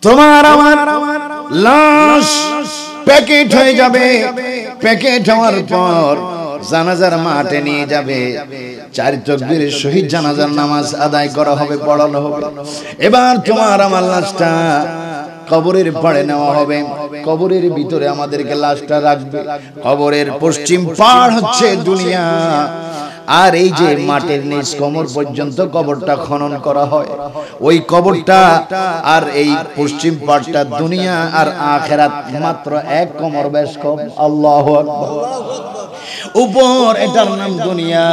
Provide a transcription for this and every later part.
তোমার আমার লাশ প্যাকেট হয়ে যাবে। প্যাকেট হওয়ার পর জানাজার মাঠে নিয়ে যাবে, 4 তাকবীরের শহীদ জানাজার নামাজ আদায় করা হবে, পড়ানো হবে। এবার তোমার আমার লাশটা কবরের পাড়ে নেওয়া হবে। কবরের ভিতরে আমাদেরকে লাশটা রাখবে। কবরের পশ্চিম পাড় হচ্ছে দুনিয়া, আর এই যে মাটির নিচ কোমর পর্যন্ত কবরটা খনন করা হয়, ওই কবরটা আর এই পশ্চিম পাড়টা দুনিয়া আর আখিরাত মাত্র 1 কোমর বেশ কম। আল্লাহু আকবার। উপর এটার নাম দুনিয়া,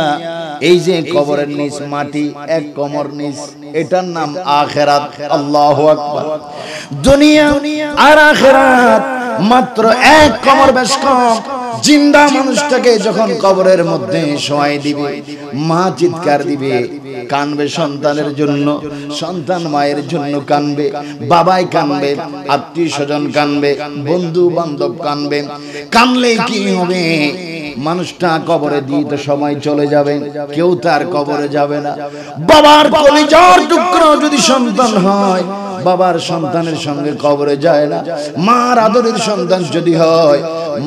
এই যে কবরের নিচ মাটি 1 কোমর নিচ, এটার নাম আখিরাত। আল্লাহু আকবার। দুনিয়া আর আখিরাত মাত্র 1 কোমর বেশ কম। জিন্দা মানুষটাকে যখন কবরের মধ্যে শোয়াই দিবে, মা চিৎকার দিবে, কানবে সন্তানের জন্য, সন্তান মায়ের জন্য কানবে, বাবাই কানবে, আত্মীয় স্বজন কানবে, বন্ধু বান্ধব কানবে। কানলে কি হবে? মানুষটা কবরে দিয়ে তো সময় চলে যাবে, কেউ তার কবরে যাবে না। বাবার কলিজার টুকরো যদি সন্তান হয়, বাবার সন্তানের সঙ্গে কবরে যায় না। মার আদরের সন্তান যদি হয়,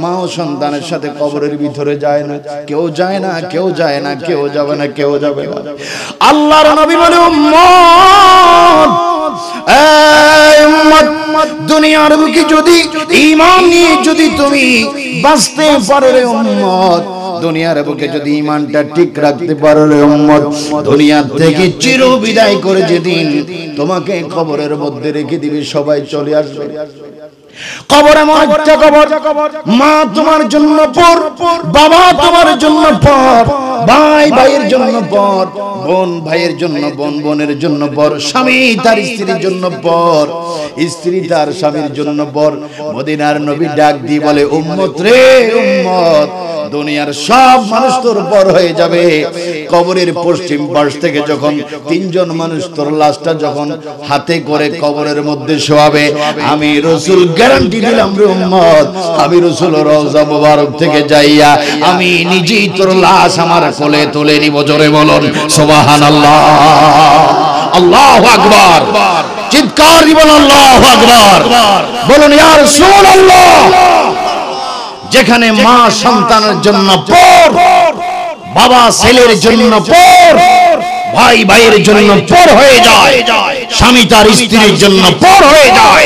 মাও সন্তানের সাথে কবরের ভিতরে যায় না। কেউ যায় না, কেউ যায় না, কেউ যাবে না, কেউ যাবে না। আল্লাহর নবী বলে, উম্মত, এই উম্মত, দুনিয়ার বুকে যদি ঈমান নিয়ে যদি তুমি বাঁচতে পারো রে উম্মত, দুনিয়ার বুকে যদি ঈমানটা ঠিক রাখতে পারো রে উম্মত, দুনিয়া থেকে চির বিদায় করে যেদিন তোমাকে কবরের মধ্যে রেখে দিবে, সবাই চলে আসবে। কবর এমন একটা কবর, মা তোমার জন্য পর, বাবা তোমার জন্য পর, ভাই ভাইয়ের জন্য পর, বোন ভাইয়ের জন্য, বোন বোনের জন্য পর, স্বামী তার স্ত্রীর জন্য পর, স্ত্রী তার স্বামীর জন্য পর। মদিনার নবী ডাক দিয়ে বলে, উম্মত রে উম্মত, দুনিয়ার সব মানুষ তোর পর হয়ে যাবে। কবরের পশ্চিম পাশ থেকে যখন 3 জন মানুষ তোর লাশটা যখন হাতে করে কবরের মধ্যে শোয়াবে, আমি রাসূল গ্যারান্টি দিলাম রে উম্মত, আমি রাসূল রওজা মুবারক থেকে যাইয়া আমি নিজেই তোর লাশ আমার কোলে তুলে নিব। জোরে বলুন সুবহানাল্লাহ। আল্লাহু আকবার। চিৎকার দিবেন আল্লাহু আকবার। বলুন ইয়া রাসূলুল্লাহ। যেখানে মা সন্তানের জন্য পর, বাবা ছেলের জন্য পর, ভাই ভাইয়ের জন্য পর হয়ে যায়, স্বামী তার স্ত্রীর জন্য পর হয়ে যায়,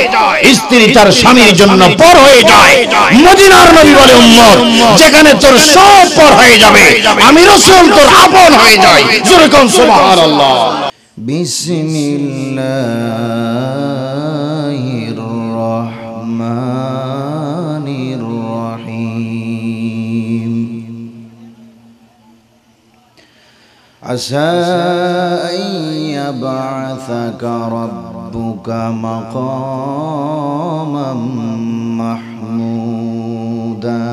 স্ত্রী তার স্বামীর জন্য পর হয়ে যায়, মদিনার নবী বলে, উম্মত, যেখানে তোর সব পর হয়ে যাবে, আমি রাসূল তোর আপন হয়ে যাই। জোরে কোন সুবহানাল্লাহ। বিসমিল্লাহির রহমানির রহিম। আসা আইয়াবআসাকা রাব্বুকা মাকামান মাহমুদা।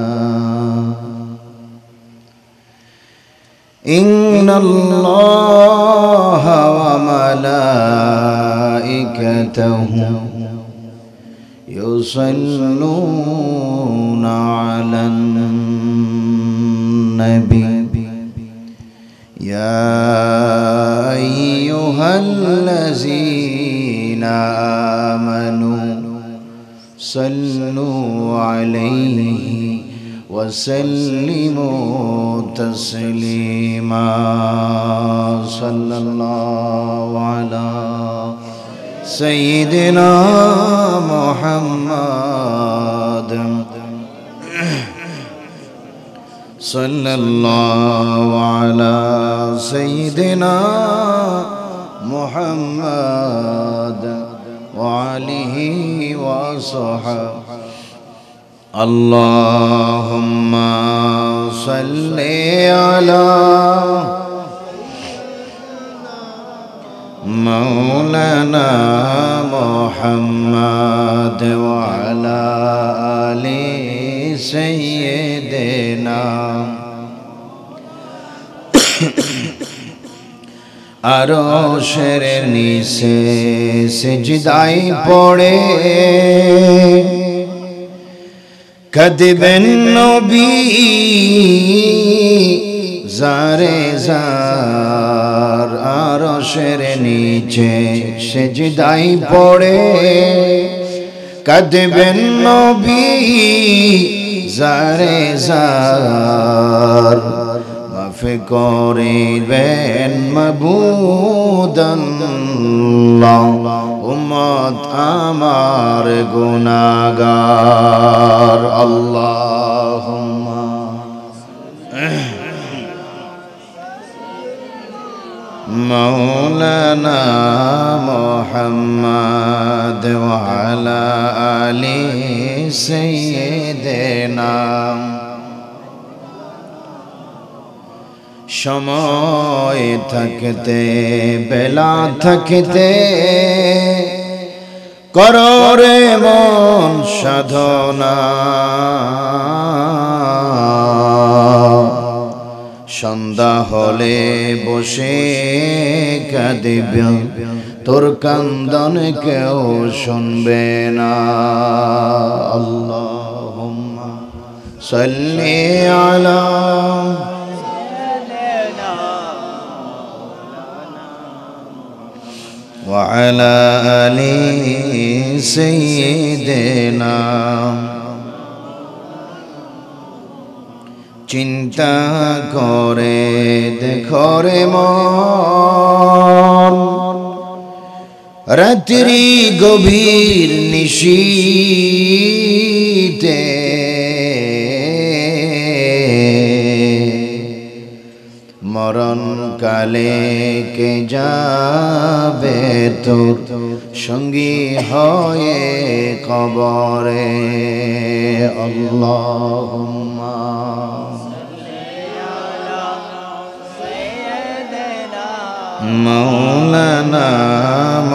ইন্নাল্লাহা ওয়া মালাইকাতাহু ইউসাল্লুনা আলান নবী ইয়া আইয়ুহাল্লাযীনা আমানু সাল্লু আলাইহি وسلموا تسليما صلى الله على سيدنا محمد صلى الله على سيدنا محمد وعليه وصحبه اللهم صل على مولانا محمد وعلى آل سيدنا আরশের নিচে সিজদায় পড়ে কাঁদবেন নবী, জারে জার আরশের নিচে সেজদায় পড়ে কাঁদবেন নবী জারে জার মাফ করিবেন মাবুদাল্লাহ উম্মত আমার গুনাহগার আল্লাহুম্মা مولانا محمد وعلى آل سيدنا সময় থাকতে বেলা থাকতে করো রে মন সাধনা সন্ধ্যা হলে বসে কাঁদিবে তোর কান্দন কেউ শুনবে না আল্লাহুম্মা সাল্লি আলা ওয়া আলা আলি সাইয়্যিদিনা চিন্তা করে দেখো রে মন রাত্রি গভীর নিশীতে মরণ কালে কে যাবে তোর সঙ্গী হয়ে কবরে আল্লাহুম্মা مولانا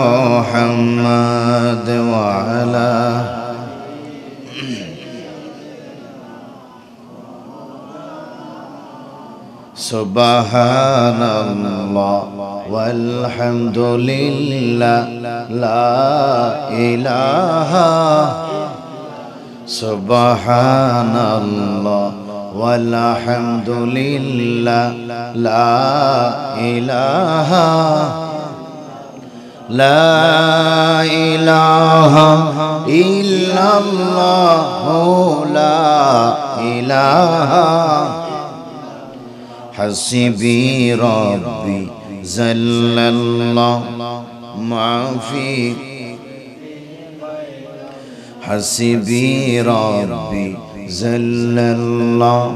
محمد وعلى سبحان الله والحمد لله لا إله سبحان الله والحمد لله لا إله لا إله إلا الله لا إله حسبي ربي جل الله ما في حسبي ربي جل الله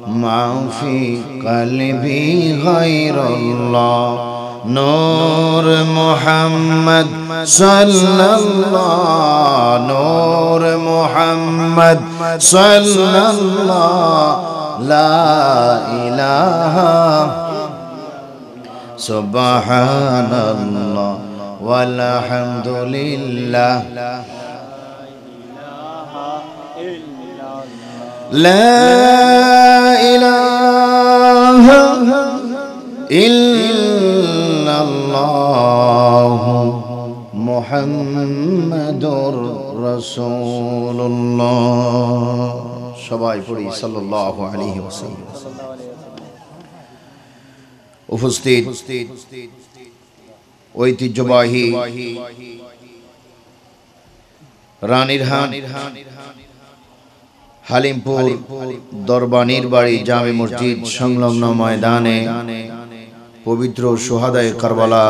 ما في قلبي غير الله نور محمد صلى الله نور محمد صلى الله لا إله سبحان الله والحمد لله لا إله إلا الله محمد رسول الله সবাই পড়ি সাল্লাল্লাহু আলাইহি ওয়াসাল্লাম উপস্থিত ঐতিহ্যবাহী রানীরহাট হালিমপুর দরবানির বাড়ি জামে মসজিদ সংলগ্ন ময়দানে পবিত্র শুহাদায়ে কারবালা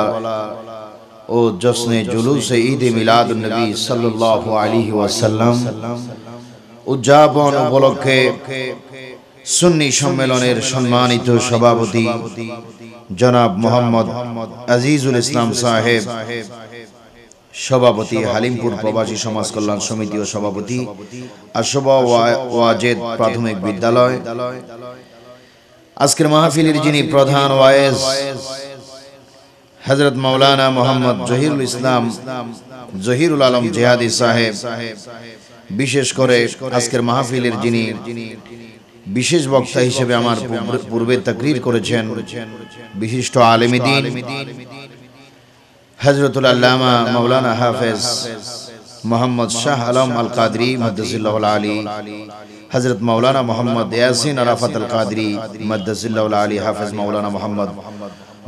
ও জশ্নে জুলুসে ঈদে মিলাদুন নবী সাল্লাল্লাহু আলাইহি ওয়াসাল্লাম উদযাপন উপলক্ষে সুন্নি সম্মেলনের সম্মানিত সভাপতি জনাব মোহাম্মদ আজিজুল ইসলাম সাহেব, সভাপতি হালিমপুর প্রবাসী সমাজ কল্যাণ সমিতি ও সভাপতি আশবা ওয়াজেদ প্রাথমিক বিদ্যালয়। আজকের মাহফিলের যিনি প্রধান ওয়াইজ হযরত মাওলানা মোহাম্মদ জহিরুল আলম জিহাদি সাহেব, বিশেষ করে আজকের মাহফিলের যিনি বিশেষ বক্তা হিসেবে আমার পূর্বে তাকরীর করেছেন বিশিষ্ট আলেমে দ্বীন হযরতুল আল্লামা মাওলানা হাফেজ मोहम्मद शाह आलम अल कादरी मद्दसिल्लाहुल आली, हजरत मौलाना मोहम्मद यासीन अराफत अल कादरी मद्दसिल्लाहुल आली, हाफिज मौलाना मोहम्मद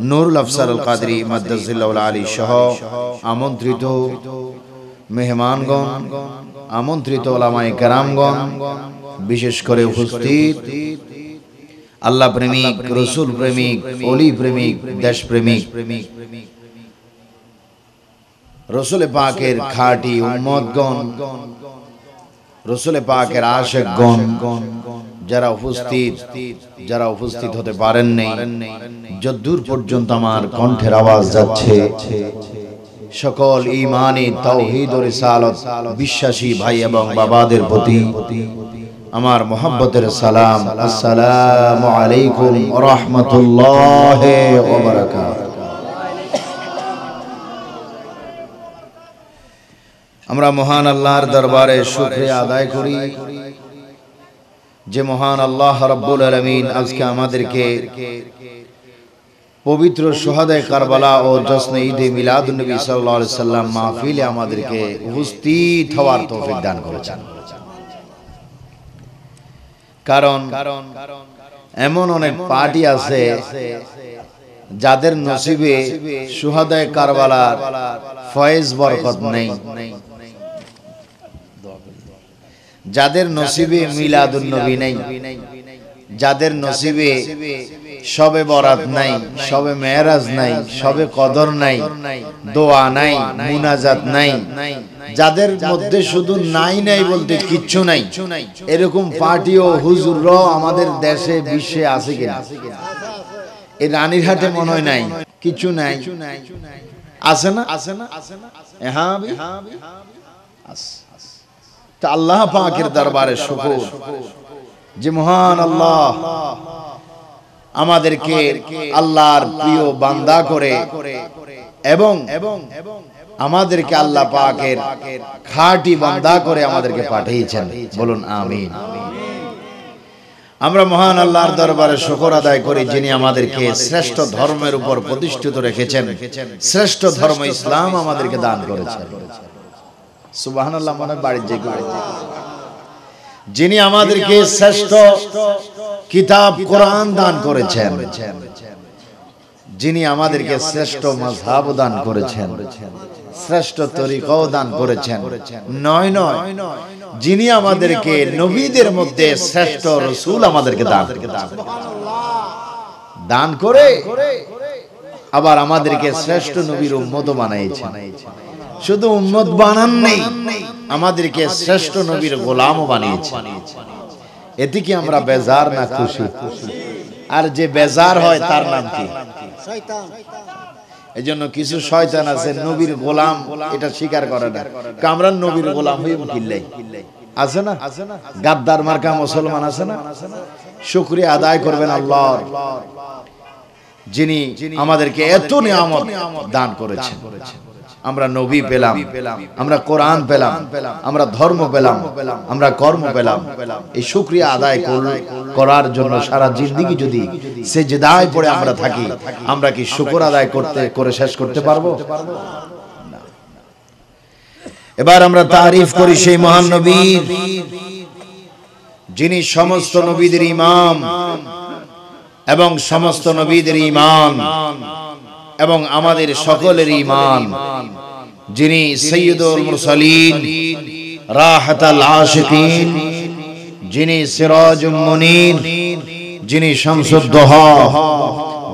नूरुल अफसर अल कादरी मद्दसिल्लाहुल आली सह আমন্ত্রিত মেহমানগণ, আমন্ত্রিত উলামায়ে কেরামগণ, বিশেষ করে উপস্থিত আল্লাহ প্রেমিক, রসুল প্রেমিক, ওলি প্রেমিক, দেশ প্রেমিক, রসুল পাকের খাঁটি উম্মতগণ, রসুল পাকের আশিকগণ, যারা উপস্থিত হতে পারেন নাই, যদ্দূর পর্যন্ত আমার কণ্ঠের আওয়াজ যাচ্ছে, সকল ঈমানি তাওহীদ ও রিসালাত বিশ্বাসী ভাই এবং বাবাদের প্রতি আমার মোহাব্বতের সালাম। আসসালামু আলাইকুম ওয়া রাহমাতুল্লাহি ওয়া বারাকাতুহু। আমরা মহান আল্লাহর দরবারে শুকরিয়া আদায় করি যে মহান আল্লাহ রাব্বুল আলামিন আজকে আমাদেরকে পবিত্র শুহাদায়ে কারবালা ও জশ্নে ঈদে মিলাদুন নবী সাল্লাল্লাহু আলাইহি সাল্লাম মাহফিলে আমাদেরকে উপস্থিত হওয়ার তৌফিক দান করেছেন। কারণ এমন অনেক পার্টি আছে যাদের নসিবে শুহাদায়ে কারবালার ফয়েজ বরকত নেই, যাদের নসিবে মিলাদুন নবী নেই, যাদের নসিবে শবে বরাত নাই, শবে মেরাজ নাই, শবে কদর নাই, দোয়া নাই, মুনাজাত নাই, যাদের মধ্যে শুধু নাই নাই বলতে কিচ্ছু নাই, এরকম পার্টি ও হুজুররাও আমাদের দেশে বিশ্বে আছে কিনা? এই রানীরহাটে মনে হয় নাই, কিছু নাই, আছে না? হ্যাঁ, তা আল্লাহ পাকের দরবারে শুকর যে মহান আল্লাহ আমাদেরকে আল্লাহর প্রিয় বান্দা করে এবং আমাদেরকে আল্লাহ পাকের খাঁটি বান্দা করে আমাদেরকে পাঠিয়েছেন। বলুন আমিন। আমরা মহান আল্লাহর দরবারে শুকর আদায় করি যিনি আমাদেরকে শ্রেষ্ঠ ধর্মের উপর প্রতিষ্ঠিত রেখেছেন, শ্রেষ্ঠ ধর্ম ইসলাম আমাদেরকে দান করেছেন। সুবহানাল্লাহ। মনে বাড়ি যে যিনি আমাদেরকে শ্রেষ্ঠ কিতাব কোরআন দান করেছেন, যিনি আমাদেরকে শ্রেষ্ঠ মাযহাব দান করেছেন, শ্রেষ্ঠ তরিকাও দান করেছেন, নয় নয়, যিনি আমাদেরকে নবীদের মধ্যে শ্রেষ্ঠ রাসূল আমাদেরকে দান করে আবার আমাদেরকে শ্রেষ্ঠ নবীর উম্মত বানিয়েছেন। শুধু উম্মত বানান নেই, আমাদেরকে শ্রেষ্ঠ নবীর গোলামও বানিয়েছেন। এতে কি আমরা বেজার না খুশি? আর যে বেজার হয় তার নাম কি? শয়তান। এজন্য কিছু শয়তান আছে নবীর গোলাম এটা স্বীকার করে না, আমরা নবীর গোলাম হই কিল্লাই আছে না? গাদ্দার মার্কা মুসলমান আছে না? শুকরিয়া আদায় করবেন আল্লাহর, যিনি আমাদেরকে এত নিয়ামত দান করেছেন। আমরা নবী পেলাম, আমরা কোরআন পেলাম, আমরা ধর্ম পেলাম, আমরা কর্ম পেলাম। এই শুকরিয়া আদায় করার জন্য সারা জিন্দেগি যদি সেজদায় পড়ে আমরা থাকি, আমরা কি শুকর আদায় করে শেষ করতে পারবো? এবার আমরা তারিফ করি সেই মহান নবীর, যিনি সমস্ত নবীদের ইমাম এবং সমস্ত নবীদের ইমাম এবং আমাদের সকলের ইমান, যিনি সাইয়্যিদুল মুরসালিন, রাহাতুল আশিকিন, যিনি সিরাজুম মুনির, যিনি শামসুদ দুহা,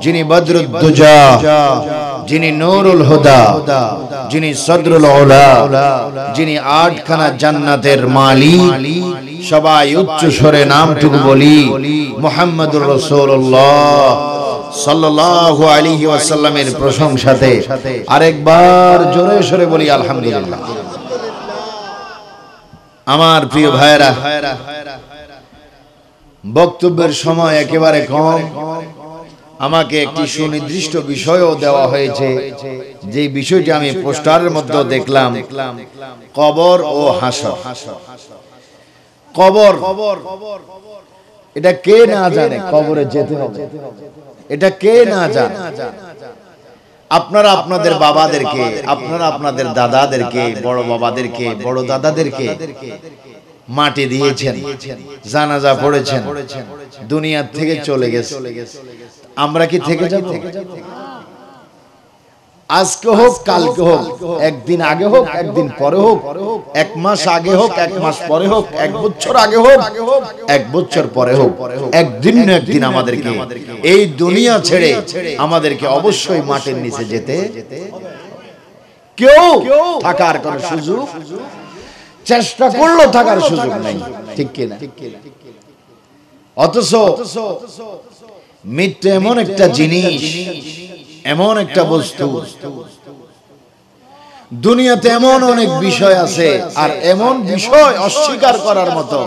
যিনি বদরুদ দুজা, যিনি নূরুল হুদা, যিনি সদরুল উলা, যিনি আটখানা জান্নাতের মালিক। সবাই উচ্চ স্বরে নামটুকু বলি মুহাম্মদুর রাসূলুল্লাহ সাল্লাল্লাহু আলাইহি ওয়াসাল্লামের প্রশংসাতে আরেকবার জোরে সরে বলি আলহামদুলিল্লাহ। আমার প্রিয় ভাইরা, বক্তব্যের সময় একেবারে কম। আমাকে একটি সুনির্দিষ্ট বিষয়ও দেওয়া হয়েছে, যে বিষয়টি আমি পোস্টারের মধ্যে দেখলাম, কবর ও হাসর। কবর, এটা কে না জানে কবরে যেতে হবে? এটা কে না জানে? আপনারা আপনাদের বাবাদেরকে, আপনারা আপনাদের দাদাদেরকে, বড় বাবাদেরকে, বড় দাদাদেরকে মাটি দিয়েছেন, জানাজা পড়েছেন, দুনিয়া থেকে চলে গেছে। আমরা কি থেকে যাব? আজকে হোক, কালকে হোক, একদিন আগে হোক, একদিন পরে হোক, এক মাস আগে হোক, এক মাস পরে হোক, এক বছর আগে হোক, এক বছর পরে হোক, একদিন না একদিন আমাদেরকে এই দুনিয়া ছেড়ে আমাদেরকে অবশ্যই মাটির নিচে যেতে। কেউ থাকার কোনো সুযোগ, চেষ্টা করলেও থাকার সুযোগ নাই, ঠিক কিনা? অথচ মৃত্যু এমন একটা জিনিস, এমন একটা বস্তু, দুনিয়াতে এমন অনেক বিষয় আছে, আর এমন বিষয় অস্বীকার করার মতো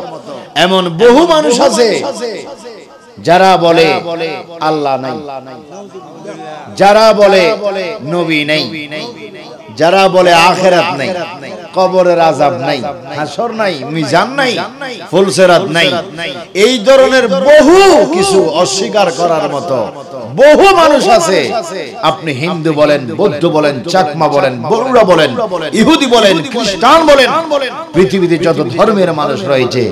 এমন বহু মানুষ আছে যারা বলে আল্লাহ নাই, যারা বলে নবী নাই, যারা বলে আখিরাত নাই, কবরের আযাব নাই, হাসর নাই, মিজান নাই, ফুলসিরাত নাই। এই ধরনের বহু কিছু অস্বীকার করার মতো বহু মানুষ আছে। আপনি হিন্দু বলেন, বৌদ্ধ বলেন, চাকমা বলেন, বড়ুয়া বলেন, ইহুদি বলেন, খ্রিস্টান বলেন, পৃথিবীতে যত ধর্মের মানুষ রয়েছে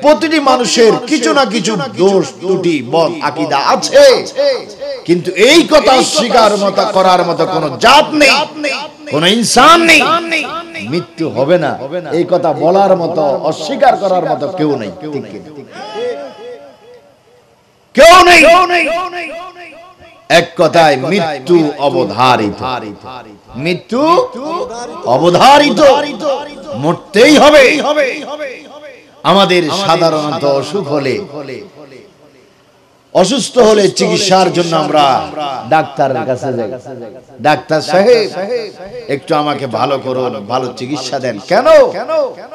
প্রতিটি মানুষের কিছু না কিছু দোষ ত্রুটি বদ আকীদা আছে, কিন্তু এই কথা অস্বীকার মতো করার মতো কোনো জাত নেই, কোন ইনসান নেই। মৃত্যু হবে না এই কথা বলার মতো, অস্বীকার করার মতো কেউ নেই, ঠিক কি? কেউ নেই। এক কথায় মৃত্যু অবধারিত, মৃত্যু অবধারিত, মরতেই হবে। আমাদের সাধারণত অসুখ হলে, অসুস্থ হলে চিকিৎসার জন্য আমরা ডাক্তারের কাছে যাই। ডাক্তার সাহেব একটু আমাকে ভালো করুন, ভালো চিকিৎসা দেন। কেন?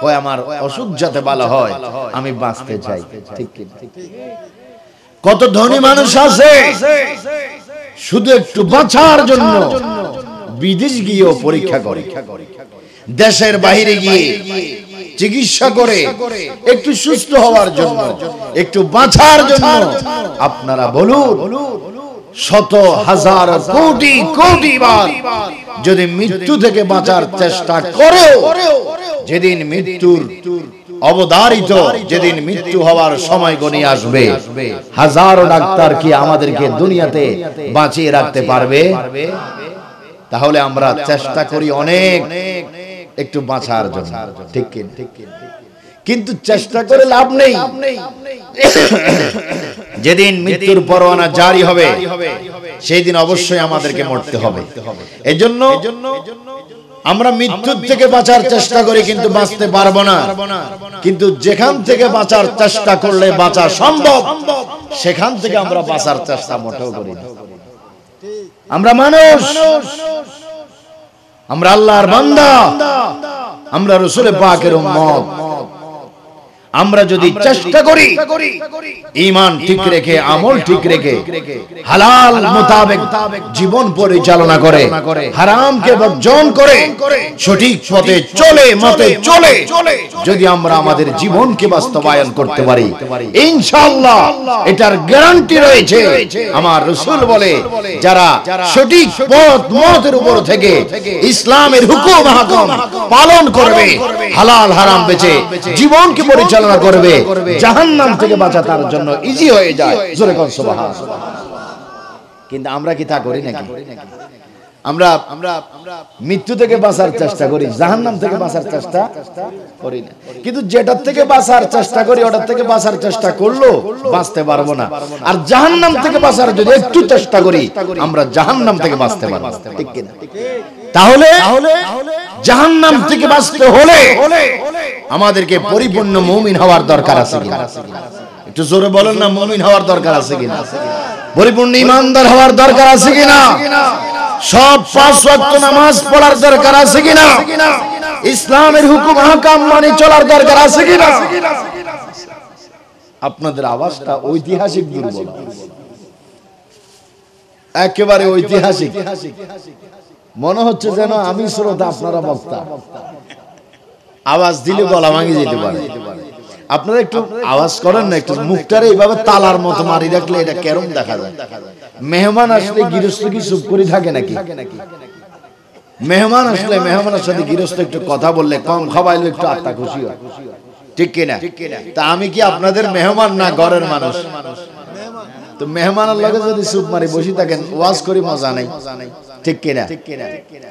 কয় আমার অসুখ যাতে ভালো হয়, আমি বাঁচতে চাই, ঠিক কি? কত ধনী মানুষ আছে শুধু একটু বাঁচার জন্য বিদেশ গিয়েও পরীক্ষা করে, দেশের বাইরে গিয়ে চিকিৎসা করে একটু সুস্থ হওয়ার জন্য, একটু বাঁচার জন্য। আপনারা বলুন, শত হাজার কোটি কোটি বার যদি মৃত্যু থেকে বাঁচার চেষ্টা করেও যেদিন মৃত্যুর অবধারিত, যেদিন মৃত্যু হওয়ার সময় গণিয়ে আসবে, হাজারো ডাক্তার কি আমাদেরকে দুনিয়াতে বাঁচিয়ে রাখতে পারবে? তাহলে আমরা চেষ্টা করি অনেক একটু বাঁচার জন্য, ঠিক কি? কিন্তু চেষ্টা করে লাভ নেই। যেদিন মৃত্যুর পরোয়ানা জারি হবে সেই দিন অবশ্যই আমাদেরকে মরতে হবে। এজন্য আমরা মৃত্যুর থেকে বাঁচার চেষ্টা করি কিন্তু বাঁচতে পারবো না। কিন্তু যেখান থেকে বাঁচার চেষ্টা করলে বাঁচা সম্ভব, সেখান থেকে আমরা বাঁচার চেষ্টা মোটেও করি না। আমরা মানুষ, আমরা আল্লাহর বান্দা, আমরা রাসূল পাকের উম্মত। আমরা যদি চেষ্টা করি ঈমান ঠিক রেখে, আমল ঠিক রেখে, হালাল মোতাবেক জীবন পরিচালনা করে, হারামকে বর্জন করে সঠিক পথে চলে, মতে চলে যদি আমরা আমাদের জীবনকে বাস্তবায়ন করতে পারি, ইনশাআল্লাহ এটার গ্যারান্টি রয়েছে। আমার রাসূল বলে, যারা সঠিক পথ মতের উপর থেকে ইসলামের হুকুম হাকাম পালন করবে, হালাল হারাম বেচে জীবনকে পরিচালনা করবে, জাহান্নাম থেকে বাঁচা তার জন্য ইজি হয়ে যায়। জোরে কোন সুবহানাল্লাহ। কিন্তু আমরা কি তা করি নাকি? আমরা মৃত্যু থেকে বাঁচার চেষ্টা করি, জাহান্নাম থেকে বাঁচার চেষ্টা করি না। কিন্তু যেটার থেকে বাঁচার চেষ্টা করি ওটার থেকে বাঁচার চেষ্টা করলো বাঁচতে পারবো না। আর জাহান্নাম থেকে বাঁচার যদি একটু চেষ্টা করি আমরা জাহান্নাম থেকে বাঁচতে পারবো, ঠিক কি না? তাহলে জাহান্নাম থেকে বাঁচতে হলে আমাদেরকে পরিপূর্ণ মুমিন হওয়ার দরকার আছে কিনা? একটু জোরে বলেন না, মুমিন হওয়ার দরকার আছে কিনা? পরিপূর্ণ ঈমানদার হওয়ার দরকার আছে কিনা? সব 5 ওয়াক্ত নামাজ পড়ার দরকার আছে কিনা? ইসলামের হুকুম হাকাম মানে চলার দরকার আছে কিনা? আপনাদের আওয়াজটা ঐতিহাসিক দুর্বল, একেবারে ঐতিহাসিক। মনে হচ্ছে যেন আমি শ্রোতা, আপনারা বক্তা। আওয়াজ দিলে গলা ভাঙে যেতে পারে। আপনারা একটু আওয়াজ করেন না, একটু মুখটারে এইভাবে তালার মতো মারি রাখলে এটা কেরম দেখা যায়? মেহমান আসলে গৃহস্থ কি চুপ করে থাকে নাকি? মেহমান আসলে মেহমানের সাথে গৃহস্থ একটু কথা বললে, কম খাওয়াইলে একটু আত্মা খুশি হয়, ঠিক কিনা? তা আমি কি আপনাদের মেহমান না ঘরের মানুষ? তো মেহমানের লগে যদি চুপ মারি বসে থাকেন, ওয়াজ করে মজা নেই, ঠিক কিনা?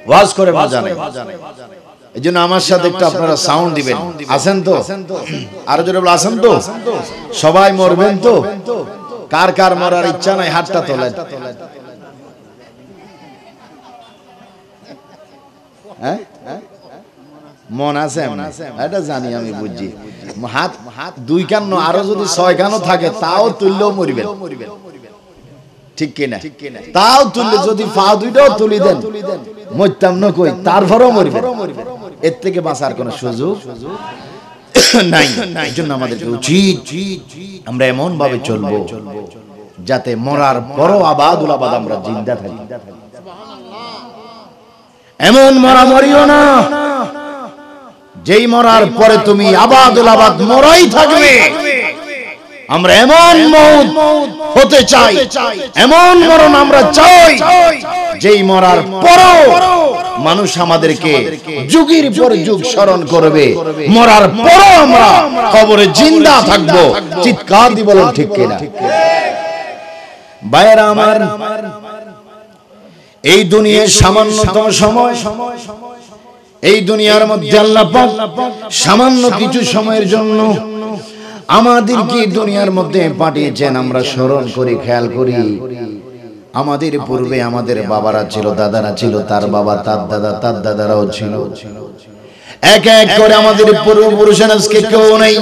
ওয়াজ করে মজা নেই। এই জন্য আমার সাথে একটু আপনারা সাউন্ড দিবেন। আছেন তো? আরো জোরে বলে আছেন তো? সবাই মরবেন তো? কার কার মরার ইচ্ছা নাই হাতটা তোলেন। হ্যাঁ, মন আছে? এটা জানি, আমি বুঝছি। হাত দুই কান, আরো যদি 6 কানও থাকে তাও তুললেও মরবেন, ঠিক কিনা? তাও তুললে যদি পা দুইটাও তুলি দেন মরতাম না কই, তারপরেও মরবেন। এর থেকে বাঁচার কোনো সুযোগ নাই। এই জন্য আমাদেরকে উচিত আমরা এমন ভাবে চলবো যাতে মরার পরও আবাদুল আবাদ আমরা জিন্দা থাকি। এমন মরা মরিও না যেই মরার পরে তুমি আবাদুল আবাদ মরাই থাকবে। আমরা এমন মওত হতে চাই, এমন মরণ আমরা চাই যেই মরার পরও মানুষ আমাদেরকে যুগের পর যুগ স্মরণ করবে, মরার পরও আমরা কবরে জিন্দা থাকবো। চিৎকার দিয়ে বলেন ঠিক কিনা? ভাইরা আমার, এই দুনিয়ার সামান্যতম সময়, এই দুনিয়ার মধ্যে আল্লাহ পাক সামান্য কিছু সময়ের জন্য আমাদেরকে দুনিয়ার মধ্যে পাঠিয়েছেন। আমরা স্মরণ করি, খেয়াল করি, আমাদের পূর্বে আমাদের বাবারা ছিল, দাদারা ছিল, তার বাবা, তার দাদা, তার দাদারাও ছিল। এক এক করে আমাদের পূর্বপুরুষের আজকে কেউ নেই।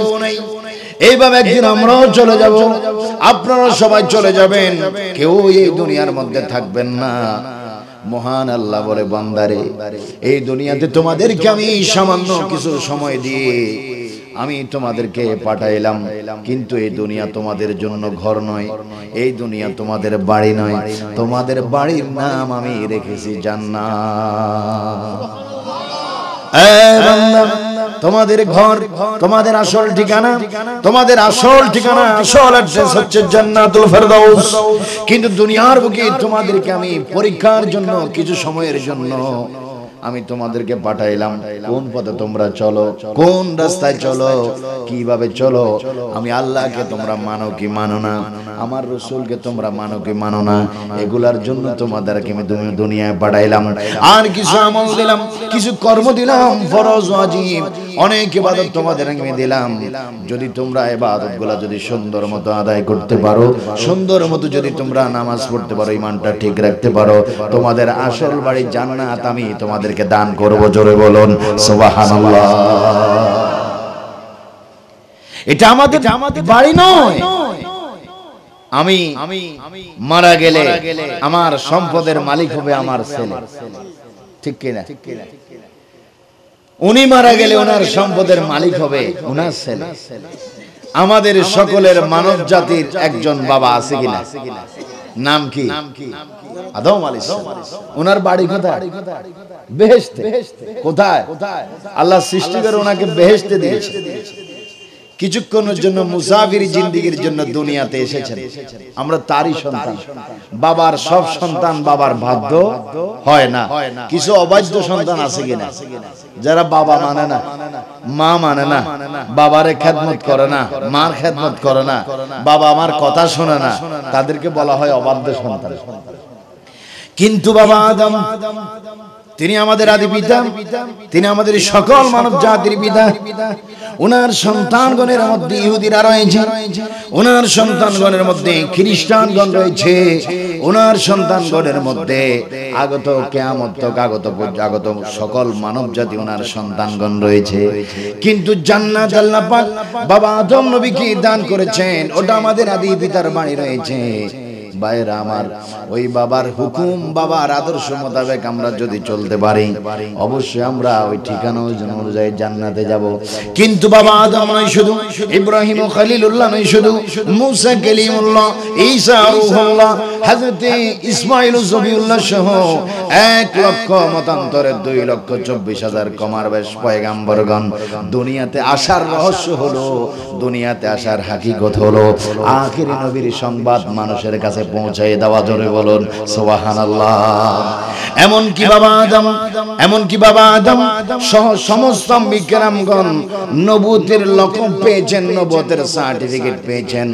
এইভাবে একদিন আমরাও চলে যাব, আপনারা সবাই চলে যাবেন, কেউ এই দুনিয়ার মধ্যে থাকবেন না। মহান আল্লাহ বলে, বান্দারে, এই দুনিয়াতে তোমাদেরকে আমি সামান্য কিছু সময় দিয়ে আমি তোমাদেরকে পাঠাইলাম, কিন্তু এই দুনিয়া তোমাদের জন্য ঘর নয়, এই দুনিয়া তোমাদের বাড়ি নয়, তোমাদের বাড়ির নাম আমি রেখেছি জান্নাত। তোমাদের ঘর, তোমাদের আসল ঠিকানা, তোমাদের আসল ঠিকানা, আসল অ্যাড্রেস হচ্ছে জান্নাতুল ফেরদাউস। কিন্তু দুনিয়ার বুকে তোমাদেরকে আমি পরীক্ষার জন্য কিছু সময়ের জন্য আমি তোমাদেরকে পাঠাইলাম। কোন পথে তোমরা চলো, কোন রাস্তায় চলো, কিভাবে চলো, আমি আল্লাহকে তোমরা মানো কি মানো না, আমার রাসূলকে তোমরা মানো কি মানো না, এগুলার জন্য তোমাদেরকে আমি দুনিয়ায় পাঠাইলাম। আর কিছু আমল দিলাম, কিছু কর্ম দিলাম, ফরজ ওয়াজিব অনেক ইবাদত তোমাদের আমি দিলাম। যদি তোমরা ইবাদতগুলো যদি সুন্দর মতো আদায় করতে পারো, সুন্দর মতো যদি তোমরা নামাজ পড়তে পারো, ঈমানটা ঠিক রাখতে পারো, তোমাদের আসল বাড়ি জান্নাত আমি তোমাদেরকে দান করব। জোরে বলুন সুবহানাল্লাহ। এটা আমাদের বাড়ি নয়। আমি মারা গেলে আমার সম্পদের মালিক হবে আমার ছেলে, ঠিক কিনা? উনি মারা গেলে ওনার সম্পদের মালিক হবে ওনার ছেলে। আমাদের সকলের মানব জাতির একজন বাবা আছে কিনা? নাম কি? আদম আলাইহিস সালাম। ওনার বাড়ি কোথায়? বেহেশতে। কোথায়? আল্লাহ সৃষ্টি করে ওনাকে বেহেশতে দিয়েছে। কিছুক্ষণের জন্য মুসাফির জিন্দেগির জন্য দুনিয়াতে এসেছেন। আমরা তারই সন্তান। বাবার সব সন্তান বাবার বাধ্য হয় না। কিছু অবাধ্য সন্তান আছে কিনা? যারা বাবা মানে না, মা মানে না, বাবারে খেদমত করে না, মার খেদমত করে না, বাবা আমার কথা শোনে না, তাদেরকে বলা হয় অবাধ্য সন্তান। কিন্তু বাবা আদম, তিনি আমাদের আদি পিতা, তিনি আমাদের সকল মানব জাতির পিতা। ওনার সন্তানগণের মধ্যে ইহুদিরা রয়েছে, ওনার সন্তানগণের মধ্যে খ্রিস্টানগণ রয়েছে, ওনার সন্তানগণের মধ্যে আগত কিয়ামত আগত সকল মানব জাতি ওনার সন্তানগণ রয়েছে। কিন্তু জান্নাত আল্লাহ পাক বাবা আদম নবীকে দান করেছেন, ওটা আমাদের আদি পিতার বাড়ি রয়েছে। ভাইরা আমার, ওই বাবার হুকুম, বাবার আদর্শ মোতাবেক আমরা যদি চলতে পারি, অবশ্যই আমরা ওই ঠিকানা অনুযায়ী জান্নাতে যাব। কিন্তু বাবা আদম নয় শুধু, ইব্রাহিম খলিলুল্লাহ নয় শুধু, মুসা কালিমুল্লাহ, ঈসা রূহুল্লাহ, হযরত ইসমাঈল জবিউল্লাহ সহ 1 লক্ষ মতান্তরে 2,24,000 কমার বেশ পয়গাম্বরগণ দুনিয়াতে আসার রহস্য হলো, দুনিয়াতে আসার হাকিকত হলো আখিরি নবীর সংবাদ মানুষের কাছে পৌঁছায় দেওয়া। জোরে বলুন সুবহানাল্লাহ। এমন কি বাবা আদম সহ সমস্ত বিক্রমগণ নবুয়তের লকব পেয়েছেন, নবুয়তের সার্টিফিকেট পেয়েছেন,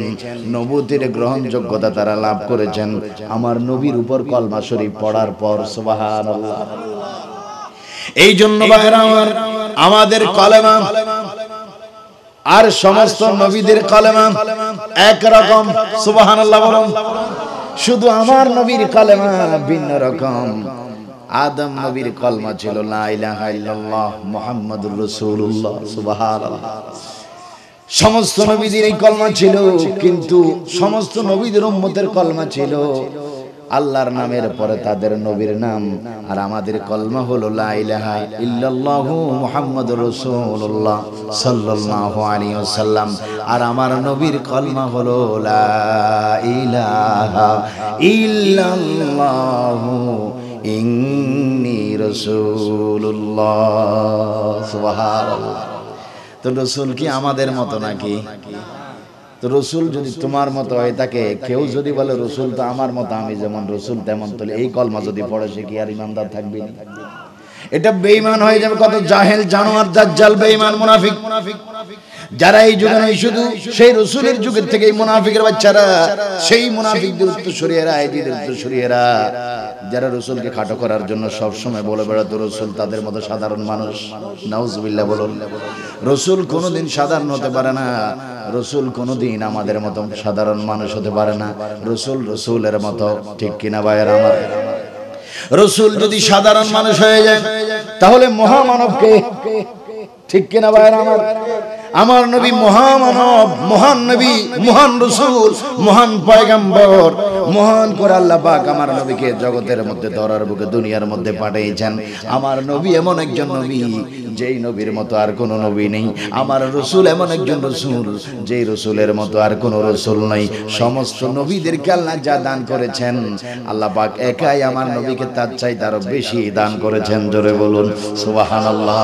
নবুয়তের গ্রহণযোগ্যতা তারা লাভ করেছেন আমার নবীর উপর কলমা শরীফ পড়ার পর। সুবহানাল্লাহ। এই জন্য ভাইরা আমার, আমাদের কলেমা আর সমস্ত নবীদের কলেমা একরকম। সুবহানাল্লাহ বলুন। শুধু আমার নবীর কলেমা ভিন্ন রকম। আদম নবীর কলমা ছিল লা ইলাহা ইল্লাল্লাহ মুহাম্মাদুর রাসূলুল্লাহ। সুবহানাল্লাহ। সমস্ত নবীদের এই কলমা ছিল, কিন্তু সমস্ত নবীদের উম্মতের কলমা ছিল আল্লাহর নামের পরে তাদের নবীর নাম, আর আমাদের কলমা হলো লা ইলাহা ইল্লাল্লাহু মুহাম্মাদুর রাসূলুল্লাহ সাল্লাল্লাহু আলাইহি ওয়াসাল্লাম। আর আমার নবীর কলমা হলো লা ইলাহা ইল্লাল্লাহু ইন্নী রাসূলুল্লাহ। সুবহানাল্লাহ। তো রাসূল কি আমাদের মতো নাকি? তো রাসূল যদি তোমার মতো হয় থাকে, কেউ যদি বলে রাসূল তো আমার মতো, আমি যেমন রাসূল তেমন, তাহলে এই কলমা যদি পড়ে সে কি আর ইমানদার থাকবে? এটা বেঈমান হয়ে যাবে। কত জাহেল, জানোয়ার, দাজ্জাল, বেঈমান, মুনাফিক যারা এই যুগে নয় শুধু সেই রাসূলের যুগের থেকে এই মুনাফিকের বাচ্চারা, সেই মুনাফিকদের উত্তরসূরিরা, এদের উত্তরসূরিরা যারা রাসূলকে খাটো করার জন্য সব সময় বলে বেড়াতো রাসূল তাদের মতো সাধারণ মানুষ। নাউজুবিল্লাহ বলুন। রাসূল কোনোদিন সাধারণ হতে পারে না, রাসূল কোনোদিন আমাদের মতো সাধারণ মানুষ হতে পারে না। রাসূল রাসূলের মতো, ঠিক কিনা ভাইয়েরা আমার? রাসূল যদি সাধারণ মানুষ হয়ে যায় তাহলে মহামানবকে, ঠিক কিনা ভাইয়েরা আমার? আমার নবী মহামানব, মহান নবী, মহান রাসূল, মহান পয়গম্বর, মহান করে আল্লাহ পাক আমার নবীকে জগতের মধ্যে ধরার বুকে দুনিয়ার মধ্যে পাঠিয়েছেন। আমার নবী এমন একজন নবী যেই নবীর মতো আর কোনো নবী নেই। আমার রাসূল এমন একজন রাসূল যেই রাসূলের মতো আর কোনো রাসূল নেই। সমস্ত নবীদেরকে আল্লাহ যা দান করেছেন, আল্লাহ পাক একাই আমার নবীকে তার চাইতে আরো বেশি দান করেছেন। জোরে বলুন সুবহানাল্লাহ।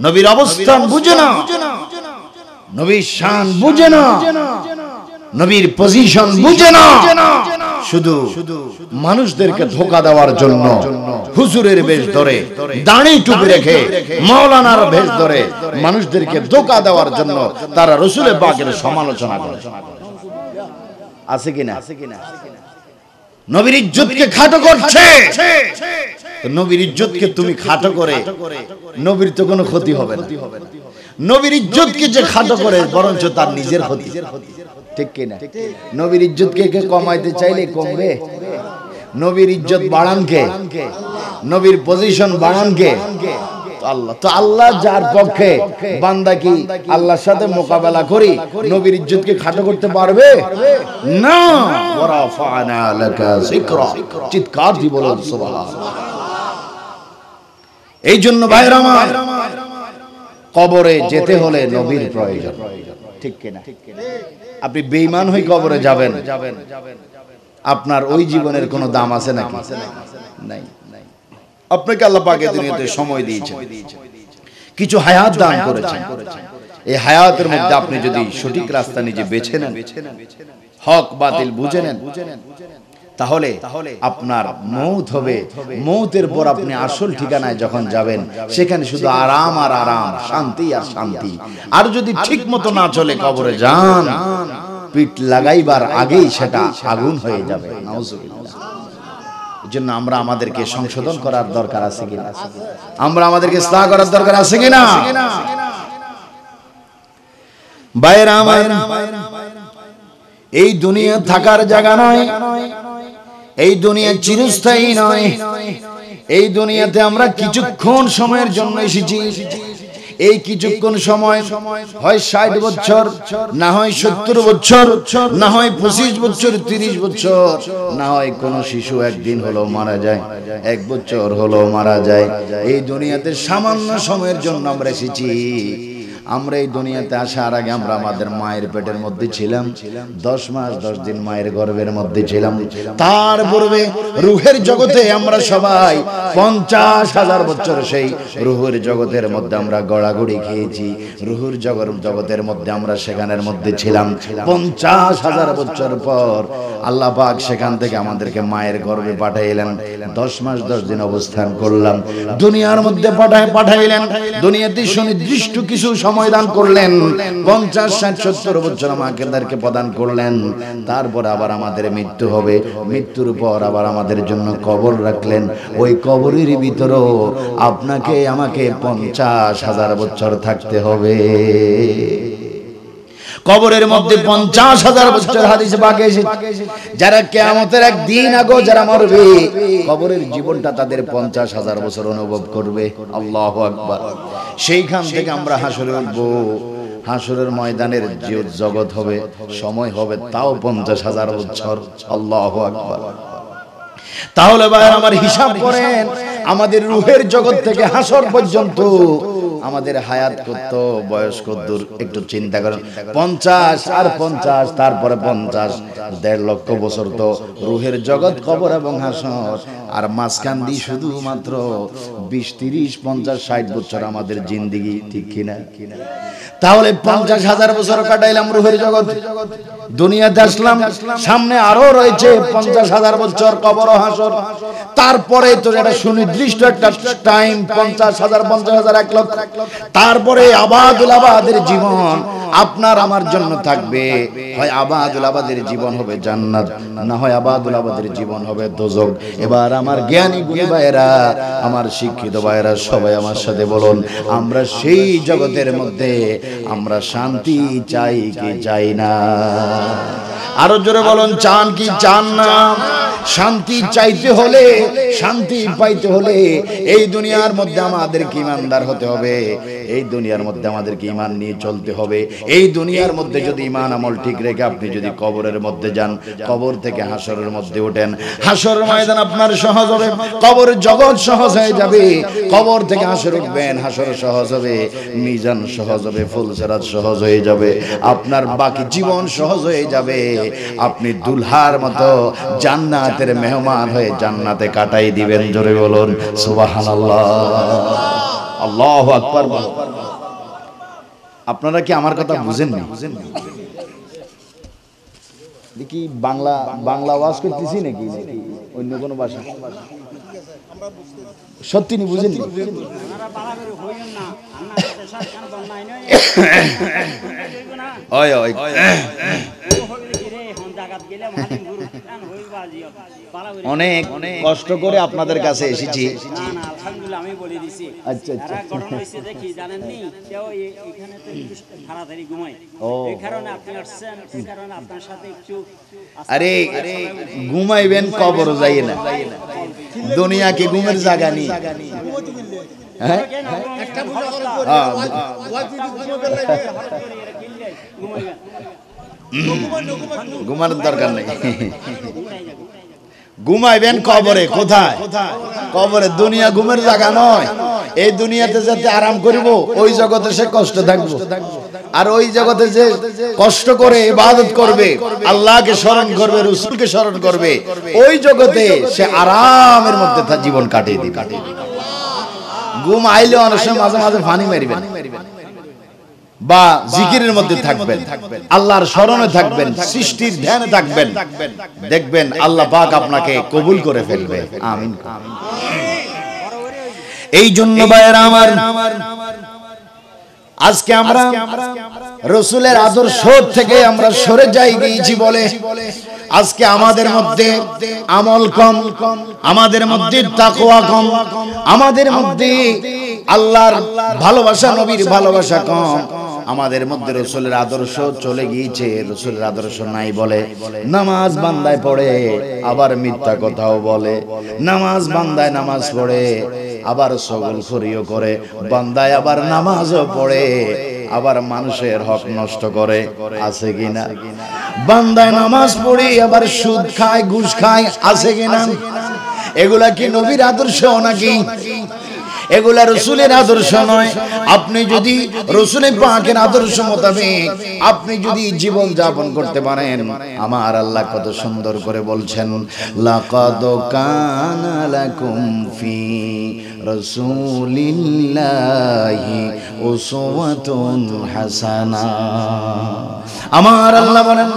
নবীর অবস্থান বুঝে না, নবীর শান বুঝে না, নবীর পজিশন বুঝে না, শুধু মানুষদেরকে ধোঁকা দেওয়ার জন্য হুজুরের বেশ ধরে, দাড়ি টুপি রেখে মাওলানার বেশ ধরে মানুষদেরকে ধোঁকা দেওয়ার জন্য তারা রাসূলের পাকের সমালোচনা করে। আছে কিনা? নবীর ইজ্জতকে খাটো করছে। নবীর ইজ্জতকে তুমি খাটো করে নবীর তো কোনো ক্ষতি হবে না। নবীর ইজ্জতকে যে খাটো করে বরঞ্চ তার নিজের ক্ষতি, ঠিক কিনা? নবীর ইজ্জতকে কে কমাইতে চাইলে কমবে? নবীর ইজ্জত বাড়ান কে? নবীর পজিশন বাড়ান কে? আল্লাহ। তো আল্লাহ যার পক্ষে, বান্দা কি আল্লাহর সাথে মোকাবেলা করি নবীর ইজ্জতকে খাটো করতে পারবে না? ওয়ারাফা'না লাকা যিকরা, চিৎকার দিয়ে বলুন সুবহানাল্লাহ। এই জন্য ভাইরা আমার, কবরে যেতে হলে নবীর প্রয়োজন, ঠিক কিনা? আপনি বেঈমান হয়ে কবরে যাবেন, আপনার ওই জীবনের কোনো দাম আছে নাকি? নাই। আপনাকে আল্লাহ পাক দুনিয়াতে সময় দিয়েছেন, কিছু হায়াত দান করেছেন। এই হায়াতের মধ্যে আপনি যদি সঠিক রাস্তা নিজে বেছে নেন, হক বাতিল বুঝে নেন, তাহলে আপনার মৌত হবে। মৌতের পর আপনি আসল ঠিকানায় যখন যাবেন, সেখানে শুধু আরাম আর আরাম, শান্তি আর শান্তি। আর যদি ঠিক মতো না চলে কবরে যান, পিঠ লাগাইবার আগেই সেটা আগুন হয়ে যাবে। নাউজুবিল্লাহ। এজন্য আমরা আমাদেরকে সংশোধন করার দরকার আছে কিনা? আমরা আমাদেরকে ইসলাহ করার দরকার আছে কিনা? ভাইরা আমার, এই দুনিয়া থাকার জায়গা নয়, এই দুনিয়া চিরস্থায়ী নয়। এই দুনিয়াতে আমরা কিছুক্ষণ সময়ের জন্য এসেছি। এই কিছুক্ষণ সময় হয় 60 বছর, না হয় 70 বছর, না হয় 25 বছর, 30 বছর, না হয় কোন শিশু একদিন হলো মারা যায়, 1 বছর হলো মারা যায়। এই দুনিয়াতে সামান্য সময়ের জন্য আমরা এসেছি। আমরা এই দুনিয়াতে আসার আগে আমরা আমাদের মায়ের পেটের মধ্যে ছিলাম, 10 মাস 10 দিন মায়ের গর্ভের মধ্যে ছিলাম। তার পূর্বে রূহের জগতে আমরা সবাই 50,000 বছর সেই রূহের জগতের মধ্যে আমরা গড়াগড়ি খেয়েছি। রূহের জগতের মধ্যে আমরা সেখানের মধ্যে ছিলাম। 50,000 বছর পর আল্লাহ পাক সেখান থেকে আমাদেরকে মায়ের গর্ভে পাঠাইলেন। 10 মাস 10 দিন অবস্থান করলাম, দুনিয়ার মধ্যে পাঠাইলেন। দুনিয়াতে সুনির্দিষ্ট কিছু সময় দান করলেন, 50, 60, 70 বছর আমাদেরকে প্রদান করলেন। তারপর আবার আমাদের মৃত্যু হবে, মৃত্যুর পর আবার আমাদের জন্য কবর রাখলেন। ওই কবরের ভিতরেও আপনাকে আমাকে 50,000 বছর থাকতে হবে। কবরের মধ্যে 50,000 বছর হাদিসে পাকে এসেছে, যারা কিয়ামতের একদিন আগে যারা মরবে, কবরের জীবনটা তাদের 50,000 বছর অনুভব করবে। আল্লাহু আকবার। সেইখান থেকে আমরা হাসরে উঠব। হাসরের ময়দানের যে জগৎ হবে, সময় হবে তাও 50,000 বছর। আল্লাহু আকবার। তাহলে ভাই আমার হিসাব করেন, আমাদের রূহের জগৎ থেকে হাসর পর্যন্ত আমাদের হায়াত কত, বয়স কত, একটু চিন্তা করেন। 50 আর 50, তারপরে 50, 1.5 লক্ষ বছর তো রূহের জগৎ, কবর এবং হাসর। আর মাঝখান দিয়ে শুধুমাত্র 20, 30, 50, 60 বছর আমাদের জিন্দেগি, ঠিক কিনা? তাহলে 50,000 বছর কাটাইলাম রূহের জগৎ, দুনিয়াতে আসলাম, সামনে আরো রয়েছে 50,000 বছর কবর ও হাসর। তারপরে তো এটা সুনির্দিষ্ট একটা টাইম, 50,000, 50,000, 1 লক্ষ। তারপরে আবাদুল আবাদের জীবন আপনার আমার জন্য থাকবে। হয় আবাদুল আবাদের জীবন হবে জান্নাত, না হয় আবাদুল আবাদের জীবন হবে দোজখ। এবার আমার জ্ঞানী গুণী ভাইয়েরা, আমার শিক্ষিত ভাইয়েরা, সবাই আমার সাথে বলুন, আমরা সেই জগতের মধ্যে আমরা শান্তি চাই কি চাই না? আরো জোরে বলুন, চান কি চান না? শান্তি চাইতে হলে, শান্তি পাইতে হলে এই দুনিয়ার মধ্যে আমাদেরকে ঈমানদার হতে হবে। এই দুনিয়ার মধ্যে আমাদেরকে ঈমান নিয়ে চলতে হবে। এই দুনিয়ার মধ্যে যদি ঈমান আমল ঠিক রেখে আপনি যদি কবরের মধ্যে যান, কবর থেকে হাসরের মধ্যে ওঠেন, হাসর ময়দান আপনার সহজ হবে, কবর জগৎ সহজ হয়ে যাবে। কবর থেকে হাসর উঠবেন, হাসর সহজ হবে, মিজান সহজ হবে, ফুলসিরাত সহজ হয়ে যাবে, আপনার বাকি জীবন সহজ হয়ে যাবে। আপনি দুলহার মতো জান্নাতের মেহমান হয়ে জান্নাতে কাটাই দিবেন। জোরে বলুন সুবহানাল্লাহ, আল্লাহু আকবার। আপনারা কি আমার কথা বুঝেননি? দেখি বাংলা ওয়াজ করতেছি নাকি অন্য কোনো ভাষা? সত্যি নি বুঝেননি? ওই ওই অনেক কষ্ট করে আপনাদের কাছে এসেছি। আমি বলে দিছি। আচ্ছা আচ্ছা, ঘটনা হইছে দেখি জানেননি, কেউ এখানে তাড়াতাড়ি ঘুমায়, এই কারণে আপনি আসছেন, এই কারণে আপনার সাথে একটু। আরে ঘুমাইবেন, কবর যাই না, দুনিয়া কি ঘুমের জায়গা নেই? ঘুমানোর দরকার নেই, ঘুমাইবেন কবরে। কোথায়? কবরে। দুনিয়া ঘুমের জায়গা নয়। এই দুনিয়াতে যাতে আরাম করিব, ওই জগতে সে কষ্ট থাকবো। আর ওই জগতে যে কষ্ট করে ইবাদত করবে, আল্লাহকে স্মরণ করবে, রাসূলকে স্মরণ করবে, ওই জগতে সে আরামের মধ্যে তার জীবন কাটিয়ে দিবে। ঘুম আইলে অনেক সময় মাঝে মাঝে ফানি মারিবেন, বা জিকিরের মধ্যে থাকবেন, আল্লাহর স্মরণে থাকবেন, সৃষ্টির ধ্যানে থাকবেন, দেখবেন আল্লাহ পাক আপনাকে কবুল করে ফেলবে। আমিন। এই জন্য ভাইয়েরা আমার, আজকে আমরা রাসূলের আদর্শ থেকে আমরা সরে গিয়েছি বলে আজকে আমাদের মধ্যে আমল কম, আমাদের মধ্যে তাকওয়া কম, আমাদের মধ্যে আল্লাহর ভালোবাসা, নবীর ভালোবাসা কম, আমাদের মধ্যে রাসূলের আদর্শ চলে গিয়েছে, রাসূলের আদর্শ নাই বলে নামাজ বান্দায় পড়ে, আবার মিথ্যা কথাও বলে। নামাজ বান্দায় নামাজ পড়ে, আবার সগলখুরিও করে, বান্দায় আবার নামাজও পড়ে, আবার মানুষের হক নষ্ট করে, আছে কিনা? বান্দায় নামাজ পড়ে আবার সুদ খায়, ঘুষ খায়, আছে কিনা? এগুলা কি নবীর আদর্শ নাকি? এগুলা রসুলের আদর্শ নয়। আপনি যদি রসুলের পাকের আদর্শ মোতাবেক আপনি যদি জীবন যাপন করতে পারেন, আমার আল্লাহ কত সুন্দর করে বলছেন, লাকাদ কানা লাকুম ফি রাসূলিল্লাহি উসওয়াতুন হাসানা। আমার আল্লাহ বলেন,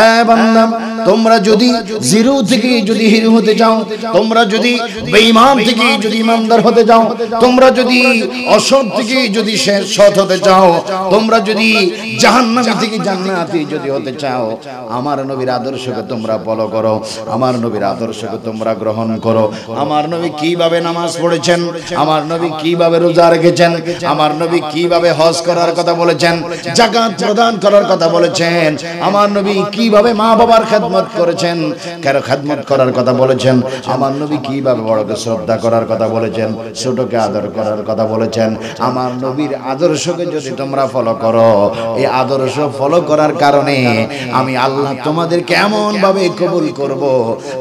এ বান্দা, তোমরা যদি জিরো থেকে যদি হিরো হতে চাও, তোমরা যদি বেঈমান থেকে যদি ইমানদার হতে চাও, তোমরা যদি অসৎ থেকে যদি সৎ হতে চাও, তোমরা যদি জাহান্নামী থেকে জান্নাতি যদি হতে চাও, আমার নবীর আদর্শকে তোমরা ফলো করো, আমার নবীর আদর্শকে তোমরা গ্রহণ করো। আমার নবী কিভাবে নামাজ পড়েছেন, আমার নবী কিভাবে রোজা রেখেছেন, আমার নবী কিভাবে হজ করার কথা বলেছেন, যাকাত প্রদান করার কথা বলেছেন, আমার নবী কিভাবে মা বাবার খেদমত করেছেন, কারো খেদমত করার কথা বলেছেন, আমার নবী কিভাবে বড়কে শ্রদ্ধা করার কথা বলেছেন, ছোটকে আদর করার কথা বলেছেন। আমার নবীর আদর্শকে যদি তোমরা ফলো করো, এই আদর্শ ফলো করার কারণে আমি আল্লাহ তোমাদের কেমন ভাবে কবুল করব,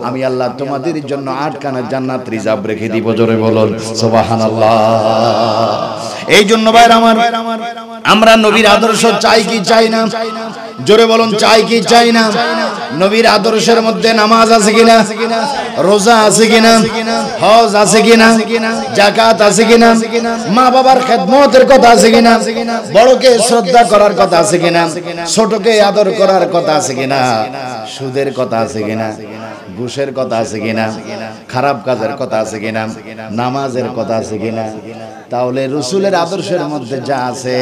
আমি আল্লাহ তোমাদের জন্য 8 খানা জান্নাত রিজার্ভ রেখে দিব। জোরে বলুন সুবহানাল্লাহ। এই জন্য ভাইরা আমার, আমরা নবীর আদর্শ চাই কি চাই না? জোরে বলুন, চাই কি চাই না? নবীর আদর্শের মধ্যে নামাজ আছে কিনা, রোজা আছে কিনা, হজ আছে কিনা, যাকাত আছে কিনা, মা বাবার খেদমতের কথা আছে কিনা, বড়কে শ্রদ্ধা করার কথা আছে কিনা, ছোটকে আদর করার কথা আছে কিনা, সুদের কথা আছে কিনা, ঘুষের কথা আছে কিনা, খারাপ কাজের কথা আছে কিনা, নামাজের কথা আছে কিনা? তাহলে রসুলের আদর্শের মধ্যে যা আছে,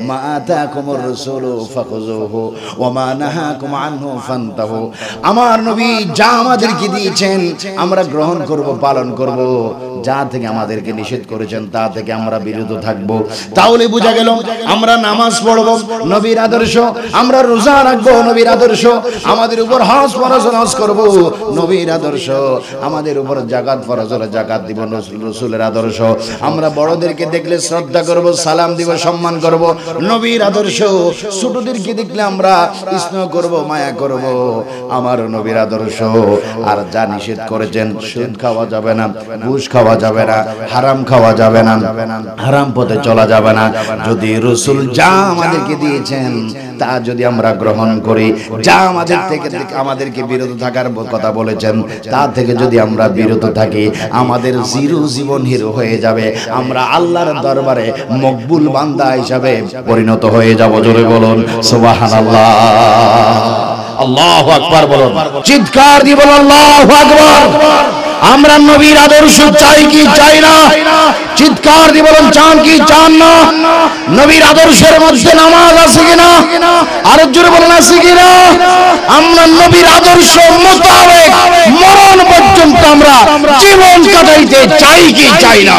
মা আতাকুমুর রাসূলু ফাখুযুহু ওয়া মা নাহাকুম আনহু ফান্তাহু, আমার নবী যা আমাদেরকে দিয়েছেন আমরা গ্রহণ করব, পালন করব, যা থেকে আমাদেরকে নিষেধ করেছেন তা থেকে আমরা বিরত থাকব। তাহলে বোঝা গেল আমরা নামাজ পড়ব নবীর আদর্শ, আমরা রোজা রাখবো নবীর আদর্শ, আমাদের উপর হজ ফরজ হজ করব নবীর আদর্শ, আমাদের উপর যাকাত ফরজ হলে যাকাত দিব রসুলের আদর্শ, আমরা বড়দেরকে দেখলে শ্রদ্ধা করব, সালাম দিব, সম্মান করব নবীর আদর্শ, ছোটদেরকে দেখলে আমরা স্নেহ করব, মায়া করব, আমার নবীর আদর্শ। আর যা নিষেধ করেছেন, সুদ খাওয়া যাবে না, ঘুষ খাওয়া যাবে না, হারাম খাওয়া যাবে না, হারাম পথে চলা যাবে না। যদি রসুল যা আমাদেরকে দিয়েছেন তা যদি আমরা গ্রহণ করি, যা আমাদেরকে বিরত থাকার কথা বলেছেন তা থেকে যদি আমরা বিরত থাকি, আমাদের জিরো জীবন হিরো হয়ে যাবে, আমরা আল্লাহর দরবারে মকবুল বান্দা হিসাবে পরিণত হয়ে যাব। জোরে বলুন সুবহানাল্লাহ। আল্লাহু আকবার বলুন, চিৎকার দিয়ে বলুন আল্লাহু আকবার। আমরা নবীর আদর্শ চাই কি চাই না? চিৎকার দিয়ে বলুন, চান কি চান না? নবীর আদর্শের মধ্যে নামাজ আছে কিনা? আরো জোরে বলুন, আছে কিনা? আমরা নবীর আদর্শ মোতাবেক মরণ পর্যন্ত আমরা জীবন কাটাইতে চাই কি চাই না?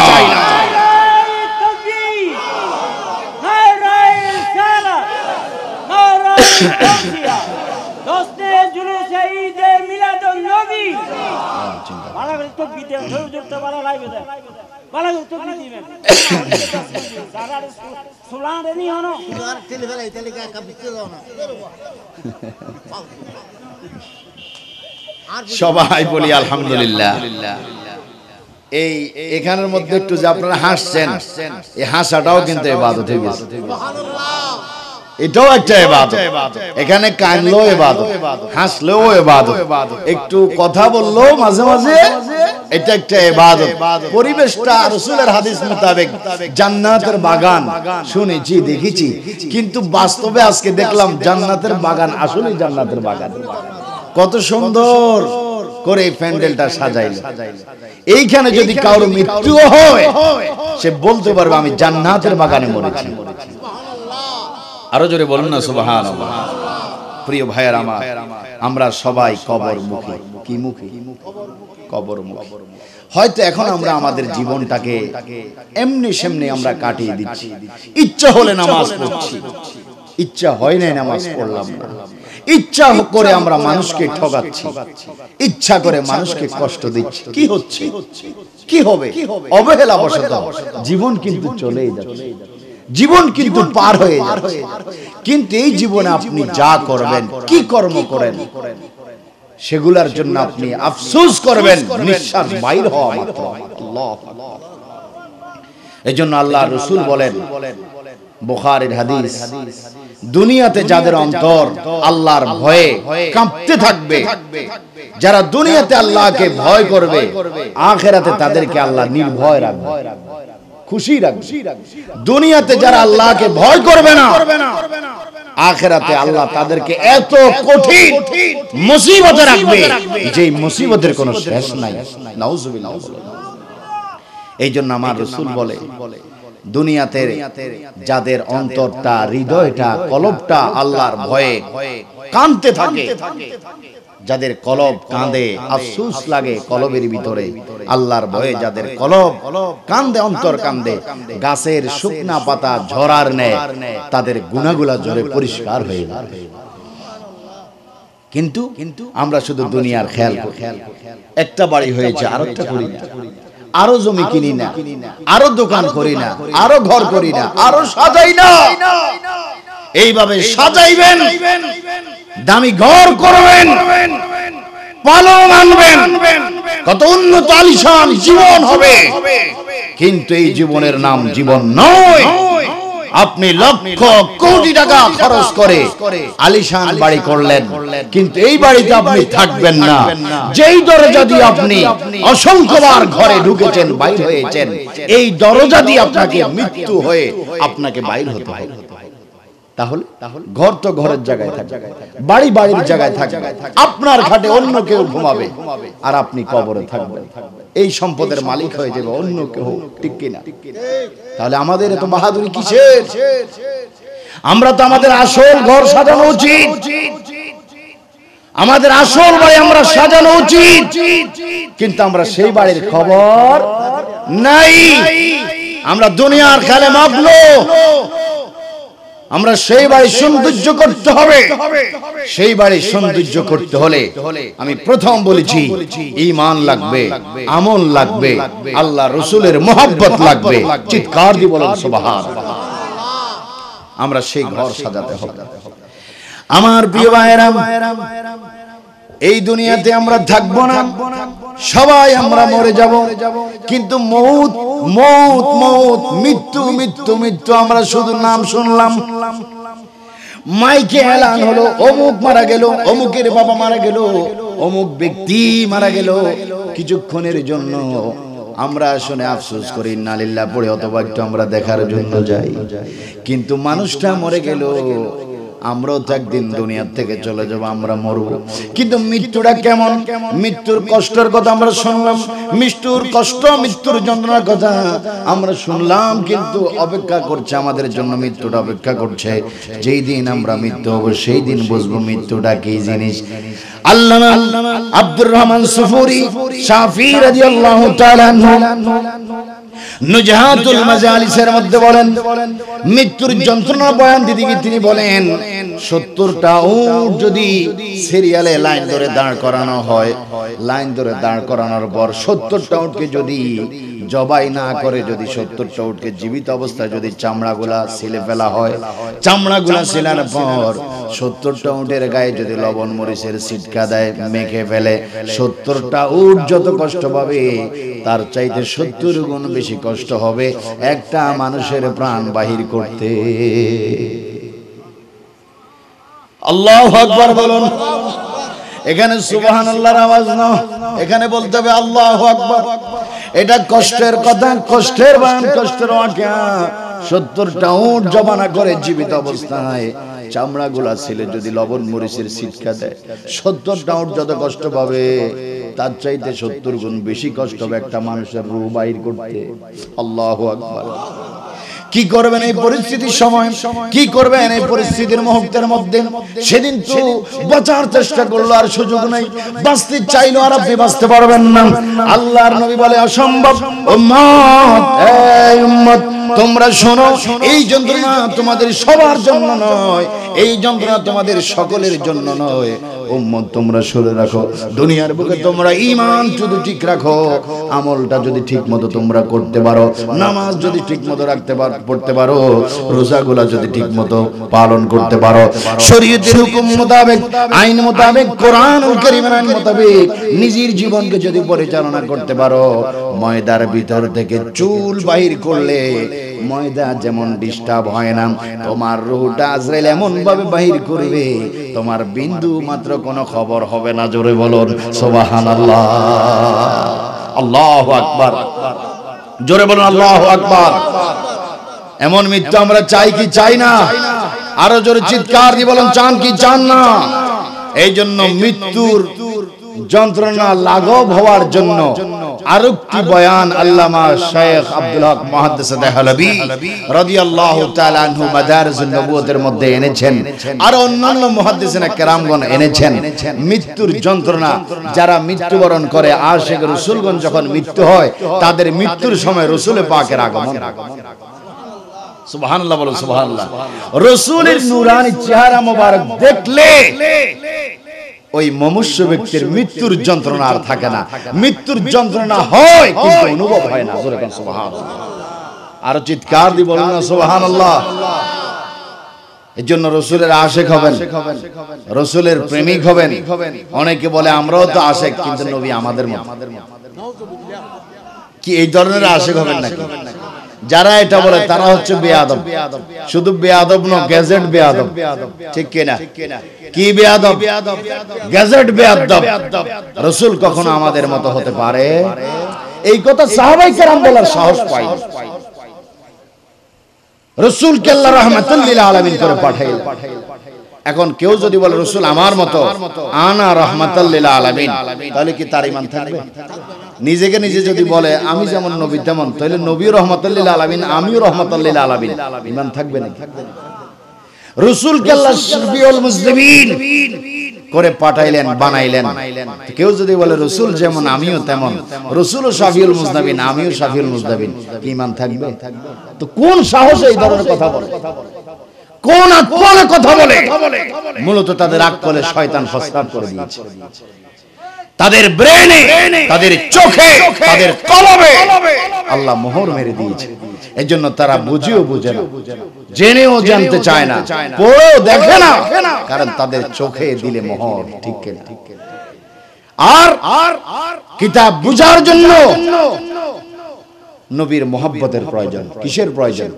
সবাই বলি আলহামদুলিল্লাহ। এই এখানের মধ্যে একটু যে আপনারা হাসছেন, এই হাসাটাও কিন্তু ইবাদত হয়ে গেছে, এটাও একটা ইবাদত। এখানে কানলেও ইবাদত, হাসলেও ইবাদত, একটু কথা বললেও মাঝে মাঝে এটা একটা ইবাদত। পরিবেশটা রাসূলের হাদিস মোতাবেক জান্নাতের বাগান শুনেছি, দেখেছি, কিন্তু বাস্তবে আজকে দেখলাম জান্নাতের বাগান আসলেই জান্নাতের বাগান। কত সুন্দর করে প্যান্ডেলটা সাজাইল। এইখানে যদি কারো মৃত্যু হয়, সে বলতে পারবে আমি জান্নাতের বাগানে মরেছি। আরো জোরে বলুন না সুবহানাল্লাহ। প্রিয় ভাইয়ের আমার, আমরা সবাই কবর মুখী। কি মুখী? কবর মুখী। হয়তো এখন আমরা আমাদের জীবনটাকে এমনি সেমনি আমরা কাটিয়ে দিচ্ছি। ইচ্ছা হলে নামাজ পড়ছি, ইচ্ছা হয় না নামাজ পড়লাম না। ইচ্ছা করে আমরা মানুষকে ঠকাচ্ছি, ইচ্ছা করে মানুষকে কষ্ট দিচ্ছি, কি হচ্ছে, কি হবে? অবহেলাবশত জীবন কিন্তু চলেই যাচ্ছে, জীবন কিন্তু পার হয়ে যাচ্ছে। কিন্তু এই জীবনে আপনি যা করবেন, কি কর্ম করেন, সেগুলোর জন্য আপনি আফসোস করবেন নিঃশ্বাস বাইর হওয়া মাত্র। এজন্য আল্লাহ রাসূল বলেন, বুখারীর হাদিস, দুনিয়াতে যাদের অন্তর আল্লাহর ভয়ে কাঁপতে থাকবে, যারা দুনিয়াতে আল্লাহকে ভয় করবে, আখিরাতে তাদেরকে আল্লাহ নির্ভয় রাখবে, খুশি রাখবে। দুনিয়াতে যারা আল্লাহকে ভয় করবে না, আখিরাতে আল্লাহ তাদেরকে এত কঠিন মুসিবতে রাখবে যে মুসিবতের কোনো শেষ নাই। নাউজুবিল্লাহ। এই জন্য আমার রাসূল বলে, দুনিয়াতে যাদের অন্তরটা, হৃদয়টা, কলবটা আল্লাহর ভয়ে কাঁদতে থাকে, যাদের কলব কাঁদে, আফসোস লাগে কলবের ভিতরে, আল্লাহর ভয়ে যাদের কলব কাঁদে, অন্তর কাঁদে, গাছের শুকনা পাতা ঝরার ন্যায় তাদের গুনাহগুলো ঝরে পরিষ্কার হয়ে যায়। কিন্তু আমরা শুধু দুনিয়ার খেয়াল করি, একটা বাড়ি হয়েছে আরেকটা করি না, আরো জমি কিনি না, আরো দোকান করি না, আরো ঘর করি না, আরো সাজাই না। এইভাবে সাজাইবেন, দামি ঘর করবেন, পালন আনবেন, কত উন্নত আলিশান জীবন হবে, কিন্তু এই জীবনের নাম জীবন নয়। আপনি লক্ষ কোটি টাকা খরচ করে আলিশান বাড়ি করলেন, কিন্তু এই বাড়িতে আপনি থাকবেন না। যেই দরজা দিয়ে আপনি অসংখ্যবার ঘরে ঢুকেছেন, বাইর হয়েছেন, এই দরজা দিয়ে আপনাকে মৃত্যু হয়ে আপনাকে বাইর হতে হবে। তাহলে ঘর তো ঘরের জায়গায় থাকবে, বাড়ি বাড়ির জায়গায় থাকবে, আপনার খাটে অন্য কেউ ঘুমাবে আর আপনি কবরে থাকবেন। এই সম্পদের মালিক হয়ে যাবে অন্য কেউ, ঠিক কিনা? তাহলে আমাদের এত বাহাদুরি কিসের? আমরা তো আমাদের আসল ঘর সাজানো উচিত, আমাদের আসল বাড়ি আমরা সাজানো উচিত, কিন্তু আমরা সেই বাড়ির খবর নাই। আমরা দুনিয়ার খেলে মগ্ন। আমরা সেই বাড়ি সৌন্দর্য করতে হবে। সেই বাড়ি সৌন্দর্য করতে হলে আমি প্রথম বলেছি, ঈমান লাগবে, আমল লাগবে, আল্লাহ রাসূলের মহব্বত লাগবে। চিৎকার দিয়ে বলুন সুবহানাল্লাহ। আমরা সেই ঘর সাজাতে হবে। আমার প্রিয় ভাইরা, এই দুনিয়াতে আমরা থাকবো না, সবাই আমরা মরে যাব, কিন্তু মৌত মৌত মৌত, মৃত্যু মৃত্যু মৃত্যু আমরা শুধু নাম শুনলাম, মাইকে এলান হলো অমুক মারা গেল, অমুকের বাবা মারা গেল, অমুক ব্যক্তি মারা গেল। কিছুক্ষণের জন্য আমরা শুনে আফসোস করি, ইন্না লিল্লাহ পড়ে অথবা একটু আমরা দেখার জন্য যাই, কিন্তু মানুষটা মরে গেল, আমরাও তো একদিন দুনিয়া থেকে চলে যাব, আমরা মরব। কিন্তু মৃত্যুটা কেমন, মৃত্যুর কষ্টের কথা আমরা শুনলাম, মৃত্যুর কষ্ট, মৃত্যুর যন্ত্রণার কথা আমরা শুনলাম, কিন্তু অপেক্ষা করছে আমাদের জন্য, মৃত্যুটা অপেক্ষা করছে। যেই দিন আমরা মৃত্যু হব সেই দিন বুঝবো মৃত্যুটা কি জিনিস। আল্লামা আব্দুর রহমান সুফুরি শাফি রাদিয়াল্লাহু তাআলা নুজহাতুল মাজালিসের মধ্যে বলেন, মৃত্যুর যন্ত্রণা বয়ান দিতে গিয়ে তিনি বলেন, 70টা উট যদি সিরিয়ালে লাইন ধরে দাঁড় করানো হয়, লাইন ধরে দাঁড় করানোর পর 70টা উটকে যদি জবাই না করে, যদি 70টা উটকে জীবিত অবস্থায় যদি চামড়াগুলা ছিলে ফেলা হয়, চামড়াগুলা ছিলার পর 70টা উটের গায়ে যদি লবণ মরিচের ছিটকা দেয়, মেখে ফেলে, 70টা উট যত কষ্ট পাবে তার চাইতে 70 গুণ বেশি কষ্ট হবে একটা মানুষের প্রাণ বাহির করতে। আল্লাহু আকবার বলুন। এখানে সুবহানাল্লাহর আওয়াজ না, এখানে বলতে হবে আল্লাহু আকবার। এটা কষ্টের কথা, কষ্টের বয়ান, কষ্টের ওয়াকিয়া। 70টা উট জবানা করে জীবিত অবস্থায় চামড়াগুলা ছিলে যদি লবণ মরিচের ছিটকা দেয়, 70টা উট যত কষ্ট পাবে তার চাইতে 70 গুণ বেশি কষ্ট হবে একটা মানুষের রূহ বাইর করতে। আল্লাহু আকবার। কি করবেন এই পরিস্থিতির সময়, কি করবেন এই পরিস্থিতির মুহূর্তের মধ্যে? সেদিন তো বাঁচার চেষ্টা করলো, আর সুযোগ নাই, বাঁচতে চাইলো আর আপনি বাঁচতে পারবেন না। আল্লাহর নবী বলে অসম্ভব। উম্মত, এই উম্মত তোমরা শোনো, এই যন্ত্রণা তোমাদের সবার জন্য নয়, এই যন্ত্রণা তোমাদের সকলের জন্য নয়। উম্মত তোমরা শুনে রাখো, দুনিয়ার বুকে তোমরা ঈমান শুধু ঠিক রাখো, আমলটা যদি ঠিক মতো তোমরা করতে পারো, নামাজ যদি ঠিক মতো পড়তে পারো, রোজাগুলা যদি ঠিক মতো পালন করতে পারো, শরীয়তের হুকুম মোতাবেক, আইন মোতাবেক, কোরআনুল কারীমের আইন মোতাবেক নিজের জীবনকে যদি পরিচালনা করতে পারো, ময়দার ভিতর থেকে চুল বাহির করলে ময়দা যেমন ডিস্টার্ব হয় না, তোমার রূহটা আজরাইল এমন ভাবে বাহির করবে তোমার বিন্দু মাত্র কোনো খবর হবে না। জোরে বলুন সুবহানাল্লাহ, আল্লাহু আকবার, জোরে বলুন আল্লাহু আকবার। এমন মৃত্যু আমরা চাই কি চাই না? আরো জোরে চিৎকার দিয়ে বলুন, চান কি চান না? এই জন্য মৃত্যুর যন্ত্রণা লাঘব হওয়ার জন্য আরেকটি বয়ান আল্লামা শেখ আব্দুল হক মুহাদ্দিস দেহলভী রাদিয়াল্লাহু তাআলা আনহু মাদারিজুন নবুয়তের মধ্যে এনেছেন, আর অন্যান্য মুহাদ্দিসিনে কেরামগণ এনেছেন। মৃত্যুর যন্ত্রণা যারা মৃত্যুবরণ করে, আশিক রাসূলগণ যখন মৃত্যু হয়, তাদের মৃত্যুর সময় রাসূল পাকের আগমন। সুবহানাল্লাহ বলুন সুবহানাল্লাহ। রাসূলের নূরানি চেহারা মোবারক দেখলে ওই মুমূর্ষ ব্যক্তির মৃত্যুর যন্ত্রণা আর থাকে না। মৃত্যুর যন্ত্রণা হয় কিন্তু অনুভব হয় না। জোরে বলুন সুবহানাল্লাহ, আর চিৎকার দিয়ে বলুন না সুবহানাল্লাহ। এর জন্য রাসূলের আশিক হবেন, রাসূলের প্রেমিক হবেন। অনেকে বলে আমরাও তো আশিক, কিন্তু নবী আমাদের মতো। কি এই ধরনের আশিক হবেন নাকি? যারা এটা বলে তারা হচ্ছে বেয়াদব। শুধু বেয়াদব না, গ্যাজেট বেয়াদব। ঠিক কিনা? কি বেয়াদব? গ্যাজেট বেয়াদব। রাসূল কখনো আমাদের মতো হতে পারে? এই কথা সাহাবায়ে কেরাম বলার সাহস পায়। রাসূলকে আল্লাহ রাহমাতুল লিল আলামিন করে পাঠাইলেন। এখন কেউ যদি বলে রাসূল আমার মতো, আনা রাহমাতুল লিল আলামিন, তাহলে কি তার ঈমান থাকবে? নিজেকে নিজে যদি বলে আমি যেমন নবী তেমন, তাহলে নবী রাহমাতুল লিল আলামিন, আমিও রাহমাতুল লিল আলামিন, ঈমান থাকবে নাকি? রাসূলকে আল্লাহ শফিউল মুজনিবিন করে পাঠাইলেন, বানাইলেন। কেউ যদি বলে রাসূল যেমন আমিও তেমন, রাসূলও শফিউল মুজনিবিন, আমিও শফিউল মুজনিবিন, ঈমান থাকবে? তো কোন সাহসে এই ধরনের কথা বলে? কোন আকলে কথা বলে? মূলত তাদের আকলে শয়তান ফসফাস করে দিয়েছে। তাদের ব্রেনে, তাদের চোখে, তাদের কলবে আল্লাহ মোহর মেরে দিয়েছে। এজন্য তারা বুঝিও বুঝে না, জেনেও জানতে চায় না, পড়েও দেখে না, কারণ তাদের চোখে দিলে মোহর। ঠিক কিনা? আর কিতাব বুঝার জন্য নবীর মোহাব্বতের প্রয়োজন। কিসের প্রয়োজন?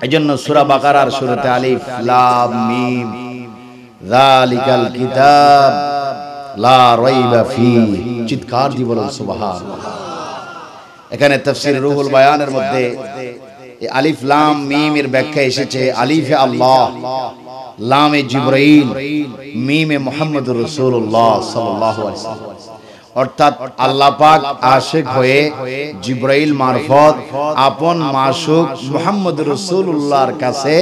এজন্য সূরা বাকারার সূরাতে আলিফ লাম মিম যালিকাল কিতাব লা রাইবা ফীহি, চিৎকার দিয়ে বলুন সুবহানাল্লাহ। এখানে তাফসীর রুহুল বায়ানের মধ্যে এই আলিফ লাম মিম এর ব্যাখ্যা এসেছে আলিফে আল্লাহ, লামে জিবরাইল, মিমে মুহাম্মদুর রাসূলুল্লাহ সাল্লাল্লাহু আলাইহি ওয়াসাল্লাম। অর্থাৎ আল্লাহ পাক আশিক হয়ে জিবরাইল মারফত আপন মাশুক মুহাম্মদুর রাসূলুল্লাহর কাছে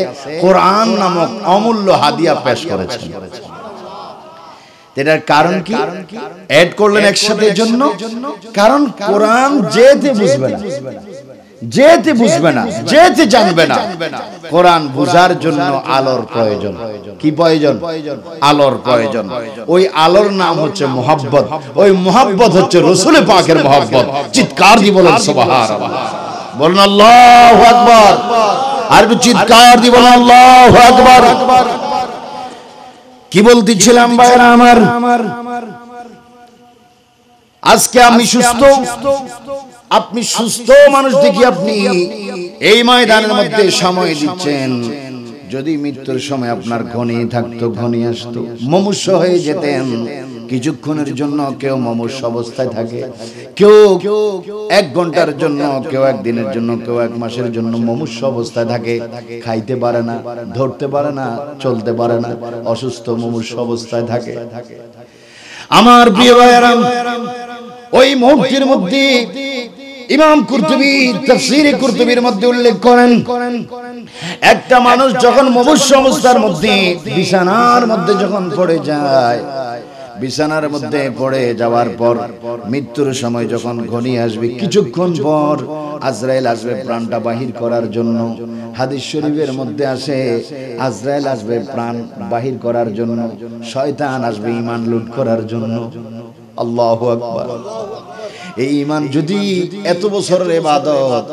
কোরআন নামক অমূল্য হাদিয়া পেশ করেছেন। এটার কারণ কি? এড করলেন একসাথে জন্য, কারণ কোরআন যেতে বুঝবে না, যেতে বুঝবে না, যেতে জানবে না। কোরআন বুঝার জন্য আলোর প্রয়োজন। কি প্রয়োজন? আলোর প্রয়োজন। ওই আলোর নাম হচ্ছে মুহাব্বত। ওই মুহাব্বত হচ্ছে রাসূল পাকের মুহাব্বত। চিৎকার দিয়ে বলেন সুবহানাল্লাহ, বলুন আল্লাহু আকবার। আর চিৎকার দিয়ে বলেন আল্লাহু আকবার। কি বলতেছিলাম ভাইরা আমার? আজকে আমি সুস্থ, আপনি সুস্থ মানুষ দেখি আপনি এই ময়দানের মধ্যে সময় দিচ্ছেন। যদি মৃত্যুর সময় আপনার ঘনিয়ে থাকতো, ঘনিয়ে আসতো, মুমূর্ষ হয়ে যেতেন, কিছুক্ষণের জন্য কেউ মুমূর্ষ অবস্থায় থাকে, কেউ 1 ঘন্টার জন্য, কেউ 1 দিনের জন্য, কেউ 1 মাসের জন্য মুমূর্ষ অবস্থায় থাকে। খাইতে পারে না, ধরতে পারে না, চলতে পারে না, অসুস্থ মুমূর্ষ অবস্থায় থাকে। আমার প্রিয় ভাইরা, ওই মুহূর্তের মধ্যে ইমাম কুরতুবী তাফসীরে কুরতুবীর মধ্যে উল্লেখ করেন, একটা মানুষ যখন মুমূর্ষ অবস্থার মধ্যে বিছানার মধ্যে যখন পড়ে যায়, বিছানার মধ্যে পড়ে যাওয়ার পর মৃত্যুর সময় যখন ঘনিয়ে আসবে, কিছুক্ষণ পর আজরাইল আসবে প্রাণটা বাহির করার জন্য। হাদিস শরীফের মধ্যে আসে আজরাইল আসবে প্রাণ বাহির করার জন্য, শয়তান আসবে ঈমান লুট করার জন্য। আল্লাহু আকবার। এই ঈমান যদি এত বছরের ইবাদত,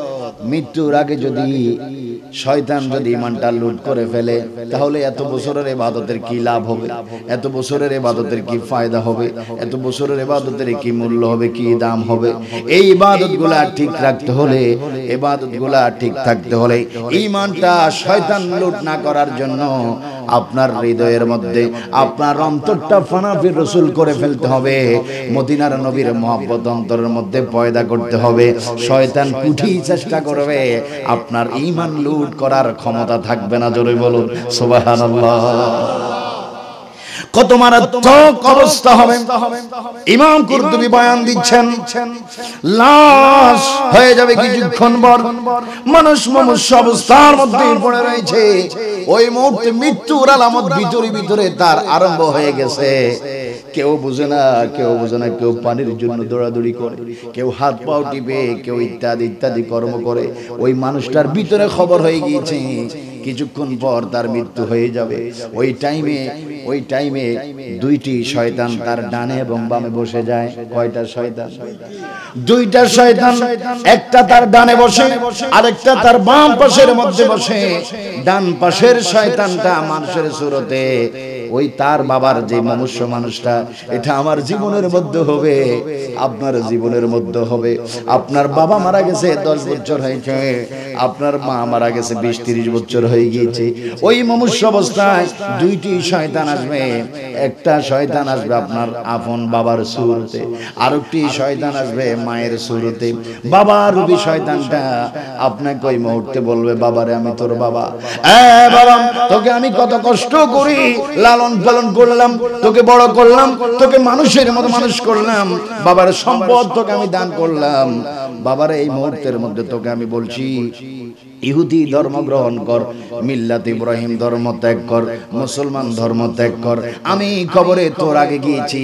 মৃত্যুর আগে যদি শয়তান যদি ঈমানটা লুট করে ফেলে, তাহলে এত বছরের ইবাদতের কি লাভ হবে, এত বছরের ইবাদতের কি ফায়দা হবে, এত বছরের ইবাদতের কি মূল্য হবে, কি দাম হবে। এই ইবাদতগুলা ঠিক রাখতে হলে, ইবাদতগুলা ঠিক থাকতে হলে, ঈমানটা শয়তান লুট না করার জন্য আপনার হৃদয়ের মধ্যে আপনার অন্তরটা ফানাফি রাসূল করে ফেলতে হবে। মদিনার নবীর মহব্বত অন্তরের মধ্যে পয়দা করতে হবে। শয়তান কুঠি চেষ্টা করবে, আপনার ঈমান লুট করার ক্ষমতা থাকবে না। জোরে বলুন সুবহানাল্লাহ। কত মারাত্মক অবস্থা হবে। ইমাম কুরতুবী বয়ান দিচ্ছেন, লাশ হয়ে যাবে কিছুক্ষণ পর, মানুষ মুমূর্ষ অবস্থার মধ্যে পড়ে রয়েছে। ওই মুহূর্তে মৃত্যুর আলামত ভিতরে ভিতরে তার আরম্ভ হয়ে গেছে। কেউ বুঝে না, কেউ বুঝে না, কেউ পানির জন্য দৌড়াদৌড়ি করে, কেউ হাত পাও টিপে, কেউ ইত্যাদি ইত্যাদি কর্ম করে। ওই মানুষটার ভিতরে খবর হয়ে গিয়েছে কিছুক্ষণ পর তার মৃত্যু হয়ে যাবে। ওই টাইমে দুইটি শয়তান তার ডানে এবং বামে বসে যায়। কয়টা শয়তান? দুইটা শয়তান, একটা তার ডানে বসে, আরেকটা তার বাম পাশের মধ্যে বসে। ডান পাশের শয়তানটা মানুষের সুরতে, ওই তার বাবার যে মনুষ্য মানুষটা, এটা আমার জীবনের মধ্যে হবে, আপনার জীবনের মধ্যে হবে। আপনার বাবা মারা গেছে 10 বছর হয়েছে, আপনার মা মারা গেছে 20-30 বছর হয়ে গিয়েছে। ওই মনুষ্য অবস্থায় দুইটি শয়তান আসবে। একটা শয়তান আসবে আপনার আপন বাবার সুরতে, আরেকটি শয়তান আসবে মায়ের সুরতে। বাবার রূপী শয়তানটা আপনাকে ওই মুহূর্তে বলবে, বাবারে আমি তোর বাবা, বাবা তোকে আমি কত কষ্ট করি লালন পালন করলাম, তোকে বড় করলাম, তোকে মানুষের মতো মানুষ করলাম, বাবার সম্পদ তোকে আমি দান করলাম। বাবার এই মুহূর্তের মধ্যে তোকে আমি বলছি, ইহুদি ধর্ম গ্রহণ কর, মিল্লাত ইব্রাহিম ধর্ম ত্যাগ কর, মুসলমান ধর্ম ত্যাগ কর। আমি কবরে তোর আগে গিয়েছি,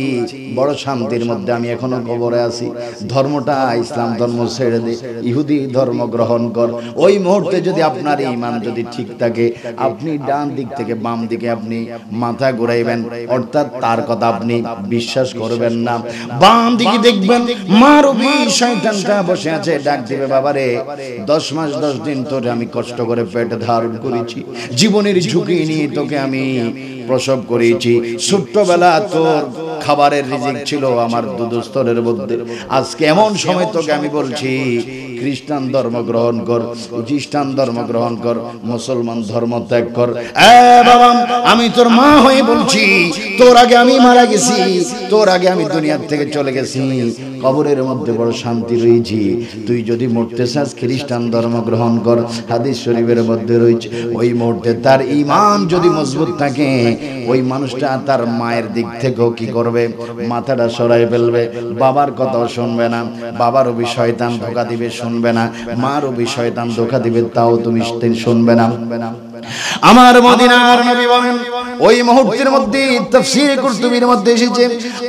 বড় শান্তির মধ্যে আমি এখনো কবরে আছি। ধর্মটা ইসলাম ধর্ম ছেড়ে দে, ইহুদি ধর্ম গ্রহণ কর। ওই মুহূর্তে যদি আপনার ঈমান যদি ঠিক থাকে, আপনি ডান দিক থেকে বাম দিকে আপনি মাথা ঘুরাইবেন, অর্থাৎ তার কথা আপনি বিশ্বাস করবেন না। বাম দিকে দেখবেন মারুবি শয়তানটা বসে আছে, ডাক দিবে, বাবারে 10 মাস 10 দিন তোর আমি কষ্ট করে পেটে ধারণ করেছি, জীবনের ঝুঁকি নিয়ে তোকে আমি প্রসব করেছি। ছোট্টবেলা তোর খাবারের রিজিক ছিল আমার দুধস্তরের মধ্যে। আজকে এমন সময় তোকে আমি বলছি, খ্রিস্টান ধর্ম গ্রহণ কর, খ্রিস্টান ধর্ম গ্রহণ কর, মুসলমান ধর্ম ত্যাগ কর। বাবা আমি তোর মা হয়ে বলছি, তোর আগে আমি মারা গেছি, তোর আগে আমি দুনিয়ার থেকে চলে গেছি, কবরের মধ্যে বড় শান্তি রয়েছি। তুই যদি মরতে চাস খ্রিস্টান ধর্ম গ্রহণ কর। হাদিস শরীফের মধ্যে রয়েছে, ওই মুহূর্তে তার ঈমান যদি মজবুত থাকে, ওই মানুষটা তার মায়ের দিক থেকেও কি করবে, মাথাটা সরাই ফেলবে, বাবার কথাও শুনবে না। বাবার ওই শয়তান ধোঁকা দিবে, শুনবে না। মার ওই শয়তান ধোঁকা দিবে, তাও তুমি শুনবে না। আমার মদিনার নবী বলেন, ওই মুহূর্তের মধ্যে তাফসীর কুরতুবীর মধ্যে এসেছে,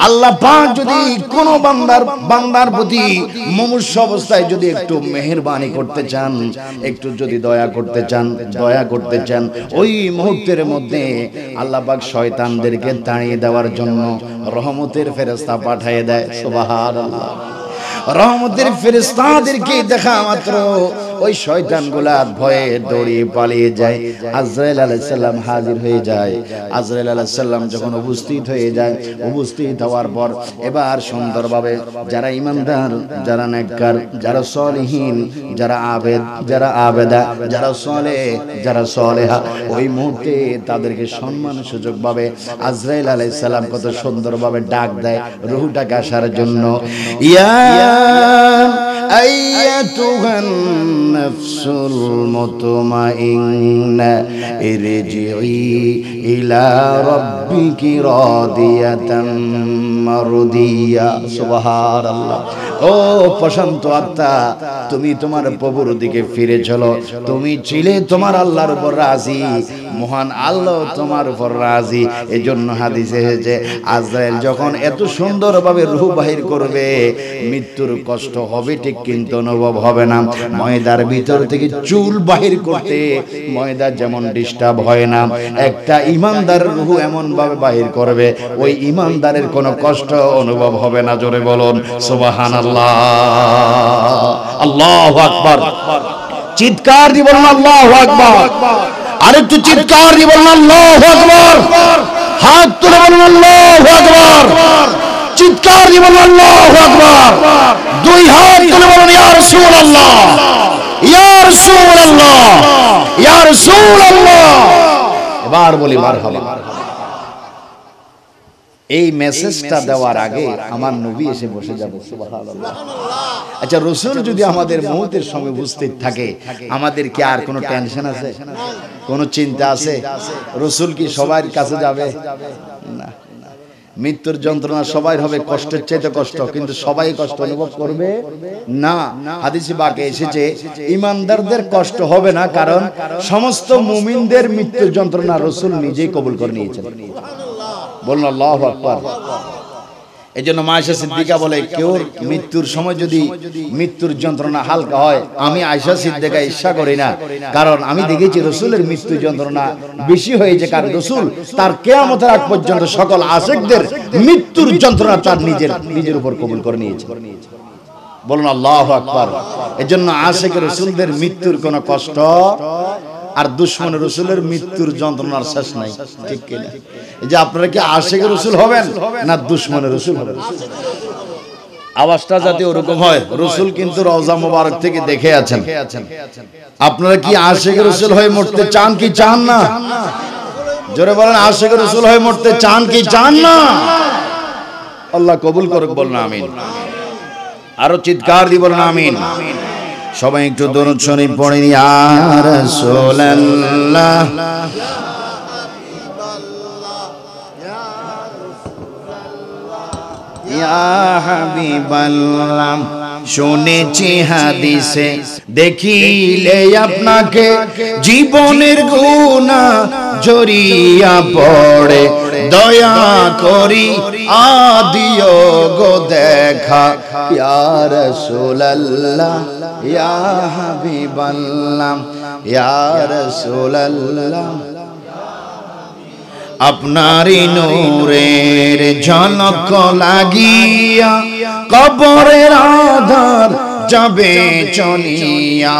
আল্লাহ পাক যদি কোন বান্দার প্রতি মুমূর্ষ অবস্থায় যদি একটু মেহেরবানি করতে চান, একটু যদি দয়া করতে চান, ওই মুহূর্তের মধ্যে আল্লাহ পাক শয়তানদেরকে তাড়িয়ে দেওয়ার জন্য রহমতের ফেরেশতা পাঠিয়ে দেয়। সুবহানাল্লাহ। রহমতের ফেরেশতাদেরকে দেখা মাত্র ওই শয়তানগুলা ভয়ে দৌড়িয়ে পালিয়ে যায়। আজরাইল আলাইহিস সালাম হাজির হয়ে যায়। আজরাইল আলাইহিস সালাম যখন উপস্থিত হয়ে যায়, উপস্থিত হওয়ার পর এবার সুন্দরভাবে যারা ঈমানদার, যারা নেককার, যারা সলিহিন, যারা আবেদ, যারা আবেদা, যারা সলেহ, যারা সলেহা, ওই মুহূর্তে তাদেরকে সম্মান সুযোগভাবে আজরাইল আলাইহিস সালাম কত সুন্দরভাবে ডাক দেয় রূহটাকে আসার জন্য। ইয়া আইয়াতুহান নাফসুল মুতমাইন্না ইরজিই ইলা রাব্বিকি রাদিয়াতাম মারদিয়া। সুবহানাল্লাহ। ও প্রশান্ত আত্মা, তুমি তোমার প্রভুর দিকে ফিরে চলো। তুমি ছিলে তোমার আল্লাহর উপর রাজি, মহান আল্লাহ তোমার উপর রাজি। এজন্য হাদিসে এসেছে আজরাইল যখন এত সুন্দরভাবে রূহ বাহির করবে, মৃত্যুর কষ্ট হবে ঠিক কিন্তু অনুভব হবে না। ময়দার ভিতর থেকে চুল বাহির করতে ময়দা যেমন ডিস্টার্ব হয় না, একটা ইমানদার রূহ এমন ভাবে বাহির করবে ওই ইমানদারের কোনো কষ্ট অনুভব হবে না। জোরে বলুন সুবহানাল্লাহ। আল্লাহু আকবার। চিৎকার দিয়ে বলুন আল্লাহু আকবার। আরেকটু চিৎকার দিয়ে বলুন আল্লাহু আকবার। হাত তুলে বলুন আল্লাহু আকবার। চিৎকার দিয়ে বলুন আল্লাহু আকবার। দুই হাত তুলে বলুন ইয়া রাসূলুল্লাহ, ইয়া রাসূলুল্লাহ, ইয়া রাসূলুল্লাহ। এবার বলি মারহাবা। এই মেসেজটা দেওয়ার আগে আমার নবী এসে বসে যাবে। সুবহানাল্লাহ। আচ্ছা, রাসূল যদি আমাদের মওতের সময় উপস্থিত থাকে, আমাদের কি আর কোনো টেনশন আছে? কোনো চিন্তা আছে? রাসূল কি সবার কাছে যাবে? না। মৃত্যুর যন্ত্রণা সবাই হবে, কষ্টের চাইতে কষ্ট, কিন্তু সবাই কষ্ট অনুভব করবে না। হাদিসে পাকে এসেছে ঈমানদারদের কষ্ট হবে না, কারণ সমস্ত মুমিনদের মৃত্যুর যন্ত্রণা রাসূল নিজেই কবুল করে নিয়েছেন। বলুন আল্লাহু আকবার। এজন্য মা আয়েশা সিদ্দিকা বলে, কেউ মৃত্যুর সময় যদি মৃত্যুর যন্ত্রণা হালকা হয়, আমি আয়েশা সিদ্দিকা ঈর্ষা করি না, কারণ আমি দেখেছি রাসূলের মৃত্যুর যন্ত্রণা বেশি হয়েছে, কারণ রাসূল তার কিয়ামতের আগ পর্যন্ত সকল আশিকদের মৃত্যুর যন্ত্রণা তার নিজের উপর কবুল করে নিয়েছে। বলুন আল্লাহু আকবার। এজন্য আশিক রাসূলদের মৃত্যুর কোনো কষ্ট আর দুশমন রাসূলের মৃত্যুর যন্ত্রণার শেষ নাই। ঠিক কি না? এই যে আপনারা কি আশিক রাসূল হবেন না দুশমন রাসূল হবেন? আওয়াজটা যাতে ওরকম হয়। রাসূল কিন্তু রওজা মুবারক থেকে দেখে আছেন। আপনারা কি আশিক রাসূল হয়ে মরতে চান কি চান না? জোরে বলেন, আশিক রাসূল হয়ে মরতে চান কি চান না? আল্লাহ কবুল করুক। বলুন আমিন। আরো চিৎকার দিয়ে বলুন আমিন। সবাই একটু দরুদ শরীফ পড়ে নি। ইয়া রাসূলুল্লাহ, ইয়া হাবিবাল্লাহ। শুনেছি হাদিসে, দেখিলে আপনাকে জীবনের গুনাহ জড়িয়া পড়ে, দয়া করি আদিও গো দেখা। ইয়া রাসূলুল্লাহ, ইয়া হাবিবাল্লাহ, ইয়া রাসূলুল্লাহ। আপনারই নূরের ঝলক লাগিয়া কবরের আধার যাবে চলিয়া।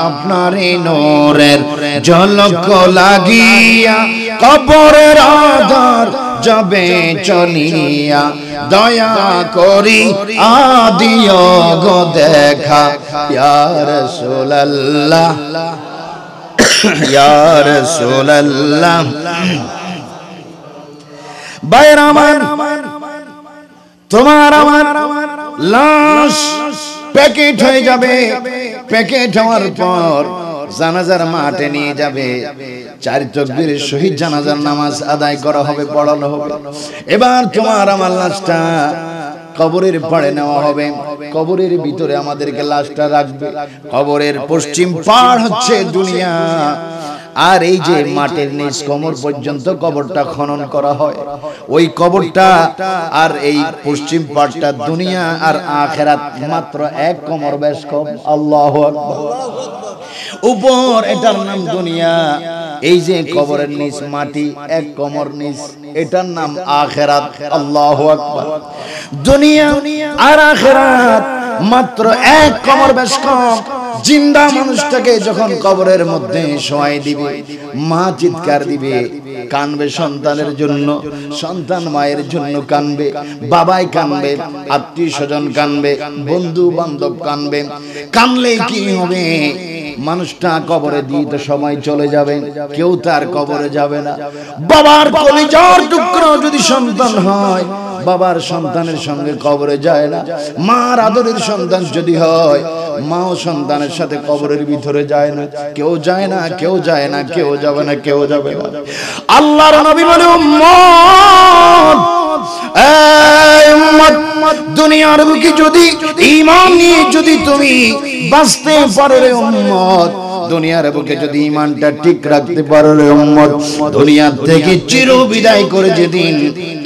আপনারই নূরের ঝলক লাগিয়া কবরের আধার যাবে চলিয়া, দয়া করি আদিও গো দেখা। ইয়া রাসূলুল্লাহ, ইয়া রাসূলুল্লাহ। বাইরে আমার তোমার আমার লাশ প্যাকেট হয়ে যাবে। প্যাকেট হওয়ার পর জানাজার মাঠে নিয়ে যাবে। চার তাকবীরের শহীদ জানাজার নামাজ আদায় করা হবে, পড়ানো হবে। এবার তোমার আমার লাশটা কবরের পাড়ে নেওয়া হবে। কবরের ভিতরে আমাদেরকে লাশটা রাখবে। কবরের পশ্চিম পাড় হচ্ছে দুনিয়া, আর এই যে মাটির নিচ কোমর পর্যন্ত কবরটা খনন করা হয়, ওই কবরটা আর এই পশ্চিম পাড়টা দুনিয়া আর আখিরাত মাত্র এক কোমর বেশ কম। আল্লাহু আকবার। উপর এটার নাম দুনিয়া, এই যে কবরের নিচ মাটি এক কোমর নিচ, এটার নাম আখিরাত। আল্লাহু আকবার। দুনিয়া আর আখিরাত মাত্র এক কোমর বেশ কম। জিন্দা মানুষটাকে যখন কবরের মধ্যে শোয়াই দিবে, মা চিৎকার দিবে, কানবে সন্তানের জন্য, সন্তান মায়ের জন্য কানবে, বাবাই কানবে, আত্মীয় স্বজন কানবে, বন্ধু বান্ধব কানবে। কানলে কি হবে? মানুষটা কবরে দিয়ে তো সবাই চলে যাবে, কেউ তার কবরে যাবে না। বাবার কলিজার টুকরো যদি সন্তান হয়, বাবার সন্তানের সঙ্গে কবরে যায় না। মার আদরের সন্তান যদি হয়, মাও সন্তানের সাথে কবরের ভিতরে যায় না। কেউ যায় না, কেউ যায় না, কেউ যাবে না, কেউ যাবে না। আল্লাহর নবী বলে, উম্মত এই উম্মত, দুনিয়ার বুকে যদি ঈমান নিয়ে যদি তুমি বাঁচতে পারো রে উম্মত, দুনিয়ার বুকে যদি ঈমানটা ঠিক রাখতে পারো রে উম্মত, দুনিয়া থেকে চির বিদায় করে যেদিন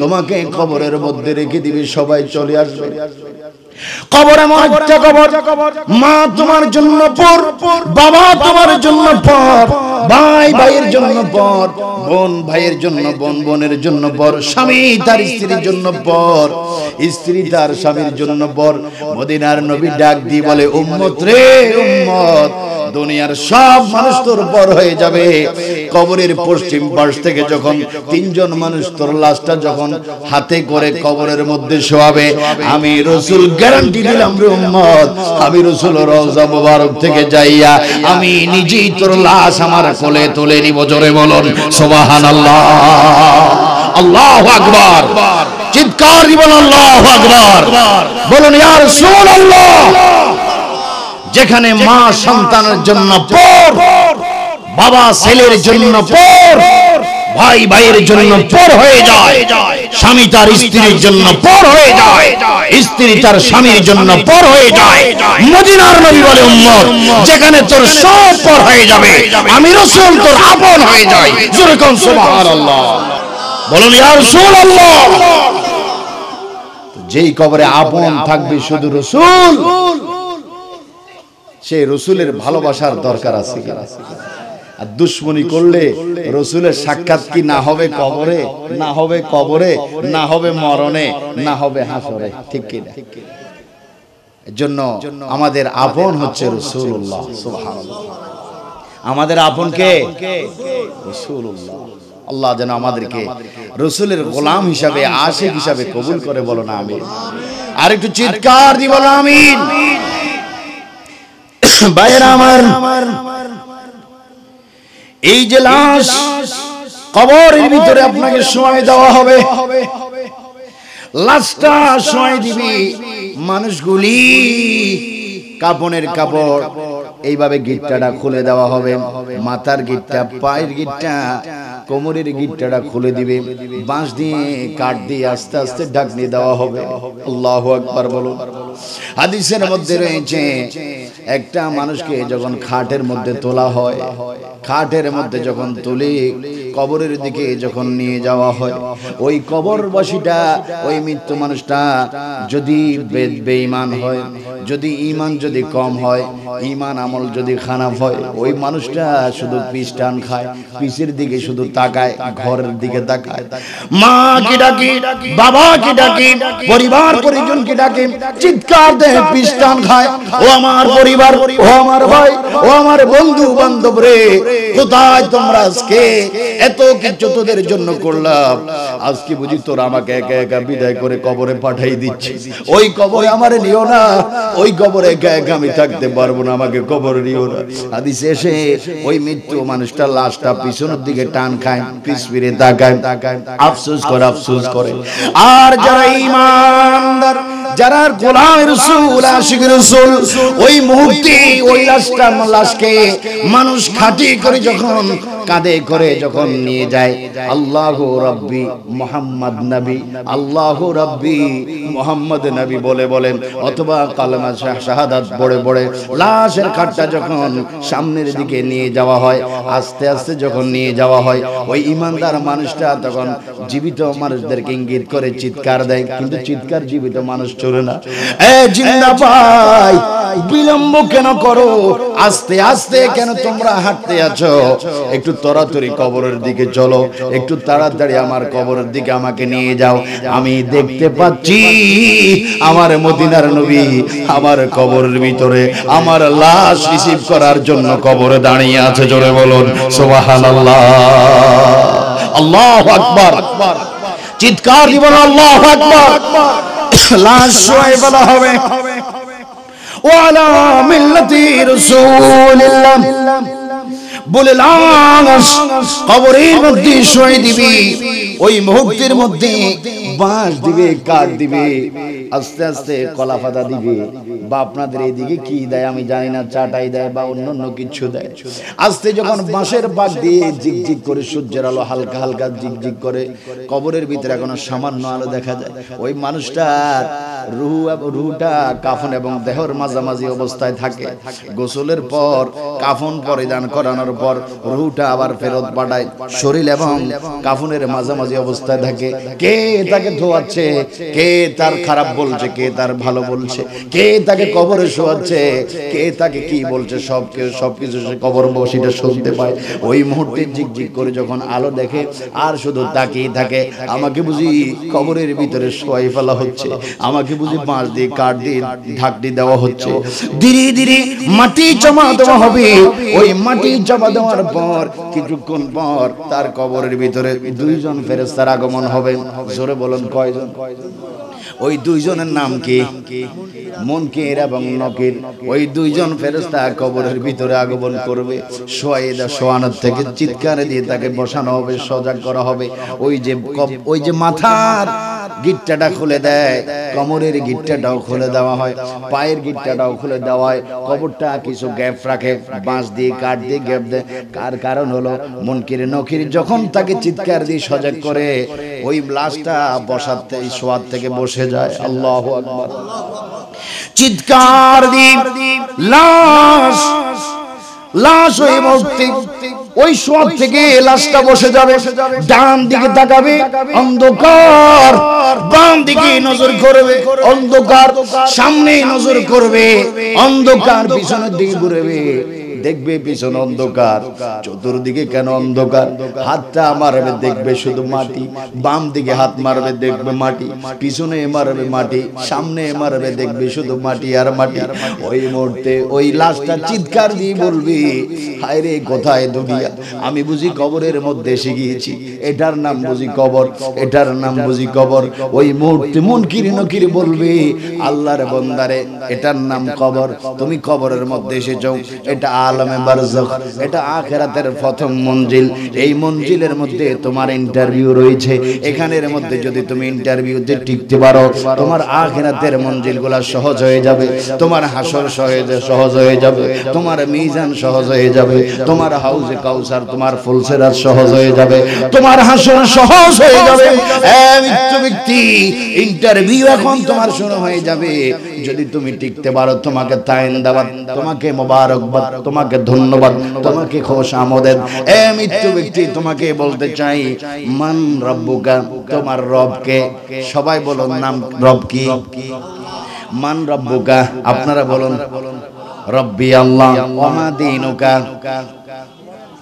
তোমাকে কবরের মধ্যে রেখে দিবে, সবাই চলে আসবে। কবর এমন একটা কবর, মা তোমার জন্য পর, বাবা তোমার জন্য পর, ভাই ভাইয়ের জন্য পর, বোন ভাইয়ের জন্য, বোন বোনের জন্য পর, স্বামী তার স্ত্রীর জন্য পর, স্ত্রী তার স্বামীর জন্য পর। মদিনার নবী ডাক দিয়ে বলে, উম্মত রে উম্মত, দুনিয়ার সব মানুষ তোর পর হয়ে যাবে, কবরের পশ্চিম পাশ থেকে যখন তিনজন মানুষ তোর লাশটা যখন হাতে করে কবরের মধ্যে শোয়াবে, আমি রাসূল গ্যারান্টি দিলাম রে উম্মত, আমি রাসূল রওজা মুবারক থেকে যাইয়া আমি নিজেই তোর লাশ আমার কোলে তুলে নিব। জোরে বলুন সুবহানাল্লাহ, আল্লাহু আকবার, চিৎকার দিবেন আল্লাহু আকবার, বলুন ইয়া রাসূলুল্লাহ। যেখানে মা সন্তানের জন্য পর, বাবা ছেলের জন্য পর, ভাই ভাইয়ের জন্য পর হয়ে যায়, স্বামী তার স্ত্রীর জন্য পর হয়ে যায়, স্ত্রী তার স্বামীর জন্য পর হয়ে যায়, মদিনার নবী বলে, উম্মত যেখানে তোর সব পর হয়ে যাবে, আমি রাসূল তোর আপন হয়ে যাই। জোরে কোন সুবহানাল্লাহ, বলুন ইয়া রাসূলুল্লাহ। যেই কবরে আপন থাকবে শুধু রাসূল, সেই রাসূলের ভালোবাসার দরকার আছে। আর দুশমনি করলে রাসূলের সাক্ষাৎ কি না হবে কবরে, না হবে কবরে, না হবে মরণে, না হবে হাসরে, ঠিক কি না? এজন্য আমাদের আপন হচ্ছে রাসূলুল্লাহ, সুবহানাল্লাহ। আমাদের আপন কে? রাসূলুল্লাহ। আল্লাহ যেন আমাদেরকে রাসূলের গোলাম হিসাবে, আশিক হিসাবে কবুল করে, বলো না আমিন। আর একটু চিৎকার দি বলো আমিন। ভাইরা আমার, এই যে লাশ কবরের ভিতরে আপনাকে শোয়াই দেওয়া হবে, লাশটা শোয়াই দিবি মানুষগুলি, কাপনের কাপড় এইভাবে গিট্টাটা খুলে দেওয়া হবে, মাথার গিট্টা, পায়ের গিট্টা, কোমরের গিট্টাটা খুলে দিবে, বাঁশ দিয়ে কাঠ দিয়ে আস্তে আস্তে ঢাকনি দেওয়া হবে। আল্লাহু আকবার বলুন। হাদিসের মধ্যে রয়েছে, একটা মানুষকে যখন খাটের মধ্যে তোলা হয়, খাটের মধ্যে যখন তুলে কবরের দিকে যখন নিয়ে যাওয়া হয়, ওই কবরবাসীটা, ওই মৃত্যু মানুষটা যদি বেঈমান হয়, যদি ঈমান যদি কম হয়, ঈমান আমল যদি খারাপ হয়, ওই মানুষটা শুধু পিছ টান খায়, পিছের দিকে শুধু তাকায়, ঘরের দিকে তাকায়, মা কি ডাকে, বাবা কি ডাকে, পরিবার পরিজন কি ডাকে, চিৎকার দেয়, পিছ টান খায়, ও আমার পরিবার, ও আমার ভাই, ও আমার বন্ধু বান্ধব রে, কোথায় তোমরা? আজকে এত কিছু তোদের জন্য করলাম, আজকে বুঝি তোরা আমাকে একা একা বিদায় করে কবরে পাঠাই দিচ্ছিস। ওই কবরে আমারে নিও না, ওই কবরে একা একা আমি থাকতে পারবো না, আমাকে কবরে নিও না। হাদিসে এসে ওই মৃত্যু মানুষটা লাশটা পিছনের দিকে টান খায়, পিছ ফিরে তাকায়, আফসোস করে, আফসোস করে। আর যারা ঈমানদার, যারা গোলাম রাসূল, আশিক রাসূল, ওই মুহূর্তে ওই লাশকে মানুষ খাটি করে যখন কাঁধে করে যখন নিয়ে যায়, আল্লাহু রাব্বি মুহাম্মদ নবী, আল্লাহু রাব্বি মুহাম্মদ নবী বলে বলেন, অথবা কালেমা শাহাদাত পড়ে পড়ে লাশের খাটটা যখন সামনের দিকে নিয়ে যাওয়া হয়, আস্তে আস্তে যখন নিয়ে যাওয়া হয়, ওই ঈমানদার মানুষটা তখন জীবিত মানুষদেরকে ইঙ্গিত করে চিৎকার দেয়, কিন্তু চিৎকার জীবিত মানুষ চলে না। এ জিন্দা ভাই, বিলম্ব কেন করো? আস্তে আস্তে কেন তোমরা হাঁটতে আছো? একটু তাড়াতাড়ি কবরের দিকে চলো, একটু তাড়াতাড়ি আমার কবরের দিকে আমাকে নিয়ে যাও। আমি দেখতে পাচ্ছি আমার মদিনার নবী আমার কবরের ভিতরে আমার লাশ রিসিভ করার জন্য কবরে দাঁড়িয়ে আছে। জোরে বলুন সুবহানাল্লাহ, আল্লাহু আকবার, চিৎকার দিবেন আল্লাহু আকবার। লাশ শোয়াই বলা হবে, ওয়ালা মিল্লাতি রাসূলিল্লাহ, বলে লাশ কবরের মধ্যে শুয়ে দিবি। ওই মুহূর্তের মধ্যে বাঁশ দিবে, কাঠ দিবে, আস্তে আস্তে কলা পাতা দিবে, বা আপনাদের এইদিকে কি দেয় আমি জানি না, চাটাই দেয় বা অন্য কিছু দেয়। আস্তে যখন বাঁশের পাক দিয়ে ঝিকঝিক করে সূর্যের আলো হালকা হালকা ঝিকঝিক করে, কবরের ভিতরে এখনো সামান্য আলো দেখা যায়। ওই মানুষটার রুহটা কাফন এবং দেহর মাঝামাঝি অবস্থায় থাকে। গোসলের পর কাফন পরিধান করানোর পর রুহটা আবার ফেরত পাঠায়, শরীর এবং কাফনের মাঝামাঝি অবস্থায় থাকে। কে তাকে ধোয়াচ্ছে, কে তার খারাপ বলছে, কে তার ভালো বলছে, কে তাকে কবরে শোয়াচ্ছে, কে তাকে কি বলছে, সবকিছু সে কবর বসিটা শুনতে পায়। ওই মুহূর্তে ঝিকঝিক করে যখন আলো দেখে আর শুধু তাকিয়ে থাকে, আমাকে বুঝি কবরের ভিতরে শোয়াই ফেলা হচ্ছে, আমাকে বুঝি বাঁশ দিয়ে কাঠ দিয়ে ঢাকনি দেওয়া হচ্ছে। ধীরে ধীরে মাটি জমা দেওয়া হবে। ওই মাটি জমা দেওয়ার পর কিছুক্ষণ পর তার কবরের ভিতরে দুইজন ফেরেশতার আগমন হবে। জোরে বলুন কয়জন? ওই দুইজনের নাম কি? মুনকির এবং নকির। ওই দুইজন ফেরেশতা কবরের ভিতরে আগমন করবে। শোয়ানোর থেকে চিৎকার দিয়ে তাকে বসানো হবে, সজাগ করা হবে। ওই যে মাথার গিট্টাটা খুলে দেয়, কোমরের গিট্টাটাও খুলে দেওয়া হয়, পায়ের গিট্টাটাও খুলে দেওয়া হয়। কবরটা কিছু গ্যাপ রাখে, বাঁশ দিয়ে কাঠ দিয়ে গ্যাপ দেয়। কারণ হলো মুনকির নকির যখন তাকে চিৎকার দিয়ে সজাগ করে, ওই লাশটা বসাতে শোয়ার থেকে বসে যায়। আল্লাহু আকবার। চিৎকার দিয়ে লাশ ওই মুহূর্তে ওই শোয়ার থেকে লাশটা বসে যাবে। ডান দিকে তাকাবে, অন্ধকার। বাম দিকে নজর করবে, অন্ধকার। সামনে নজর করবে, অন্ধকার। পিছনের দিকে ঘুরবে, দেখবে পিছনে অন্ধকার। চতুর্দিকে কেন অন্ধকার? হাতটা মারবে, দেখবে শুধু মাটি। বাম দিকে হাত মারবে, দেখবে মাটি। পিছনে মারবে মাটি, সামনে মারবে, দেখবে শুধু মাটি আর মাটি। ওই মুহূর্তে ওই লাশটা চিৎকার দিয়ে বলবি, হায় রে কোথায় দুনিয়া, আমি বুঝি কবরের মধ্যে এসে গিয়েছি। এটার নাম বুঝি কবর, এটার নাম বুঝি কবর। ওই মুহূর্তে মুনকির নকির বলবে, আল্লাহর বান্দারে, এটার নাম কবর। তুমি কবরের মধ্যে এসেছো। এটা আলমে বারজাখ, এটা আখিরাতের প্রথম মঞ্জিল। এই মঞ্জিলের মধ্যে তোমার ইন্টারভিউ রয়েছে। এখানের মধ্যে যদি তুমি ইন্টারভিউতে টিকতে পারো, তোমার আখিরাতের মঞ্জিলগুলো সহজ হয়ে যাবে। তোমার হাসর সহজ হয়ে যাবে, তোমার মিজান সহজ হয়ে যাবে, তোমার হাউজে কাউসার, তোমার ফুলসেরাত সহজ হয়ে যাবে, তোমার হাসর সহজ হয়ে যাবে। মৃত্যু ব্যক্তি, ইন্টারভিউ এখন তোমার শুরু হয়ে যাবে। যদি তুমি টিকতে পারো, তোমাকে তাইন্দাবাদ, তোমাকে মোবারকবাদ, তোমাকে ধন্যবাদ, তোমাকে খোশ আমদেদ। মৃত্যু ব্যক্তি, তোমাকে বলতে চাই, মান রব্বুকা, তোমার রবকে। সবাই বলুন নাম, রব কি? মান রব্বুকা, আপনারা বলুন রব্বি আল্লাহ। ওমা দীনুকা,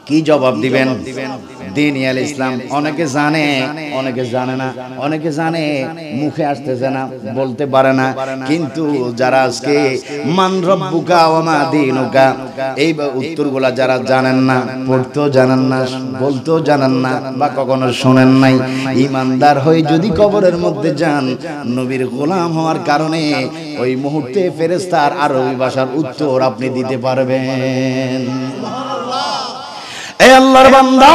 কি জবাব দিবেন? দ্বীন আল ইসলাম। অনেকে জানে, অনেকে জানে না। অনেকে জানে, মুখে আসতেছে না, বলতে পারে না। কিন্তু যারা আজকে মান রব্বুকা ওয়া মা দীনুকা, এই উত্তরগুলা যারা জানেন না, পড়তেও জানেন না, বলতেও জানেন না, বা কখনো শুনেন নাই, ইমানদার হয়ে যদি কবরের মধ্যে যান, নবীর গোলাম হওয়ার কারণে ওই মুহূর্তে ফেরেশতার আরবি ভাষার উত্তর আপনি দিতে পারবেন। এই আল্লাহর বান্দা,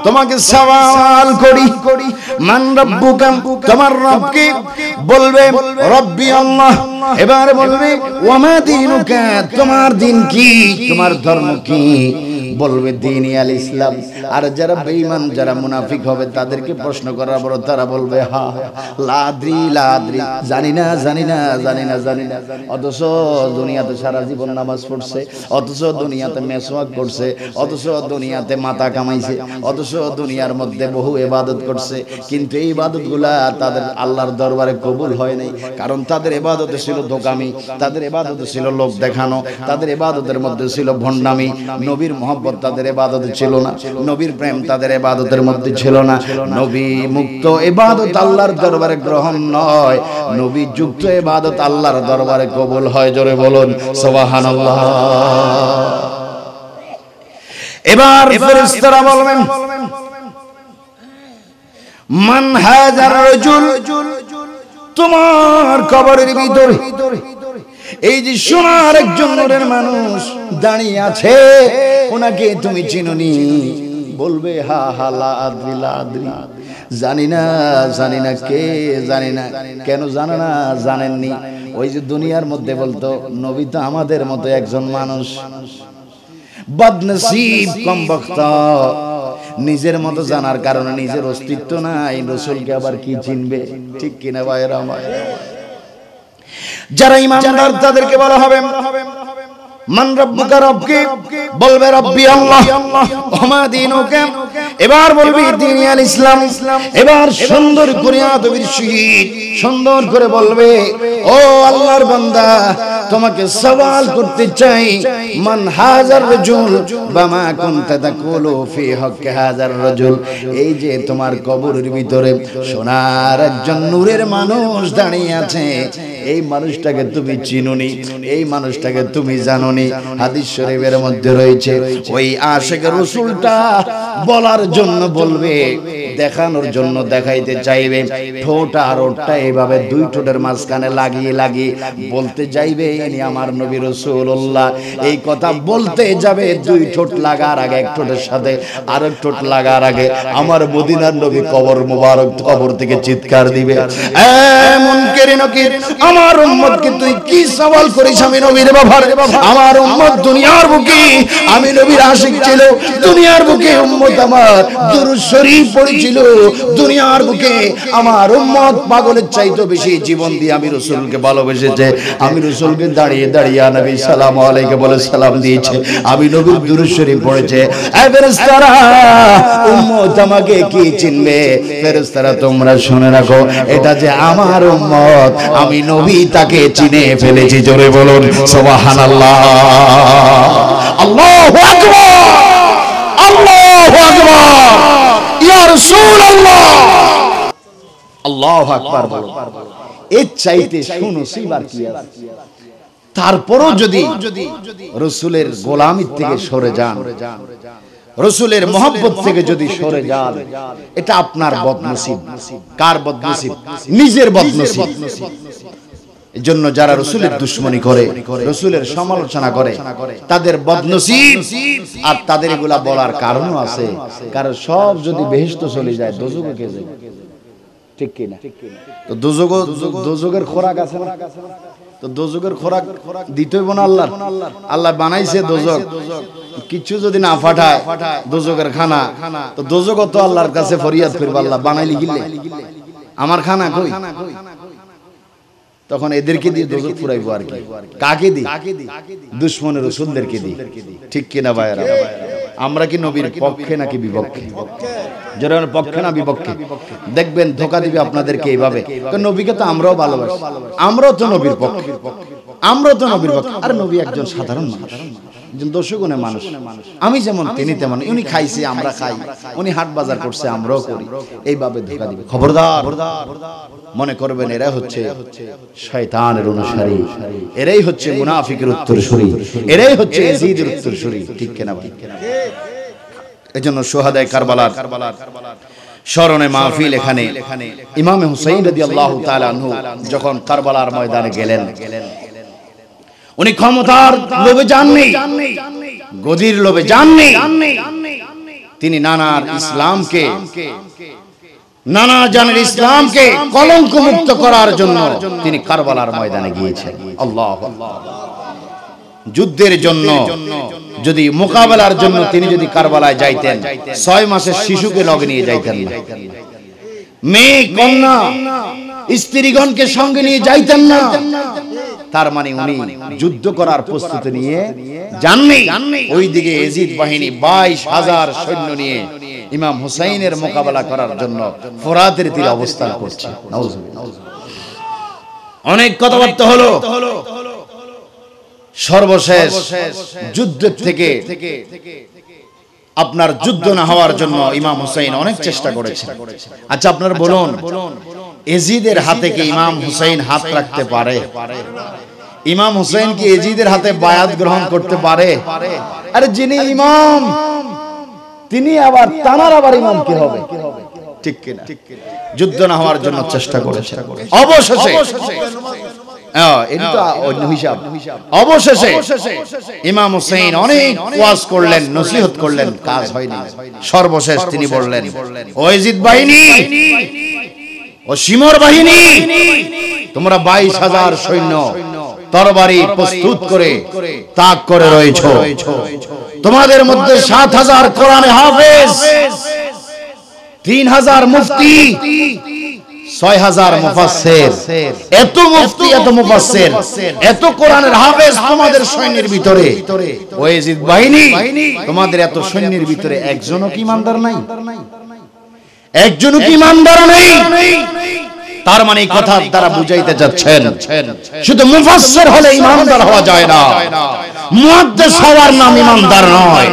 তোমাকে সওয়াল করি, মান রব্বুকা, তোমার রবকে। বলবে রব্বি আল্লাহ। এবার বলবে ওয়া মা দীনুকা, তোমার দিন কি, তোমার ধর্ম কি? বলবে দ্বীন আল ইসলাম। আর যারা বেঈমান, যারা মুনাফিক হবে, তাদেরকে প্রশ্ন করার পর তারা বলবে হা লাদ্রি লাদ্রি, জানি না জানি না জানি না জানি না। অথচ দুনিয়াতে সারা জীবন নামাজ পড়ছে, অথচ দুনিয়াতে মেসওয়াক করছে, অথচ দুনিয়াতে মাথা কামাইছে, অথচ দুনিয়ার মধ্যে বহু ইবাদত করছে। কিন্তু এই ইবাদতগুলা তাদের আল্লাহর দরবারে কবুল হয় নাই। কারণ তাদের ইবাদতে ছিল দোকামি, তাদের ইবাদতে ছিল লোক দেখানো, তাদের ইবাদতের মধ্যে ছিল ভণ্ডামি। নবীর মহব্বত তাদের ইবাদতে ছিল না, নবীর প্রেম তাদের ইবাদতের মধ্যে ছিল না। নবী মুক্ত ইবাদত আল্লাহর দরবারে গ্রহণ নয়, নবী যুক্ত ইবাদত আল্লাহর দরবারে কবুল হয়। জোরে বলুন সুবহানাল্লাহ। এবার ফেরেশতারা বলবেন, মান হাযার রাজুল, তোমার কবরের ভিতরে এই যে সোনার একজন নূরের মানুষ দাঁড়িয়ে আছে, ওনাকে তুমি চিনোনি? বলবে হা হা লা আদ্রি লা আদ্রি, জানি না কে জানি না কেন জানে না জানেননি ওই যে দুনিয়ার মধ্যে বলতো নবী তো আমাদের মতো একজন মানুষ বদনসিব কমবক্ত নিজের মতো জানার কারণে নিজের অস্তিত্ব নাই রাসূলকে আবার কি চিনবে ঠিক কিনা ভাইরা আমার যারা ঈমানদার তাদেরকে বলা হবে মান রব্বুকা রব্বকে বলবে রব্বি আল্লাহ ওমা দীনুকা এবার বলবি দ্বীন আল ইসলাম এবার সুন্দর করে আদবের সহিত সুন্দর করে বলবে ও আল্লাহর বান্দা তোমাকে সওয়াল করতে চাই মান হাজার রাজুল বামা কুনতা তাকুলু ফি হক হাজার রাজুল এই যে তোমার কবরের ভিতরে সোনার একজন নূরের মানুষ দাঁড়িয়ে আছে এই মানুষটাকে তুমি চিনোনি এই মানুষটাকে তুমি জানোনি হাদিস শরীফের মধ্যে রয়েছে ওই আশিক রাসূলটা বলার জন্য বলবে দেখানোর জন্য দেখাইতে চাইবে ঠোঁট আর ওঠটা এইভাবে দুই ঠোঁটের মাঝখানে লাগিয়ে লাগিয়ে বলতে যাইবে ইনি আমার নবী রাসূলুল্লাহ এই কথা বলতে যাবে দুই ঠোঁট লাগার আগে এক ঠোঁটের সাথে আরেক ঠোঁট লাগার আগে আমার মদিনার নবী কবর মোবারক কবর থেকে চিৎকার দিবে এ মুনকির নকির আমার উম্মতকে তুই কি সওয়াল করিস আমি নবীর ব্যাপারে আমার উম্মত দুনিয়ার বুকে আমি নবীর আশিক ছিল দুনিয়ার বুকে উম্মত আমার দুরূদ শরীফ পড়েছিল দুনিয়ার বুকে আমার উম্মত পাগলের চাইতে বেশি জীবন দিয়ে আমি রাসূলকে ভালোবেসেছে আমি রাসূলকে দাঁড়িয়ে দাঁড়িয়ে নবী সালামু আলাইহি বলে সালাম দিয়েছে আমি নবীর দুরূদ শরীফ পড়েছে এ ফেরেশতারা উম্মত আমাকে কি চিনবে ফেরেশতারা তোমরা শুনে রাখো এটা যে আমার উম্মত আমি নবী তাকে চিনে ফেলেছি জোরে বলুন সুবহানাল্লাহ আল্লাহু আকবার আল্লাহু আকবার ইয়া রাসূলুল্লাহ আল্লাহু আকবার বলো এর চাইতে সুনসিবার কি আছে তারপরও যদি রাসূলের গোলামি থেকে সরে যান রাসূলের মহব্বত থেকে যদি সরে যান এটা আপনার বদনসিব কার বদনসিব নিজের বদনসিব এজন্য যারা রাসূলের দুশমনি করে রাসূলের সমালোচনা করে তাদের বদনসিব আর তাদের এগুলা বলার কারণও আছে কারণ সব যদি বেহেশত চলে যায় দোজখে কে যাবে ঠিক কি না তো দোজখের খোরাক আছে না তো দোজখের খোরাক দিতে হইব না আল্লাহ বানাইছে দোজখ কিছু যদি না পাঠায় দোজখের খানা তো দোজখ তো আল্লাহর কাছে ফরিয়াদ করবে আল্লাহ বানাইলি গিলে আমার খানা কই তখন এদেরকে দিয়ে দোজখ ফুরাইবো আর কি কাকে দি দুশমনের রাসূলদেরকে দি ঠিক কি না ভাইরা আমরা কি নবীর পক্ষে নাকি বিপক্ষে যারা পক্ষে না বিপক্ষে দেখবেন ধোঁকা দিবে আপনাদেরকে এইভাবে তো নবীকে তো আমরাও ভালোবাসি আমরাও তো নবীর পক্ষে আমরাও তো নবীর পক্ষে আর নবী একজন সাধারণ মানুষ একজন দোষগুণে মানুষ আমি যেমন তিনি তেমন উনি খাইছে আমরা খাই উনি হাট বাজার করছে আমরাও করি এইভাবে ধোঁকা দিবে খবরদার মনে করবেন এরা হচ্ছে শয়তানের অনুসারী এরাই হচ্ছে মুনাফিকের উত্তরসূরি এরাই হচ্ছে ইয়াজিদের উত্তরসূরি ঠিক কিনা ভাই এজন্য শুহাদায়ে কারবালার স্মরণে মাহফিল এখানে ইমাম হুসাইন রাদিয়াল্লাহু তাআলা আনহু যখন কারবালার ময়দানে গেলেন উনি ক্ষমতার লোভে যাননি গদির লোভে যাননি তিনি নানার ইসলামকে নানা জানের ইসলামকে কলঙ্ক মুক্ত করার জন্য তিনি কারবালার ময়দানে গিয়েছেন আল্লাহু আকবার যুদ্ধের জন্য যদি মোকাবেলার জন্য তিনি যদি কারবালায় যাইতেন 6 মাসের শিশুকে লগে নিয়ে যাইতেন না মেয়ে কন্যা স্ত্রীগণকে সঙ্গে নিয়ে যাইতেন না তার মানে উনি যুদ্ধ করার প্রস্তুতি নিয়ে যাননি ওইদিকে ইয়াজিদ বাহিনী 22,000 সৈন্য নিয়ে ইমাম হুসাইনের মোকাবেলা করার জন্য ফোরাতের তীরে অবস্থান করছে নাউজুবিল্লাহ অনেক কথাবার্তা হলো সর্বশেষ যুদ্ধের থেকে আপনার যুদ্ধ না হওয়ার জন্য ইমাম হুসাইন অনেক চেষ্টা করেছেন আচ্ছা আপনারা বলুন ইয়াজিদের হাতে কি ইমাম হুসাইন হাত রাখতে পারে ইমাম হুসাইন কি ইয়াজিদের হাতে বায়াত গ্রহণ করতে পারে আরে যিনি ইমাম তিনি আবার তানার আবার ইমাম কি হবে ঠিক কি না যুদ্ধ না হওয়ার জন্য চেষ্টা করেছেন অবশেষে এটা তো অন্য হিসাব। অবশেষে ইমাম হুসাইন অনেক ওয়াজ করলেন, নসিহত করলেন, কাজ হয়নি। সর্বশেষ তিনি বললেন, ও ইয়াজিদ বাহিনী, ও শিমর বাহিনী, তোমরা 22,000 সৈন্য তরবারি প্রস্তুত করে তাক করে রয়েছো। তোমাদের মধ্যে 7,000 কোরআনে হাফেজ, 3,000 মুফতি, 6,000 মুফাসসির। এত মুফতি, এত মুফাসসির, এত কোরআনের হাফেজ তোমাদের সৈন্যের ভিতরে। ও ইয়াজিদ বাহিনী, তোমাদের এত সৈন্যের ভিতরে একজনও কি ইমানদার নাই? একজনও কি ইমানদার নেই? তার মানে এই কথা দ্বারা বুঝাইতে যাচ্ছেন শুধু মুফাসসির হলে ইমানদার হওয়া যায় না, মুহাদ্দিস হওয়ার নাম ইমানদার নয়,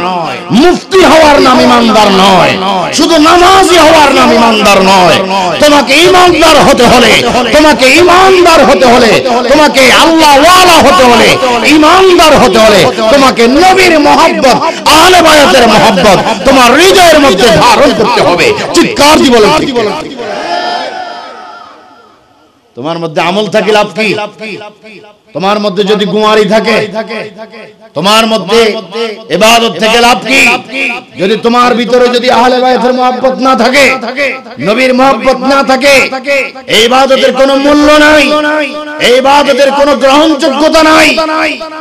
মুফতি হওয়ার নাম ইমানদার নয়, শুধু নামাজি হওয়ার নাম ইমানদার নয়। তোমাকে ইমানদার হতে হলে, তোমাকে ইমানদার হতে হলে, তোমাকে আল্লাহ ওয়ালা হতে হলে, ইমানদার হতে হলে তোমাকে নবীর মহব্বত, আহলে বায়াতের মহব্বত তোমার হৃদয়ের মধ্যে ধারণ করতে হবে। চিৎকার দিয়ে বলেন ঠিক। তোমার মধ্যে আমল থাকে লাভ কি? তোমার মধ্যে যদি গুমারি থাকে, তোমার মধ্যে ইবাদত থেকে লাভ কি? যদি তোমার ভিতরে যদি আহলে বায়াতের মহব্বত না থাকে, নবীর মহব্বত না থাকে, এই ইবাদতের কোনো মূল্য নাই, এই ইবাদতের কোনো গ্রহণযোগ্যতা নাই।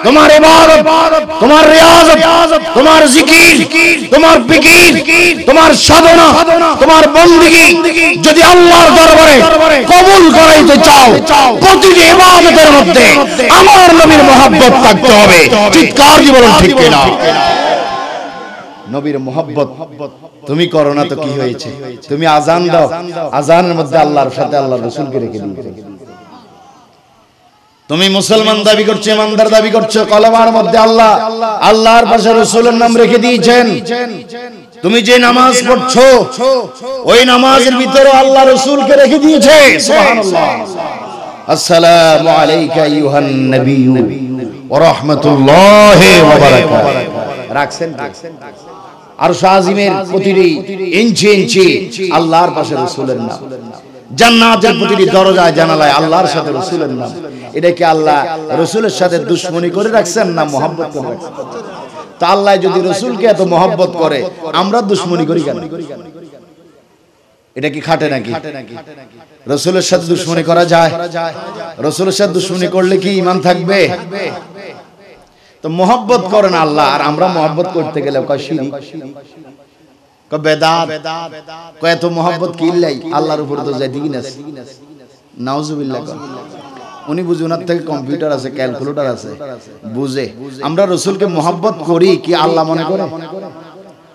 তোমার ইবাদত, তোমার রিয়াজত, তোমার জিকির, তোমার ফিকির, তোমার সাধনা, তোমার বন্দেগী যদি আল্লাহর দরবারে কবুল করাইতে চাও, প্রতিটি ইবাদতের মধ্যে আমার নবীর মহব্বত থাকতে হবে। চিৎকার দিয়ে বলুন ঠিক কিনা? নবীর মহব্বত তুমি করো না তো কি হয়েছে? তুমি আজান দাও, আজানের মধ্যে আল্লাহর সাথে আল্লাহর রাসূলকে রেখে দিয়েছো। তুমি মুসলমান দাবি করছো, ইমানদার দাবি করছো, কলেমার মধ্যে আল্লাহ, আল্লাহর পাশে রাসূলের নাম রেখে দিয়েছেন। তুমি যে নামাজ পড়ছো ওই নামাজের ভিতরে আল্লাহ রাসূলকে রেখে দিয়েছে। সুবহানাল্লাহ। আসসালামু আলাইকা আইয়ুহান নবী ওয়া রাহমাতুল্লাহি ওয়া বারাকাতুহু। রাখছেন আরশ আজিমের প্রতিটি ইঞ্চি ইঞ্চি আল্লাহর পাশে রাসূলের নাম, জান্নাতের প্রতিটি দরজায় জানালায় আল্লাহর সাথে রাসূলের নাম। এটা কি আল্লাহ রাসূলের সাথে দুশমনি করে রাখছেন না মহব্বত করে রাখছেন? তা আল্লাহ যদি রাসূলকে এত মহব্বত করে, আমরা দুশমনি করি কেন? এটা কি খাটে নাকি? রাসূলের সাথে দুশমনি করা যায়? রাসূলের সাথে দুশমনি করলে কি ঈমান থাকবে? তো মহব্বত করেন আল্লাহ, আর আমরা মহব্বত করতে গেলে কয় শিরক, কয় বেদাত, কয় এত মহব্বত কি লাই আল্লাহর উপর তো যাই দিই না। নাউজুবিল্লাহ। উনি বুঝে, ওনার থেকে কম্পিউটার আছে, ক্যালকুলেটর আছে, বুঝে। আমরা রাসূলকে মহব্বত করি কি আল্লাহ মনে করে?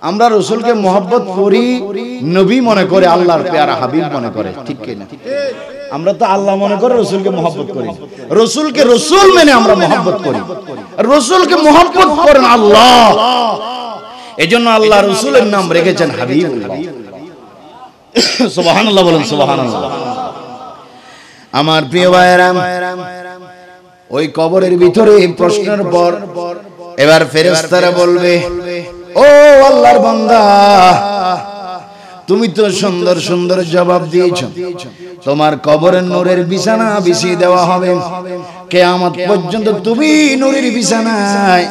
আমরা রাসূলকে মহব্বত করি নবী মনে করে, আল্লাহর প্যারা হাবিব মনে করে, ঠিক কি না? আমরা তো আল্লাহ মনে করে রাসূলকে মহব্বত করি, রাসূলকে রাসূল মেনে আমরা মহব্বত করি, রাসূলকে মহব্বত করেন আল্লাহ। এজন্য আল্লাহ রাসূলের নাম রেখেছেন হাবিবুল্লাহ। সুবহানাল্লাহ বলেন, সুবহানাল্লাহ। আমার প্রিয় ভাইরা, ওই কবরের ভিতরে প্রশ্নের পর এবার ফেরেশতারা বলবে, ও আল্লাহর বান্দা, তুমি তো সুন্দর সুন্দর জবাব দিয়েছো, তোমার কবরের নূরের বিছানা বিছিয়ে দেওয়া হবে, কিয়ামত পর্যন্ত তুমি নূরের বিছানায়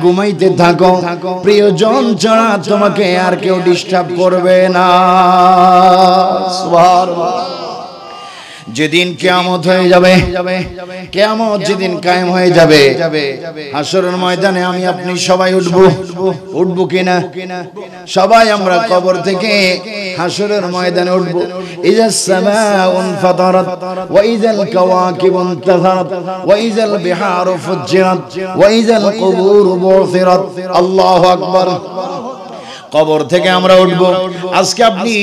ঘুমাইতে থাকো, প্রিয়জন ছাড়া তোমাকে আর কেউ ডিস্টার্ব করবে না। সুবহানাল্লাহ। যেদিন কিয়ামত হয়ে যাবে, কিয়ামত যেদিন কায়েম হয়ে যাবে, হাসরের ময়দানে আমি আপনি সবাই উঠবো কিনা? সবাই আমরা কবর থেকে হাসরের ময়দানে উঠব। ইযাস সামাউন ফাতারাত ওয়া ইযাল কাওয়াকিবু ইনতাসারাত ওয়া ইযাল বিহারু ফুজ্জিরাত ওয়া ইযাল কুবুরু বুসিরাত। আল্লাহু আকবার। কবর থেকে আমরা উঠব। আজকে আপনি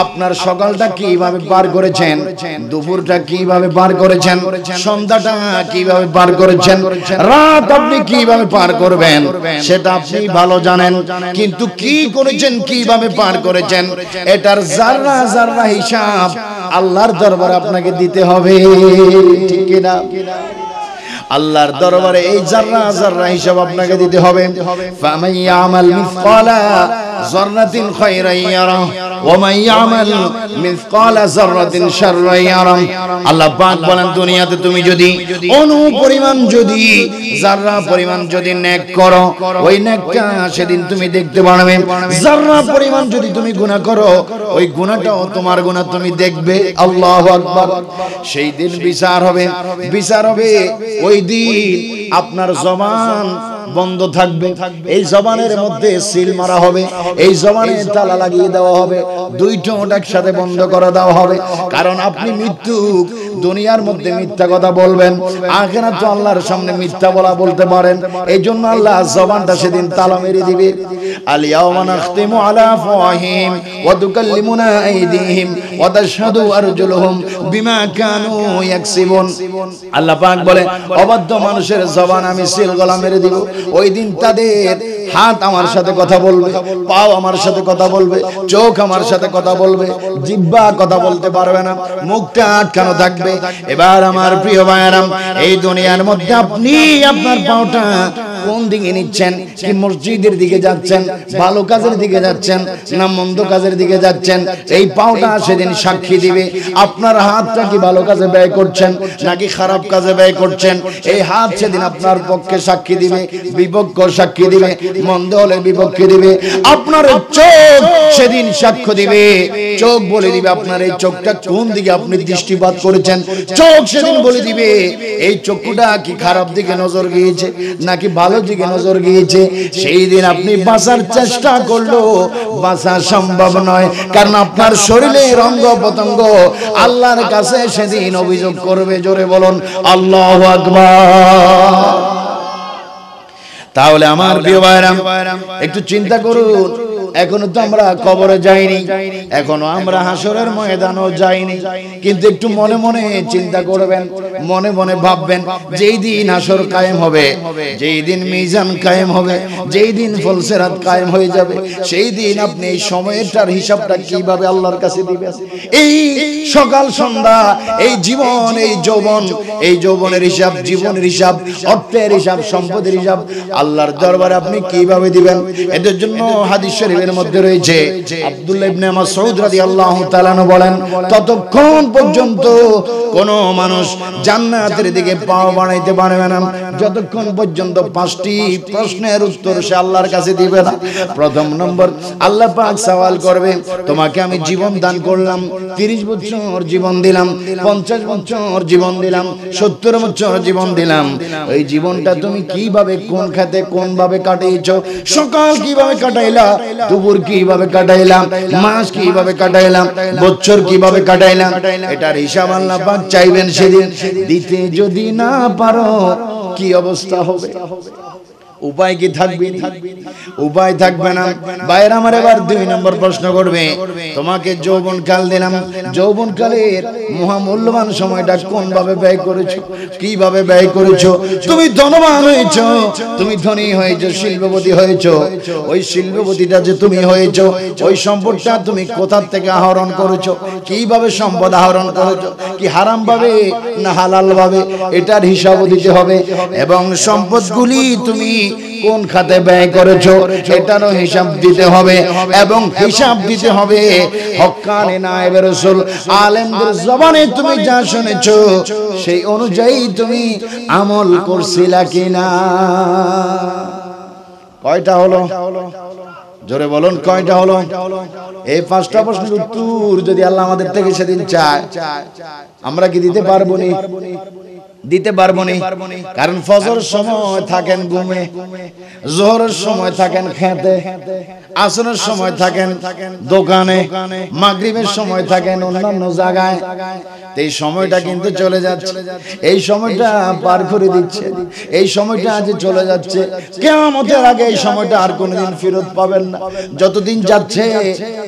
আপনার সকালটা কিভাবে পার করেছেন, দুপুরটা কিভাবে পার করেছেন, সন্ধ্যাটা কিভাবে পার করেছেন, রাত আপনি কিভাবে পার করবেন সেটা আপনি ভালো জানেন, কিন্তু কি করেছেন, কিভাবে পার করেছেন, এটার যারা যারা হিসাব আল্লাহর দরবারে আপনাকে দিতে হবে, ঠিক কি না? আল্লাহর দরবারে এই যাররা যাররা হিসাব আপনাকে দিতে হবে। ফামান ইয়ামাল মিসকালা যাররাতিন খায়রান ইয়ারা ওয়া মান ইয়ামাল মিসকালা যাররাতিন শাররান ইয়ারা। আল্লাহ পাক বলেন দুনিয়াতে তুমি যদি অনু পরিমাণ যদি যাররা পরিমাণ যদি নেক করো, ওই নেকটা সেদিন তুমি দেখতে পারবে। যাররা পরিমাণ যদি তুমি গুনাহ করো, ওই গুনাহটাও তোমার গুনাহ তুমি দেখবে। আল্লাহু আকবার। সেই দিন বিচার হবে, বিচার হবে। ওই দিন আপনার জবান বন্ধ থাকবে, এই জবানের মধ্যে সিল মারা হবে, এই জবানে তালা লাগিয়ে দেওয়া হবে, দুই ঠোঁট একসাথে বন্ধ করে দেওয়া হবে। কারণ আপনি মৃত্যু দুনিয়ার মধ্যে মিথ্যা কথা বলবেন, আখিরাত তো আল্লাহর সামনে মিথ্যা বলতে পারেন। এই জন্য আল্লাহ জবানটা সেদিন তালা মেরে দিবে। আল ইয়াওমা নাখতিমু আলা আফওয়াহিহিম ওয়া তুকাল্লিমুনা আইদিহিম ওয়া তাশহাদু আরজুলুহুম বিমা কানু ইয়াকসিবুন। আল্লাহ পাক বলে অবাধ্য মানুষের জবান আমি সিল গলা মেরে দিব। ওই দিন তাদের হাত আমার সাথে কথা বলবে, পাও আমার সাথে কথা বলবে, চোখ আমার সাথে কথা বলবে, জিহ্বা কথা বলতে পারবে না, মুখটা আটকানো থাকবে। এবার আমার প্রিয় ভাইয়েরা, এই দুনিয়ার মধ্যে আপনি আপনার পাওটা কোন দিকে নিচ্ছেন? কি মসজিদের দিকে যাচ্ছেন, ভালো কাজের দিকে যাচ্ছেন, না মন্দ কাজের দিকে যাচ্ছেন? এই পাওটা সেদিন সাক্ষী দিবে। আপনার হাতটা কি ভালো কাজে ব্যয় করছেন নাকি খারাপ কাজে ব্যয় করছেন? এই হাত সেদিন আপনার পক্ষে সাক্ষী দিবে, বিপক্ষ সাক্ষী দিবে, মন্দ হলে বিপক্ষে দিবে। আপনার চোখ সেদিন সাক্ষ্য দিবে, চোখ বলে দিবে আপনার এই চোখটা কোন দিকে আপনি দৃষ্টিপাত করেছেন। চোখ সেদিন বলে দিবে এই চক্ষুটা কি খারাপ দিকে নজর গিয়েছে নাকি ভালো দিকে নজর গিয়েছে। সেই দিন আপনি বাঁচার চেষ্টা করলেও বাঁচা সম্ভব নয়, কারণ আপনার শরীরের অঙ্গ প্রত্যঙ্গ আল্লাহর কাছে সেদিন অভিযোগ করবে। জোরে বলুন আল্লাহু আকবার। তাহলে আমার প্রিয় ভাইরা একটু চিন্তা করুন, এখনো তো আমরা কবরে যাইনি, এখনো আমরা হাসরের ময়দানও যাইনি, কিন্তু একটু মনে মনে চিন্তা করবেন, মনে মনে ভাববেন, যেই দিন হাসর কায়েম হবে, যেই দিন মিজান কায়েম হবে, যেই দিন ফলসেরাত কায়েম হয়ে যাবে, সেই দিন আপনি এই সময়েরটার হিসাবটা কিভাবে আল্লাহর কাছে দিবেন? এই সকাল সন্ধ্যা, এই জীবন, এই যৌবন, এই যৌবনের হিসাব, জীবনের হিসাব, অর্থের হিসাব, সম্পদের হিসাব আল্লাহর দরবারে আপনি কিভাবে দিবেন? এদের জন্য হাদিস শরীফের মধ্যে রয়েছে, আব্দুল্লাহ ইবনে মাসউদ রাদিয়াল্লাহু তাআলা বলেন, ততক্ষণ পর্যন্ত কোন মানুষ জান্নাতের দিকে পা বাড়াইতে পারবে না যতক্ষণ পর্যন্ত 5টি প্রশ্নের উত্তর সে আল্লাহর কাছে দিবে না। প্রথম নম্বর, আল্লাহ পাক সওয়াল করবে, তোমাকে আমি জীবন দান করলাম, 30 বছর জীবন দিলাম, 50 বছর জীবন দিলাম, 70 বছর জীবন দিলাম, এই জীবনটা তুমি কিভাবে, কোন খাতে, কোন ভাবে কাটাইছো? সকাল কিভাবে কাটাইলা, দুপুর কিভাবে কাটাইলাম, মাস কিভাবে কাটাইলাম, বছর কিভাবে কাটাইলাম, এটার হিসাব আল্লাহ পাক চাইবেন সেদিন। দিতে যদি না পারো কি অবস্থা হবে? উপায় কি থাকবে? উপায় থাকবে না। ভাইরা আমার, এবার 2 নম্বর প্রশ্ন করবে, তোমাকে যৌবনকাল দিলাম, যৌবনকালের মহামূল্যবান সময়টা কোন ভাবে ব্যয় করেছো, কিভাবে ব্যয় করেছো? তুমি ধনবান হয়েছো, তুমি ধনী হয়েছো, শিল্পপতি হয়েছো, ওই শিল্পপতিটা যে তুমি হয়েছো, ওই সম্পদটা তুমি কোথা থেকে আহরণ করেছো, কিভাবে সম্পদ আহরণ করেছো, কি হারাম ভাবে না হালাল ভাবে, এটার হিসাব দিতে হবে। এবং সম্পদগুলি তুমি কোন খাতে ব্যয় করেছো এটারও হিসাব দিতে হবে। এবং হিসাব দিতে হবে হক্কানি নায়েবে রাসূল আলেমদের জবানে তুমি যা শুনেছো সেই অনুযায়ী তুমি আমল করছিলা কিনা। কয়টা হলো? জোরে বলুন, কয়টা হলো? এই 5টা প্রশ্নের উত্তর যদি আল্লাহ আমাদের থেকে সেদিন চায়, আমরা কি দিতে পারবো না? দিতে পারবো না। কারণ ফজর সময় থাকেন ঘুমে, যোহরের সময় থাকেন খেতে, আসরের সময় থাকেন দোকানে, মাগরিবের সময় থাকেন অন্যান্য জায়গায়। এই সময়টা কিন্তু চলে যাচ্ছে, এই সময়টা পার করে দিচ্ছে, এই সময়টা আজ চলে যাচ্ছে। কিয়ামতের আগে এই সময়টা আর কোনোদিন ফেরত পাবেন না। যতদিন যাচ্ছে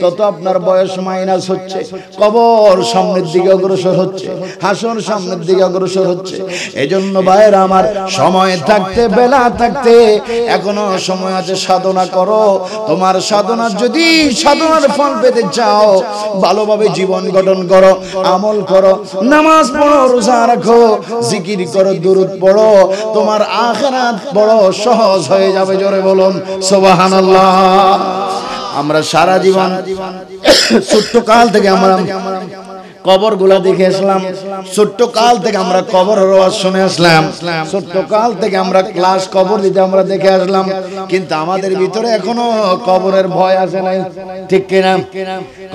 তত আপনার বয়স মাইনাস হচ্ছে, কবর সামনের দিকে অগ্রসর হচ্ছে, হাসর সামনের দিকে অগ্রসর হচ্ছে। এজন্য ভাইরা আমার, সময় থাকতে, বেলা থাকতে এখনো সময় আছে, সাধনা করো। তোমার সাধনা, যদি সাধনার ফল পেতে চাও, ভালোভাবে জীবন গঠন করো, আমল করো, নামাজ পড়ো, রোজা রাখো, জিকির করো, দুরূদ পড়ো, তোমার আখিরাত বড় সহজ হয়ে যাবে। জোরে বলুন সুবহানাল্লাহ। আমরা সারা জীবন ছোট্ট কাল থেকে আমরা কবর গুলা দেখে আসলাম, ছোট্ট কাল থেকে আমরা কবরের আওয়াজ শুনে আসলাম, ছোট্ট কাল থেকে আমরা ক্লাস কবর দিতে আমরা দেখে আসলাম, কিন্তু আমাদের ভিতরে এখনো কবরের ভয় আসে নাই। ঠিক কিনা?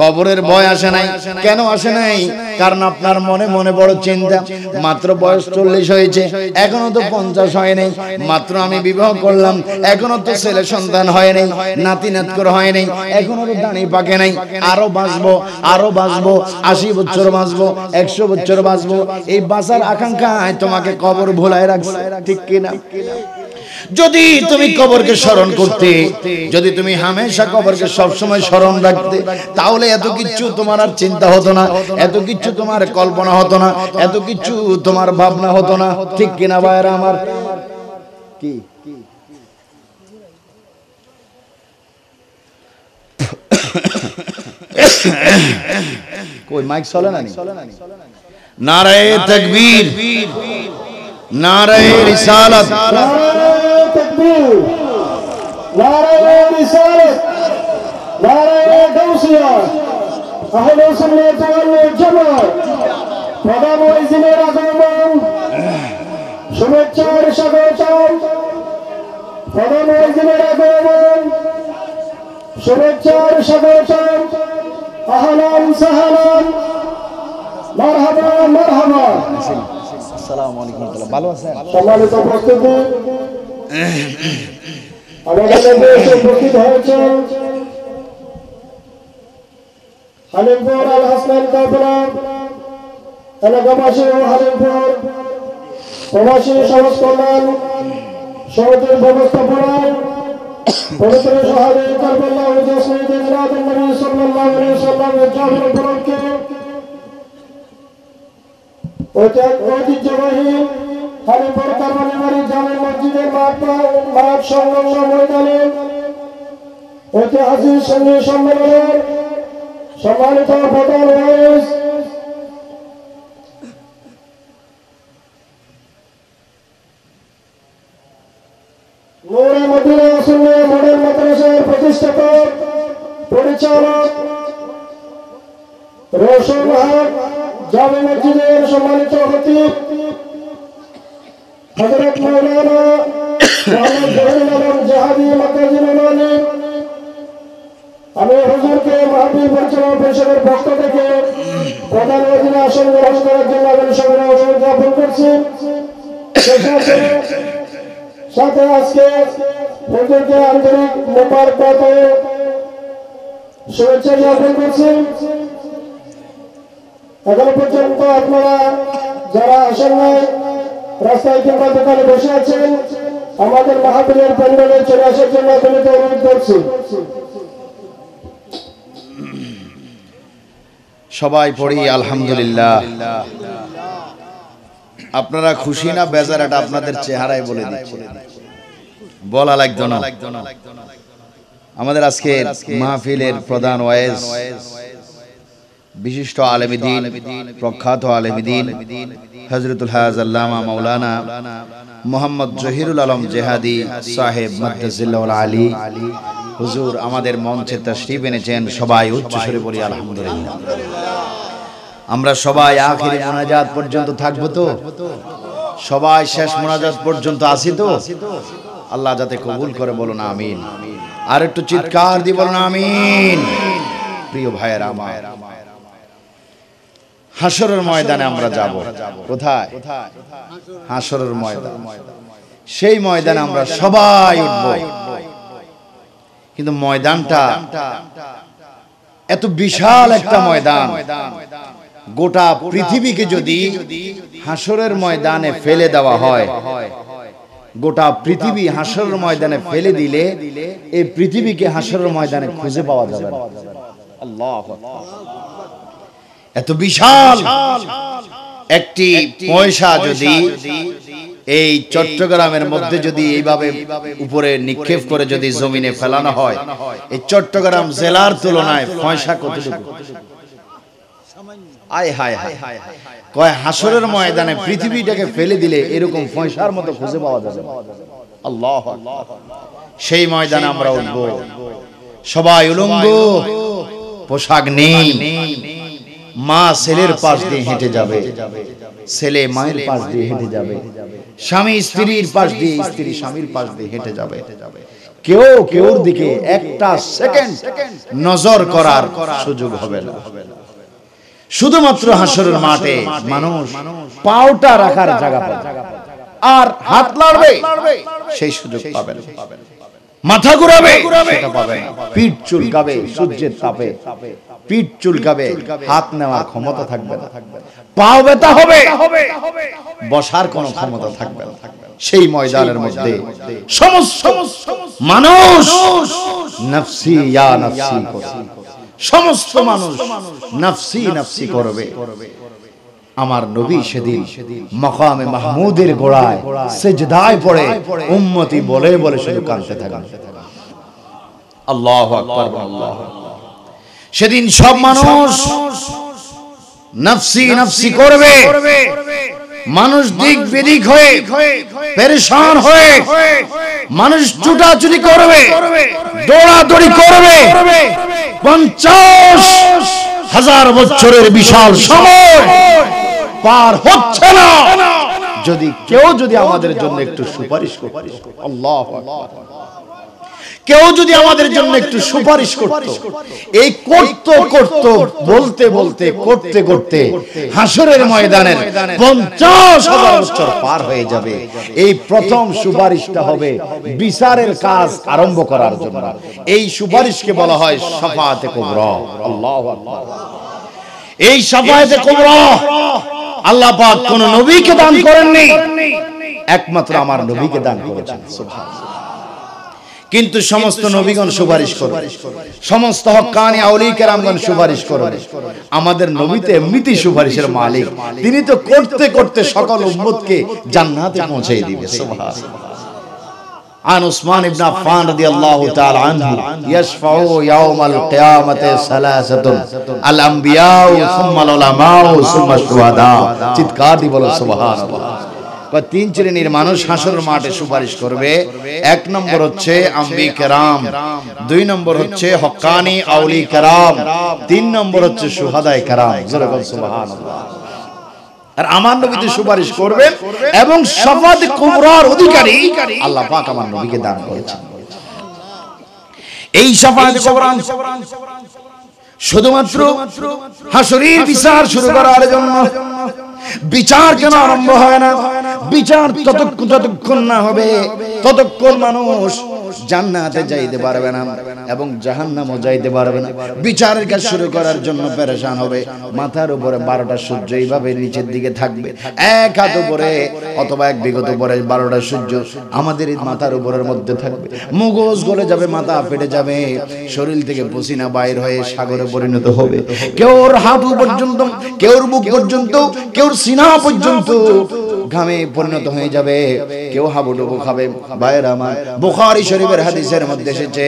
কবরের ভয় আসে নাই। কেন আসে নাই? কারণ আপনার মনে মনে বড় চিন্তা, মাত্র বয়স 40 হয়েছে, এখনো তো 50 হয় নাই, মাত্র আমি বিবাহ করলাম, এখনো তো ছেলে সন্তান হয় নাই, নাতি নাতকর হয় নাই, এখনো তো দাড়ি পাকে নাই, আরো বাঁচবো, আরো বাঁচবো, 80 বছর বাঁচবো, 100 বছর বাঁচবো, এই বাঁচার আকাঙ্ক্ষায় তোমাকে কবর ভোলায় রাখছে। ঠিক কিনা? যদি তুমি কবরকে স্মরণ করতে, যদি তুমি হামেশা কবরকে সব সময় স্মরণ রাখতে, তাহলে এত কিছু তোমার আর চিন্তা হতো না, এত কিছু তোমার কল্পনা হতো না, এত কিছু তোমার ভাবনা হতো না। ঠিক কিনা ভাইরা আমার? কি কই মাইক চলে না? নারায়ে তাকবীর, নারায়ে রিসালাত, নারায়ে তাকবীর, নারায়ে রিসালাত, নারায়ে গাউসিয়া, আহলে সুন্নাত ওয়াল জামাত। প্রধান ওয়াইজিনের আগমন, শুভেচ্ছার স্বাগতম। প্রধান ওয়াইজিনের আগমন, শুভেচ্ছার স্বাগতম। আহলান সাহলান, মারহাবা মারহাবা। আসসালামু আলাইকুম। ভালো আছেন? সম্মানিত উপস্থিতি, আমাদের মধ্যে এসে উপস্থিত হয়েছেন হালিমপুর আল হাসনাইন কাফেলা এলাকাবাসী ও হালিমপুর প্রবাসী সমাজ কল্যাণ সমিতির ব্যবস্থাপনায় পবিত্র শহরে কারবালাহ ও জসমিতে মিলাদুন নবী সাল্লাল্লাহু আলাইহি ওয়াসাল্লামের জন্ম উপলক্ষে ঐতিহ্যবাহী হালিমপুর কারবালাবাড়ি জামে মসজিদের মাঠ সংলগ্ন ময়দানে ঐতিহাসিক সঙ্গী সম্মেলনের সম্মানিত প্রধান ওয়াইজ নূরে মদিনা সুন্নাহ মডেল মাদ্রাসার প্রতিষ্ঠাতা পরিচালক রোশন হক জামে মসজিদের সম্মানিত খতিব হযরত মাওলানা মুহাম্মদ জহিরুল আলম জাহাদি মাদ্রাসুল আলিম, আমি হুজুরকে মাহফিল পরিচালনা পরিষদের পক্ষ থেকে প্রধান অতিথি আসন গ্রহণ করার জন্য আমি সবাই অনুরোধ জ্ঞাপন করছি। সাথে আজকে হুজুরকে আন্তরিক মোবারকবাদ ও শুভেচ্ছা জ্ঞাপন করছি। এখন পর্যন্ত আপনারা যারা আসেন নাই, রাস্তায় কিংবা দোকানে বসে আছেন, আমাদের মাহফিলের প্যান্ডেলে চলে আসার জন্য আপনাদের অনুরোধ করছি। সবাই পড়ি আলহামদুলিল্লাহ। আপনারা খুশি না বেজার, এটা আপনাদের চেহারায় বলে দিচ্ছি, বলা লাগতো না। আমাদের আজকে মাহফিলের প্রধান ওয়াইজ, বিশিষ্ট আলেমে দ্বীন, প্রখ্যাত আলেমে দ্বীন হযরতুল হাজ আল্লামা মাওলানা মুহাম্মদ জহিরুল আলম জেহাদি সাহেব মাদ্দাজিল্লাহুল আলী হুজুর আমাদের মঞ্চে তাশরীফ এনেছেন। সবাই উচ্চ স্বরে পড়ি আলহামদুলিল্লাহ। আমরা সবাই আখিরি মুনাজাত পর্যন্ত থাকবো তো? সবাই শেষ মুনাজাত পর্যন্ত আসি তো? আল্লাহ যাতে কবুল করে, বলুন আমিন। আর একটু চিৎকার দিয়ে বলুন আমিন। প্রিয় ভাইয়েরা আমার, হাসরের ময়দানে আমরা যাব। কোথায়? হাসরের ময়দান। সেই ময়দানে আমরা সবাই উঠব, কিন্তু ময়দানটা এত বিশাল একটা ময়দান, গোটা পৃথিবীকে যদি হাসরের ময়দানে ফেলে দেওয়া হয়, গোটা পৃথিবী হাসরের ময়দানে ফেলে দিলে এই পৃথিবীকে হাসরের ময়দানে খুঁজে পাওয়া যাবে না। আল্লাহু আকবার। এত বিশাল একটি পয়সা যদি এই চট্টগ্রামের মধ্যে যদি এইভাবে উপরে নিক্ষেপ করে যদি জমিনে ফেলানো হয়, এই চট্টগ্রাম জেলার তুলনায় পয়সা কতটুকু? আয় হায় হায়, কয় হাসরের ময়দানে পৃথিবীটাকে ফেলে দিলে এরকম পয়সার মতো খুঁজে পাওয়া যাবে। আল্লাহু আকবার। সেই ময়দানে আমরা উঠব, সবাই উলঙ্গ, পোশাক নেই, মা ছেলের পাশ দিয়ে হেঁটে যাবে, ছেলে মায়ের পাশ দিয়ে হেঁটে যাবে, স্বামী স্ত্রীর পাশ দিয়ে, স্ত্রী স্বামীর পাশ দিয়ে হেঁটে যাবে। কেউ কেউর দিকে একটা সেকেন্ড নজর করার সুযোগ হবে না। শুধুমাত্র হাসরের মাঠে মানুষ পাওটা রাখার জায়গা পাবে আর হাত লাড়বে সেই সুযোগ পাবে না, মাথা ঘুরাবে সেটা পাবে না, পিঠ চুলকাবে সূর্যের তাপে, পিঠ চুলকাবে, হাত নেওয়ার ক্ষমতা থাকবে না, পাও ব্যথা হবে, বসার কোনো ক্ষমতা থাকবে না। সেই ময়দানের মধ্যে সমস্ত মানুষ নফসি ইয়া নফসি করবে, সমস্ত মানুষ নফসি নফসি করবে। আমার নবী সেদিন মাকামে মাহমুদের গোড়ায় সিজদায় পড়ে উম্মতি বলে বলে শুধু কাঁদতে থাকেন, আল্লাহু আকবার, আল্লাহু আকবার। সেদিন সব মানুষ নফসি নফসি করবে, মানুষ দিক বিদিক হয়ে পেরেশান হয়ে, মানুষ ছুটাছুটি করবে, দৌড়াদৌড়ি করবে। 50,000 বছরের বিশাল সময় পার হচ্ছে না যদি কেউ যদি আমাদের জন্য একটু সুপারিশ করত, আল্লাহু আকবার, কেউ যদি আমাদের জন্য একটু সুপারিশ করত। এই করতে করতে বলতে বলতে করতে করতে হাসরের ময়দানের 50,000 বছর পার হয়ে যাবে। এই প্রথম সুপারিশটা হবে বিচারের কাজ আরম্ভ করার জন্য। এই সুপারিশকে বলা হয় শাফাআতে কুবরা, আল্লাহু আকবার। এই শাফাআতে কুবরা আল্লাহ পাক কোন নবীকে দান করেননি, একমাত্র আমার নবীকে দান করেছেন, সুবহানাল্লাহ। কিন্তু সমস্ত নবীগণ সুপারিশ করবে, সমস্ত হক্কানি আউলিয়া কেরামগণ সুপারিশ করবে। আমাদের নবী তো এমনিতেই সুপারিশের মালিক, তিনি তো করতে করতে সকল উম্মতকে জান্নাতে পৌঁছে দিবে, সুবহানাল্লাহ। عن عثمان بن عفان رضي الله تعالى عنه يشفع يوم القيامة ثلاثة الأنبياء ثم العلماء ثم الشهداء। চিৎকার দিয়ে বলো সুবহানাল্লাহ। তিন শ্রেণীর মানুষ হাসরের মাঠে সুপারিশ করবে। এক নম্বর হচ্ছে আম্বিয়া কেরাম, দুই নম্বর হচ্ছে হক্কানি আউলিয়া কেরাম, তিন নম্বর হচ্ছে শুহাদায়ে কেরাম। জোরে বল সুবহানাল্লাহ। আর আমার নবী তো সুপারিশ করবেন এবং শাফাআতে কুবরার অধিকারী আল্লাহ পাক আমার নবীকে দান করেছেন। এই শাফাআতে কুবরা শুধুমাত্র হাসরের বিচার শুরু করার জন্য। বিচার কেন আরম্ভ হয় না? বিচার যতক্ষণ না হবে ততক্ষণ মানুষ জান্নাতে যাইতে পারবে না এবং জাহান্নামও যাইতে পারবে না। বিচারের কাজ শুরু করার জন্য পেরেশান হবে। মাথার উপরে 12টা সূর্য এইভাবে নিচের দিকে থাকবে, এক হাত উপরে অথবা এক বিগত উপরে 12টা সূর্য আমাদের মাথার উপরের মধ্যে থাকবে। মগজ গলে যাবে, মাথা ফেটে যাবে, শরীর থেকে পসিনা বাইর হয়ে সাগরে পরিণত হবে। কেউর হাঁটু পর্যন্ত, কেউর বুক পর্যন্ত, কেউর সিনা পর্যন্ত ঘামে পরিণত হয়ে যাবে, কেউ হাবুডুবু খাবে। ভাইয়েরা আমার, বুখারী শরীফের হাদিসের মধ্যে এসেছে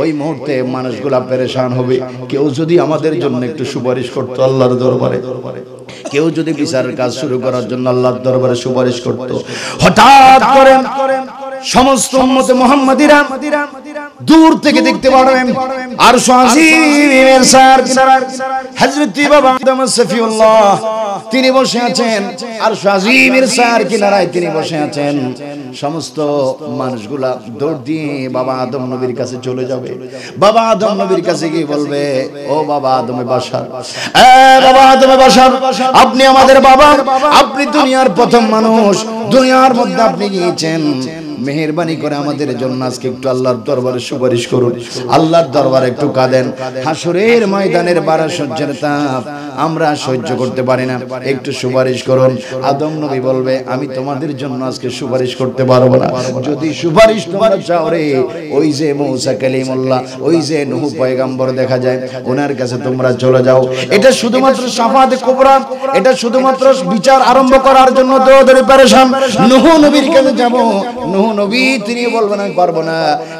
ওই মুহূর্তে মানুষগুলা পেরেশান হবে। কেউ যদি আমাদের জন্য একটু সুপারিশ করতো আল্লাহর দরবারে, কেউ যদি বিচারের কাজ শুরু করার জন্য আল্লাহর দরবারে সুপারিশ করতো, হঠাৎ করে সমস্ত উম্মতে মুহাম্মাদিরা দূর থেকে দেখতে পারবেন আরশ আজিমের সার কিনারায় হযরত বাবা আদম সফিউল্লাহ তিনি বসে আছেন। আরশ আজিমের সার কিনারায় তিনি বসে আছেন। সমস্ত মানুষগুলা দৌড় দিয়ে বাবা আদম নবীর কাছে চলে যাবে। বাবা আদম নবীর কাছে গিয়ে বলবে, ও বাবা আদমে বাশার, বাবা আদমে বাশার, আপনি আমাদের বাবা, আপনি দুনিয়ার প্রথম মানুষ, দুনিয়ার মধ্যে আপনি গিয়েছেন, মেহেরবানি করে আমাদের জন্য আজকে একটু আল্লাহর দরবারে সুপারিশ করুন। আল্লাহর দরবারে একটু কাঁদেন। হাসরের ময়দানের বারা সহ্যের তাপ আমরা সহ্য করতে পারি না, একটু সুপারিশ করুন। আদম নবী বলবে আমি তোমাদের জন্য আজকে সুপারিশ করতে পারবো না। যদি সুপারিশ তোমরা চাও রে, ওই যে মূসা কালিমুল্লাহ, ওই যে নূহ পয়গম্বর দেখা যায়, ওনার কাছে তোমরা চলে যাও। এটা শুধুমাত্র শাফাআতে কুবরা, এটা শুধুমাত্র বিচার আরম্ভ করার জন্য দৌড়ে পেরেশান। নূহ নবীর কাছে যাব, নূহ নবী তিনি বলবেন আমি পারবো না।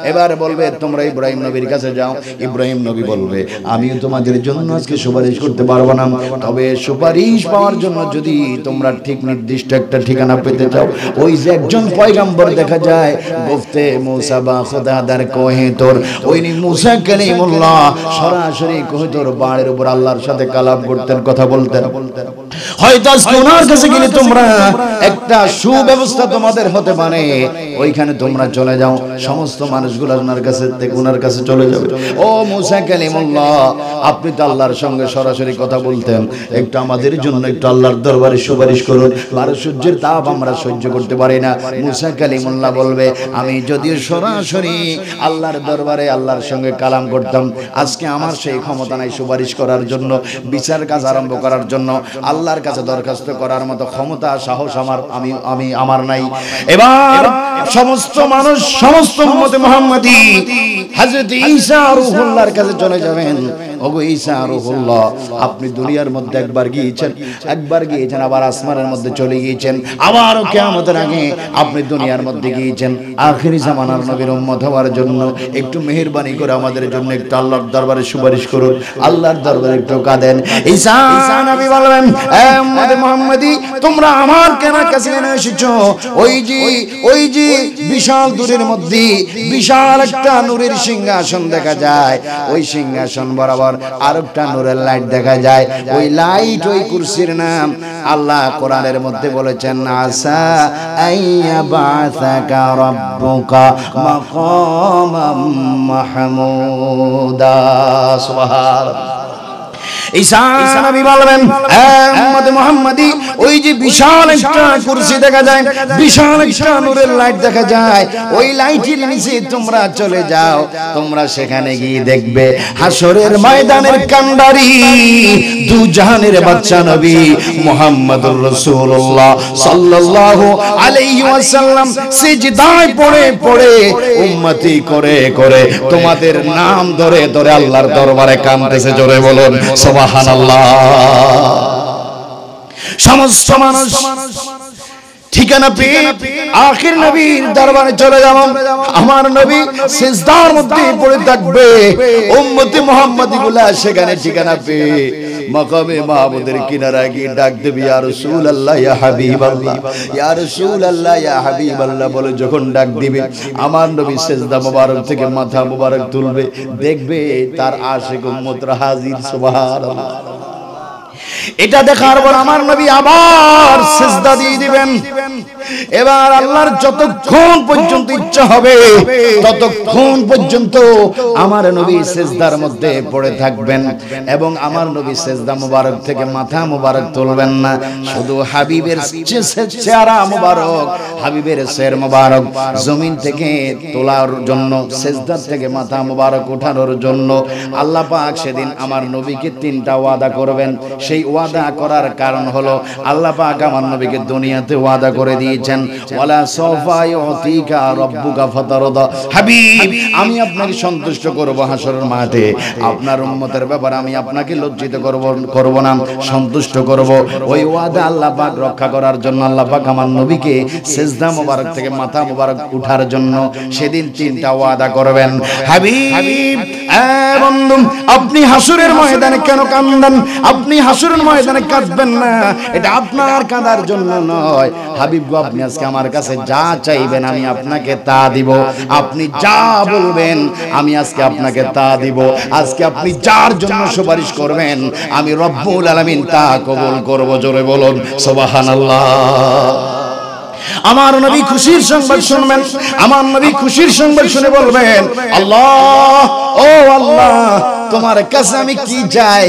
এবার বলবে তোমরা ইব্রাহিম নবীর কাছে যাও। ইব্রাহিম নবী বলবে আমিও তোমাদের জন্য আজকে সুপারিশ করতে পারবো না। তবে সুপারিশ পাওয়ার জন্য যদি তোমরা ঠিক নির্দিষ্ট একটা ঠিকানা পেতে চাও, ওই যে একজন পয়গম্বর দেখা যায় গুফতে মূসা বা খুদাদার কোহে তোর, ওই মূসা কালিমুল্লাহ সরাসরি কোহে তোর পাহাড়ের উপর আল্লাহর সাথে কালাম করতেন, কথা বলতেন। হয়তো আজকে ওনার কাছে গেলে তোমরা একটা সুব্যবস্থা তোমাদের হতে পারে, ওইখানে তোমরা চলে যাও। সমস্ত মানুষগুলো ওনার কাছে থেকে ওনার কাছে চলে যাবে। ও মূসা কালিমুল্লাহ, আপনি তো আল্লাহর সঙ্গে সরাসরি কথা বলতেন, একটু আমাদের জন্য একটু আল্লাহর দরবারে সুপারিশ করুন। বারো সূর্যের তাপ আমরা সহ্য করতে পারি না। মূসা কালিমুল্লাহ বলবে আমি যদিও সরাসরি আল্লাহর দরবারে আল্লাহর সঙ্গে কালাম করতাম, আজকে আমার সেই ক্ষমতা নাই সুপারিশ করার জন্য, বিচার কাজ আরম্ভ করার জন্য, আল্লাহর কাছে দরখাস্ত করার মতো ক্ষমতা সাহস আমার নাই। এবার সমস্ত মানুষ, সমস্ত উম্মতে মুহাম্মাদি হযরত ঈসা রূহুল্লাহর কাছে চলে যাবেন। ওগো ঈসা রূহুল্লাহ, আপনি দুনিয়ার মধ্যে একবার গিয়েছেন, আবার আসমানের মধ্যে চলে গিয়েছেন, আবারও কিয়ামতের আগে আপনি দুনিয়ার মধ্যে গিয়েছেন। আখিরি জামানার নবীর উম্মত হওয়ার জন্য একটু মেহেরবানি করে আমাদের জন্য একটু আল্লাহর দরবারে সুপারিশ করুন। আল্লাহর দরবারে একটু কাঁদেন। ঈসা নবী বলবেন এ উম্মতে মুহাম্মাদি, তোমরা আমার কাছে কেন এসেছো? ওই যে বিশাল দূরের মধ্যে বিশাল একটা নূরের সিংহাসন দেখা যায়, ওই সিংহাসন বরাবর আরেকটা নূরের লাইট দেখা যায়। ওই লাইট, ওই কুরসির নাম আল্লাহ কোরআনের মধ্যে বলেছেন আসা আইয়া বাসাকা রাব্বুকা মাকামাম মাহমুদা। সুবহানাল্লাহ। ঈসা নবী বলবেন হে উম্মতে মুহাম্মাদি, ওই যে বিশাল একটা কুরসি দেখা যায়, বিশাল একটা নূরের লাইট দেখা যায়, ওই লাইটের নিচে তোমরা চলে যাও। তোমরা সেখানে গিয়ে দেখবে হাসরের ময়দানের কান্ডারি দু জাহানের বাদশা নবী মুহাম্মদুর রাসূলুল্লাহ সাল্লাল্লাহু আলাইহি ওয়াসাল্লাম সিজদায় পড়ে পড়ে উম্মতি করে করে তোমাদের নাম ধরে ধরে আল্লাহর দরবারে কাঁদতেছে। জোরে বলুন সুবহানাল্লাহ। সমস্ত মানুষ ঠিকানা পেয়ে আখির নবীর দরবারে চলে যাব। আমার নবী সিজদার মধ্যে পড়ে থাকবে, উম্মতি মুহাম্মাদিগুলা সেখানে ঠিকানা পেয়ে মাকামে মাহমুদের কিনারায় গিয়ে ডাক দেবে ইয়া রাসূলুল্লাহ ইয়া হাবিবাল্লাহ, ইয়া রাসূলুল্লাহ ইয়া হাবিবাল্লাহ বলে যখন ডাক দিবে, আমার নবী সিজদা মোবারক থেকে মাথা মোবারক তুলবে, দেখবে তার আশিক উম্মতরা হাজির। সুবহানাল্লাহ। এটা দেখার পর আমার নবী আবার সিজদা দিয়ে দিবেন। এবার আল্লাহর যতক্ষণ পর্যন্ত ইচ্ছা হবে ততক্ষণ পর্যন্ত আমার নবী সিজদার মধ্যে পড়ে থাকবেন এবং আমার নবী সিজদা মোবারক থেকে মাথা মোবারক তুলবেন না। শুধু হাবিবের চেহারা মোবারক, হাবিবের শের মোবারক জমিন থেকে তোলার জন্য, সিজদার থেকে মাথা মোবারক উঠানোর জন্য আল্লাহ পাক সেদিন আমার নবীকে তিনটা ওয়াদা করবেন। সেই ওয়াদা করার কারণ হলো আল্লাহ পাক আমার নবীকে দুনিয়াতে ওয়াদা করে দিয়েছেন ওয়ালা সাফা ইউতিকা রাব্বুকা ফাতারদা। হাবিব, আমি আপনাকে সন্তুষ্ট করব হাসরের মাঠে, আপনার উম্মতের ব্যাপারে আমি আপনাকে লজ্জিত করব না, সন্তুষ্ট করব। ওই ওয়াদা আল্লাহ পাক রক্ষা করার জন্য আল্লাহ পাক আমার নবীকে সিজদা মোবারক থেকে মাথা মোবারক উঠার জন্য সেদিন তিনটা ওয়াদা করবেন। হাবিব, বন্ধু, আপনি হাসরের ময়দানে কেন কাঁদেন? আপনি হাসরের ময়দানে কাঁদবেন না, এটা আপনার কাঁদার জন্য নয়। হাবিব গো, আপনি আজকে আমার কাছে যা চাইবেন আমি আপনাকে তা দিব, আপনি যা বলবেন আমি আজকে আপনাকে তা দিব। আজকে আপনি যার জন্য সুপারিশ করবেন আমি রব্বুল আলামিন তা কবুল করব। জোরে বলুন সুবহানাল্লাহ। আমার নবী খুশির সংবাদ শুনবেন, আমার নবী খুশির সংবাদ শুনে বলবেন আল্লাহ, ও আল্লাহ, তোমার কাছে আমি কি চাই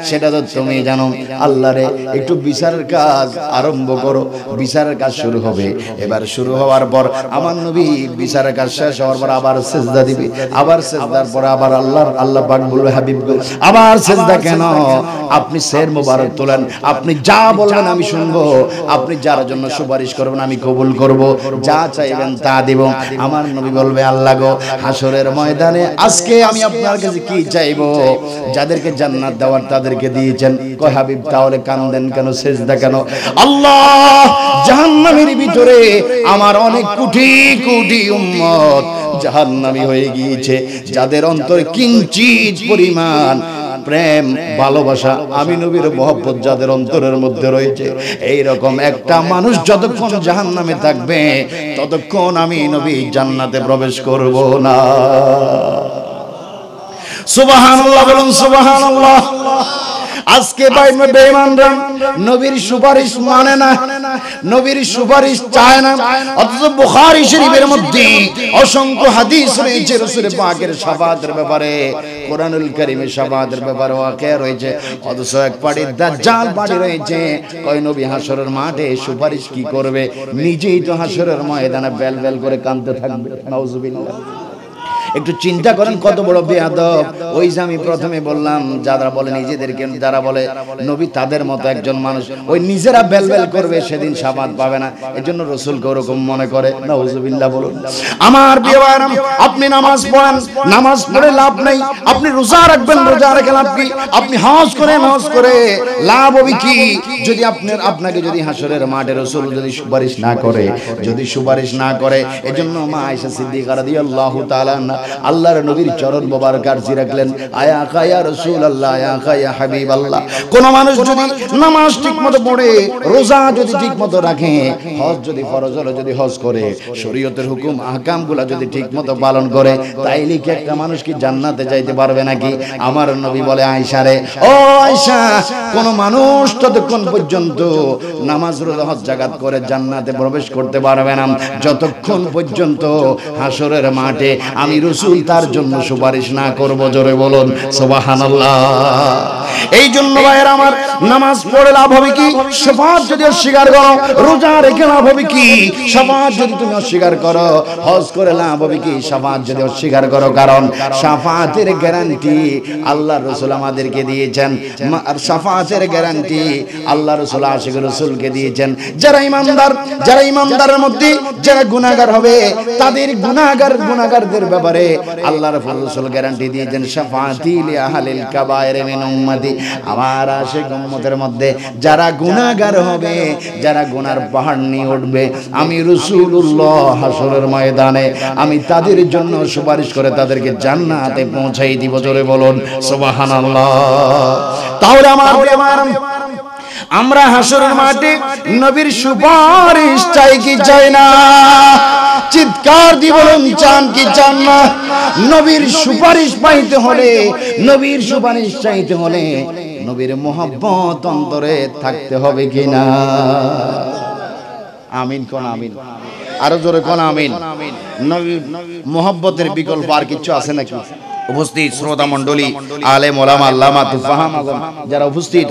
সেটা তো তুমি জানো। আল্লাহরে একটু বিচারের কাজ আরম্ভ করো। বিচারের কাজ শুরু হবে। এবার শুরু হওয়ার পর আমার নবী বিচারের কাজ শেষ হওয়ার পর আবার সিজদা দিবে। আবার সিজদার পর আবার আল্লাহ পাক বলবে, হাবিব গো আবার সিজদা কেন? আপনি সের মোবারক তোলেন, আপনি যা বলবেন আমি শুনবো, আপনি যার জন্য সুপারিশ করবেন আমি কবুল করব, যা চাইবেন তা দিব। আমার নবী বলবে, আল্লাহ গো হাসরের ময়দানে আজকে আমি আপনার কাছে কি চাইবো? যাদেরকে জান্নাত দেওয়ার তাদেরকে দিয়েছেন। কয় হাবিব তাহলে কান্দেন কেন, সিজদা কেন? আল্লাহ জাহান্নামের ভিতরে আমার অনেক কোটি কোটি উম্মত জাহান্নামী হয়ে গিয়েছে, যাদের অন্তরে কিঞ্চিত পরিমাণ প্রেম ভালোবাসা আমি নবীর মহব্বত যাদের অন্তরের মধ্যে রয়েছে, এই রকম একটা মানুষ যতক্ষণ জাহান্নামে থাকবে ততক্ষণ আমি নবী জান্নাতে প্রবেশ করব না। সুবহানাল্লাহ বলুন, সুবহানাল্লাহ। আজকে বেঈমানরা নবীর সুপারিশ মানে না, নবীর সুপারিশ চায় না। অথচ বুখারী শরীফের মধ্যে অসংখ্য হাদিস রয়েছে রাসূল পাকের শাফাআতের ব্যাপারে, কোরআনুল কারীমে শাফাআতের ব্যাপারে ওয়াকিয়া রয়েছে। অথচ এক পাড়ি দাজ্জাল পাড়ি রয়েছে। কয় নবী হাসরের মাঠে সুপারিশ কি করবে? নিজেই তো হাসরের ময়দানে বেল বেল করে কাঁদতে থাকবে। নাউজুবিল্লাহ। একটু চিন্তা করেন কত বড় বেয়াদব। ওই যে আমি প্রথমে বললাম, যারা বলে নিজেদেরকে, যারা বলে নবী তাদের মতো একজন মানুষ, ওই নিজেরা বেলবেল করবে, সেদিন শাফাত পাবে না। এজন্য রাসূলকে ওরকম মনে করে। নাউজুবিল্লাহ বলুন। আমার প্রিয় ভাইরা, আপনি নামাজ পড়েন, নামাজ পড়ে লাভ নাই। আপনি রোজা রাখবেন, রোজা রেখে লাভ কি? আপনি হজ করেন, হজ করে লাভ হবে কি? যদি আপনাকে যদি হাসরের মাঠে রাসূল যদি সুপারিশ না করে, যদি সুপারিশ না করে। এজন্য মা আয়েশা সিদ্দিকা রাদিয়াল্লাহু তাআলা আল্লাহর নবীর চরণ মোবারক আরজি রাখলেন, আয়া কায়া রাসূলুল্লাহ, আয়া কায়া হাবিবাল্লাহ। কোন মানুষ যদি নামাজ ঠিকমতো পড়ে, রোজা যদি ঠিকমতো রাখে, হজ যদি ফরজ হলো যদি হজ করে, শরীয়তের হুকুম আহকামগুলো যদি ঠিকমতো পালন করে, তাইলে কি একটা মানুষ কি জান্নাতে যাইতে পারবে নাকি? আমার নবী বলে, আয়েশা রে, ও আয়েশা, কোন মানুষ ততক্ষণ পর্যন্ত নামাজ রোজা হজ জাকাত করে জান্নাতে প্রবেশ করতে পারবে না যতক্ষণ পর্যন্ত হাসরের মাঠে আমি রাসূল তার জন্য সুপারিশ না করব। জোরে বলুন সুবহানাল্লাহ। এই জন্য ভাইয়েরা আমার, নামাজ পড়ে লাভ হবে কি? শাফাত যদি অস্বীকার করো, রোজা রেখে লাভ হবে কি? শাফাত যদি তুমি অস্বীকার করো, হজ করে লাভ হবে কি? শাফাত যদি অস্বীকার করো। কারণ শাফাতের গ্যারান্টি আল্লাহ রাসূল আমাদেরকে দিয়েছেন। আর শাফাতের গ্যারান্টি আল্লাহ রাসূল আশিক রাসূলকে দিয়েছেন। যারা ইমানদারের মধ্যে যারা গুনাহগার হবে, তাদের গুনাহগারদের ব্যাপারে আল্লাহর রাসূল গ্যারান্টি দিয়েছেন, শাফাআতি লি আহলিল কাবায়ের মিন উম্মতি। আমার আশিক উম্মতের মধ্যে যারা গুনাহগার হবে, যারা গুনার পাহাড় নিয়ে উঠবে, আমি রাসূলুল্লাহ হাসরের ময়দানে আমি তাদের জন্য সুপারিশ করে তাদেরকে জান্নাতে পৌঁছাই দিব। জোরে বলুন সুবহানাল্লাহ। তাহলে আমার আমরা হাসরের মাঠে নবীর সুপারিশ চাই কি চাই না? চিৎকার দিয়ে বলুন, চান কি চান না? নবীর সুপারিশ পাইতে হলে, নবীর সুপারিশ চাইতে হলে নবীর মহব্বত অন্তরে থাকতে হবে কিনা? আমিন কোন আমিন, আরো জোরে কোন আমিন। নবীর মহব্বতের বিকল্প আর কিছু আছে নাকি? উপস্থিত শ্রোতা মণ্ডলী, আলেম ওলামা, আল্লামা, তুফাহাম আযম যারা উপস্থিত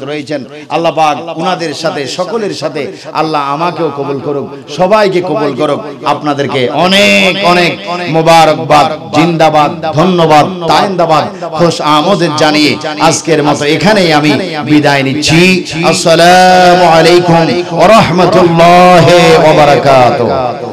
রয়েছেন, আল্লাহ পাক উনাদের সাথে, সকলের সাথে আল্লাহ আমাকেও কবুল করুক, সবাইকে কবুল করুক। আপনাদেরকে অনেক অনেক মোবারকবাদ, জিন্দাবাদ, ধন্যবাদ, তাইন্দাবাদ, খুশ আমদের জানিয়ে আজকের মতো এখানেই আমি বিদায় নিচ্ছি। আসসালামু আলাইকুম ওয়া রাহমাতুল্লাহি ওয়া বারাকাতুহু।